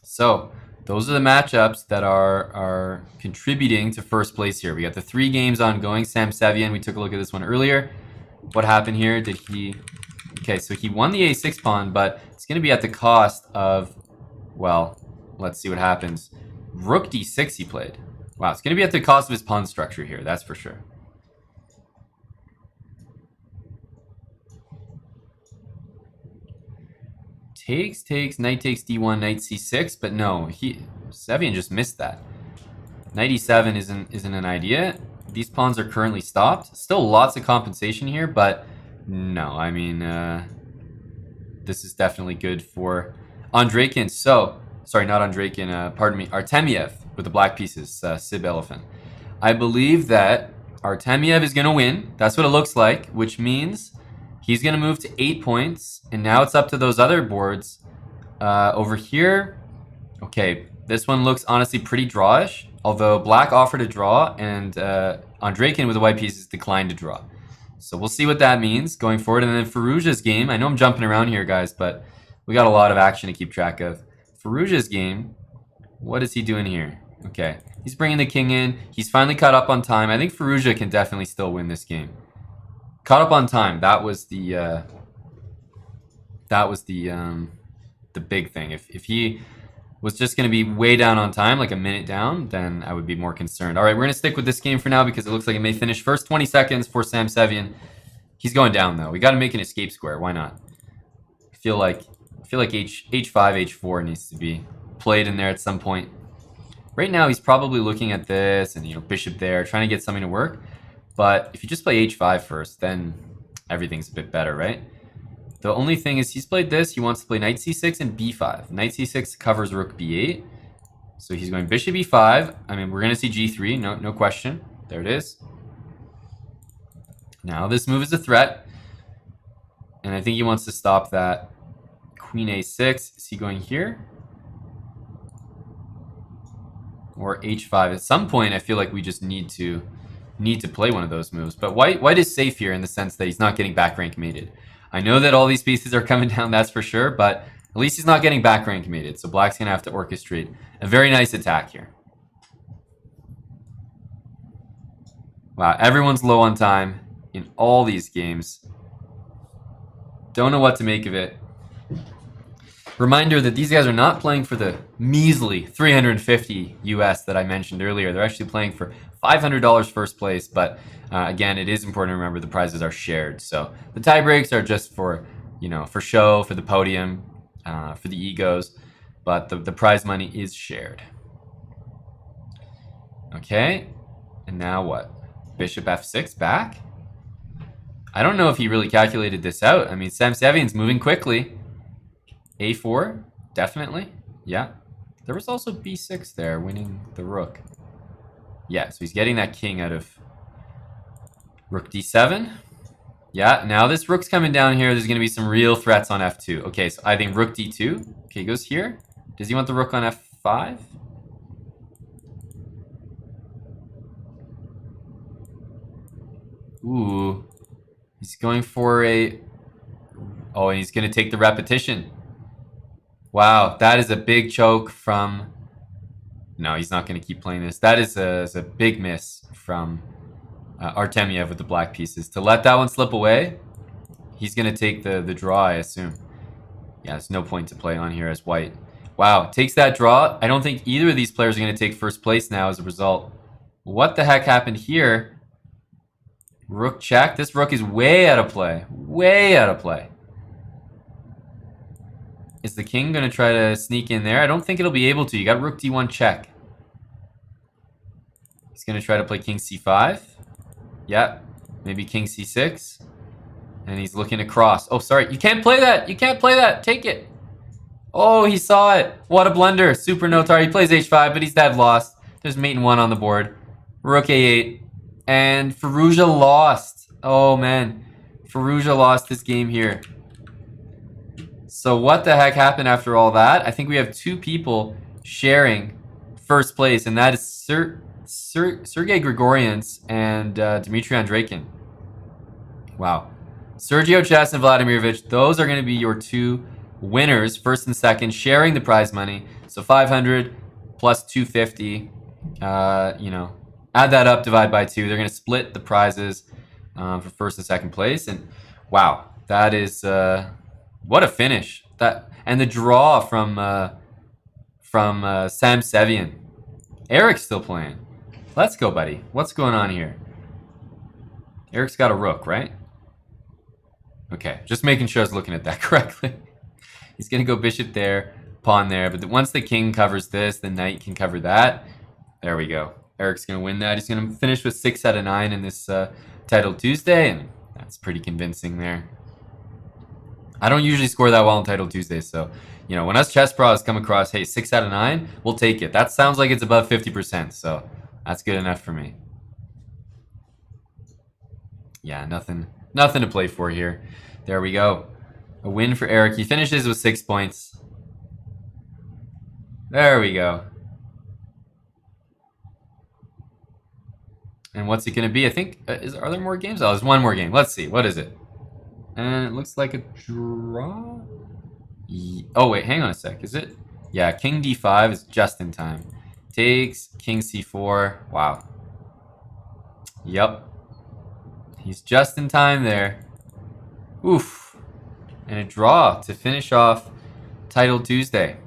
So those are the matchups that are contributing to first place here. We got the 3 games ongoing. Sam Sevian, we took a look at this one earlier. What happened here? Did he... Okay, so he won the a6 pawn, but it's going to be at the cost of... Well, let's see what happens. Rook d6 he played. Wow, it's going to be at the cost of his pawn structure here, that's for sure. Takes, knight takes d1, knight c6, but no, Sevian just missed that. Knight e7 isn't an idea. These pawns are currently stopped. Still lots of compensation here, but no, I mean, this is definitely good for Andreikin. So, sorry, not Andreikin, pardon me, Artemiev with the black pieces, Sib Elephant. I believe that Artemiev is going to win. That's what it looks like, which means he's going to move to 8 points, and now it's up to those other boards. Over here, okay, this one looks honestly pretty drawish, although black offered a draw, and Andreikin with the white pieces declined to draw. So we'll see what that means going forward. And then Firouzja's game, I know I'm jumping around here, guys, but we got a lot of action to keep track of. Firouzja's game, what is he doing here? Okay, he's bringing the king in. He's finally caught up on time. I think Firouzja can definitely still win this game. Caught up on time. That was the big thing. If he was just going to be way down on time, like a minute down, then I would be more concerned. All right, we're going to stick with this game for now because it looks like it may finish. First 20 seconds for Sam Sevian. He's going down though. We got to make an escape square. Why not? I feel like h5, h4 needs to be played in there at some point. Right now, he's probably looking at this and bishop there, trying to get something to work. But if you just play h5 first, then everything's a bit better, right? The only thing is he's played this. He wants to play knight c6 and b5. Knight c6 covers rook b8. So he's going bishop e5. I mean, we're going to see g3, no question. There it is. Now this move is a threat. And I think he wants to stop that. Queen a6. Is he going here? Or h5? At some point, I feel like we just need to play one of those moves. But white is safe here in the sense that he's not getting back rank mated. I know that all these pieces are coming down, that's for sure, but at least he's not getting back rank mated. So black's going to have to orchestrate a very nice attack here. Wow, everyone's low on time in all these games. Don't know what to make of it. Reminder that these guys are not playing for the measly $350 US that I mentioned earlier. They're actually playing for $500 first place, but again, it is important to remember the prizes are shared. So the tie breaks are just for, for show, for the podium, for the egos, but the prize money is shared. Okay, and now what? Bishop f6 back? I don't know if he really calculated this out. I mean, Sam Sevian's moving quickly. a4, definitely. Yeah. There was also b6 there, winning the rook. Yeah, so he's getting that king out of rook d7. Yeah, now this rook's coming down here. There's going to be some real threats on f2. Okay, so I think rook d2. Okay, he goes here. Does he want the rook on f5? Ooh. He's going for a... Oh, and he's going to take the repetition. Wow, that is a big choke from... No, he's not going to keep playing this. That is a big miss from Artemiev with the black pieces. To let that one slip away, he's going to take the draw, I assume. Yeah, there's no point to play on here as white. Wow, takes that draw. I don't think either of these players are going to take first place now as a result. What the heck happened here? Rook check. This rook is way out of play. Way out of play. Is the king going to try to sneak in there? I don't think it'll be able to. You got rook d1 check. He's going to try to play king c5. Yeah, maybe king c6. And he's looking to cross. Oh, sorry. You can't play that. You can't play that. Take it. Oh, he saw it. What a blunder. Super notar. He plays h5, but he's dead lost. There's mate and 1 on the board. Rook a8. And Firouzja lost. Oh, man. Firouzja lost this game here. So what the heck happened after all that? I think we have 2 people sharing first place, and that is Sergey Grigorians and Dmitry Andreikin. Wow. Sergio Chess and Vladimirovich, those are going to be your two winners, first and second, sharing the prize money. So 500 plus 250. Add that up, divide by 2. They're going to split the prizes for first and second place. And wow, that is what a finish! And the draw from Sam Sevian. Eric's still playing. Let's go, buddy. What's going on here? Eric's got a rook, right? Okay, just making sure I was looking at that correctly. He's going to go bishop there, pawn there. But once the king covers this, the knight can cover that. There we go. Eric's going to win that. He's going to finish with 6 out of 9 in this Title Tuesday. And that's pretty convincing there. I don't usually score that well on Title Tuesday. So, when us chess pros come across, hey, 6 out of 9, we'll take it. That sounds like it's above 50%. So that's good enough for me. Yeah, nothing to play for here. There we go. A win for Eric. He finishes with 6 points. There we go. And what's it going to be? I think, are there more games? Oh, there's one more game. Let's see. What is it? And it looks like a draw. Oh, wait. Hang on a sec. Is it? Yeah, King D5 is just in time. Takes King C4. Wow. Yep. He's just in time there. Oof. And a draw to finish off Title Tuesday.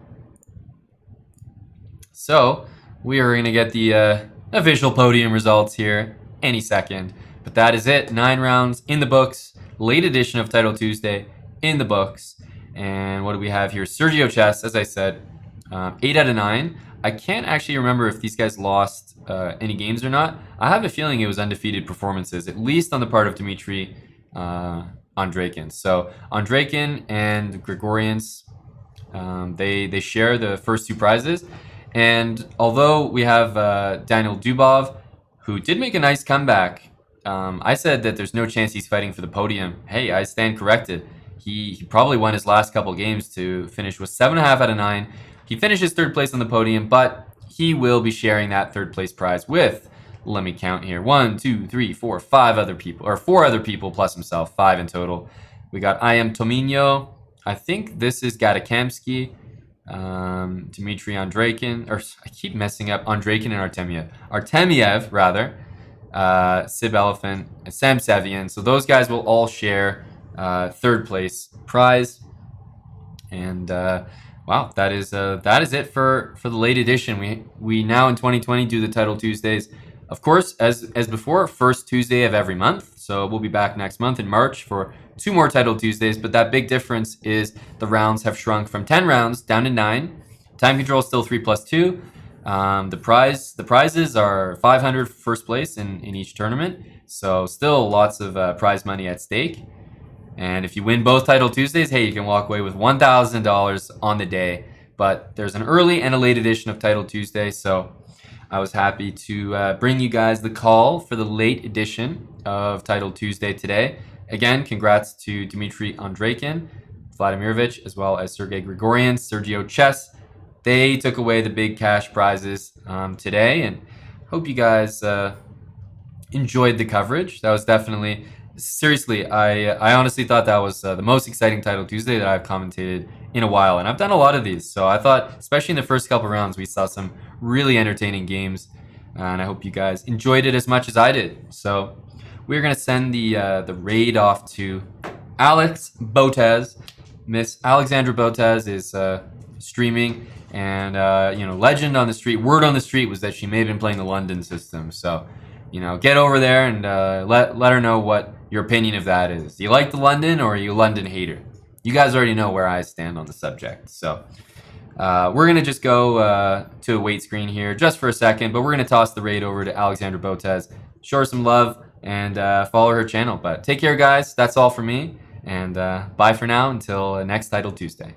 So, we are going to get the official podium results here any second. But that is it. 9 rounds in the books. Late edition of Title Tuesday in the books. And what do we have here? Sergio Chess, as I said, 8 out of 9. I can't actually remember if these guys lost any games or not. I have a feeling it was undefeated performances, at least on the part of Dmitry Andreikin. So Andreikin and Grigorians, they share the first 2 prizes. And although we have Daniel Dubov, who did make a nice comeback, I said that there's no chance he's fighting for the podium. Hey, I stand corrected. He probably won his last couple games to finish with 7.5 out of 9. He finishes 3rd place on the podium, but he will be sharing that 3rd place prize with, let me count here, 1, 2, 3, 4, 5 other people, or 4 other people plus himself, 5 in total. We got I am Tomino. I think this is Gadakamsky, Dmitry Andreikin, or I keep messing up, Andreikin and Artemiev. Artemiev, rather, Sib Elephant, and Sam Sevian. So those guys will all share 3rd place prize. And wow, that is it for the late edition. We now in 2020 do the Title Tuesdays, of course, as before, first Tuesday of every month. So we'll be back next month in March for 2 more Title Tuesdays. But that big difference is the rounds have shrunk from 10 rounds down to 9. Time control is still 3 plus 2. The prizes are 500 for first place in each tournament. So still lots of prize money at stake. And if you win both Title Tuesdays, hey, you can walk away with $1,000 on the day. But there's an early and a late edition of Title Tuesday, so I was happy to bring you guys the call for the late edition of Title Tuesday today. Again, congrats to Dmitry Andreikin, Vladimirovich, as well as Sergey Grigorian, Sergio Chess. They took away the big cash prizes today, and hope you guys enjoyed the coverage. That was definitely... Seriously, I honestly thought that was the most exciting Title Tuesday that I've commentated in a while, and I've done a lot of these, so I thought, especially in the first couple rounds, we saw some really entertaining games, and I hope you guys enjoyed it as much as I did. So we're going to send the raid off to Alex Botez. Miss Alexandra Botez is streaming, and legend on the street, word on the street was that she may have been playing the London system, so get over there and let her know what your opinion of that is. Do you like the London, or are you a London hater? You guys already know where I stand on the subject. So we're going to just go to a wait screen here just for a second, but we're going to toss the raid over to Alexandra Botez. Show her some love and follow her channel. But take care, guys. That's all for me. And bye for now until next Title Tuesday.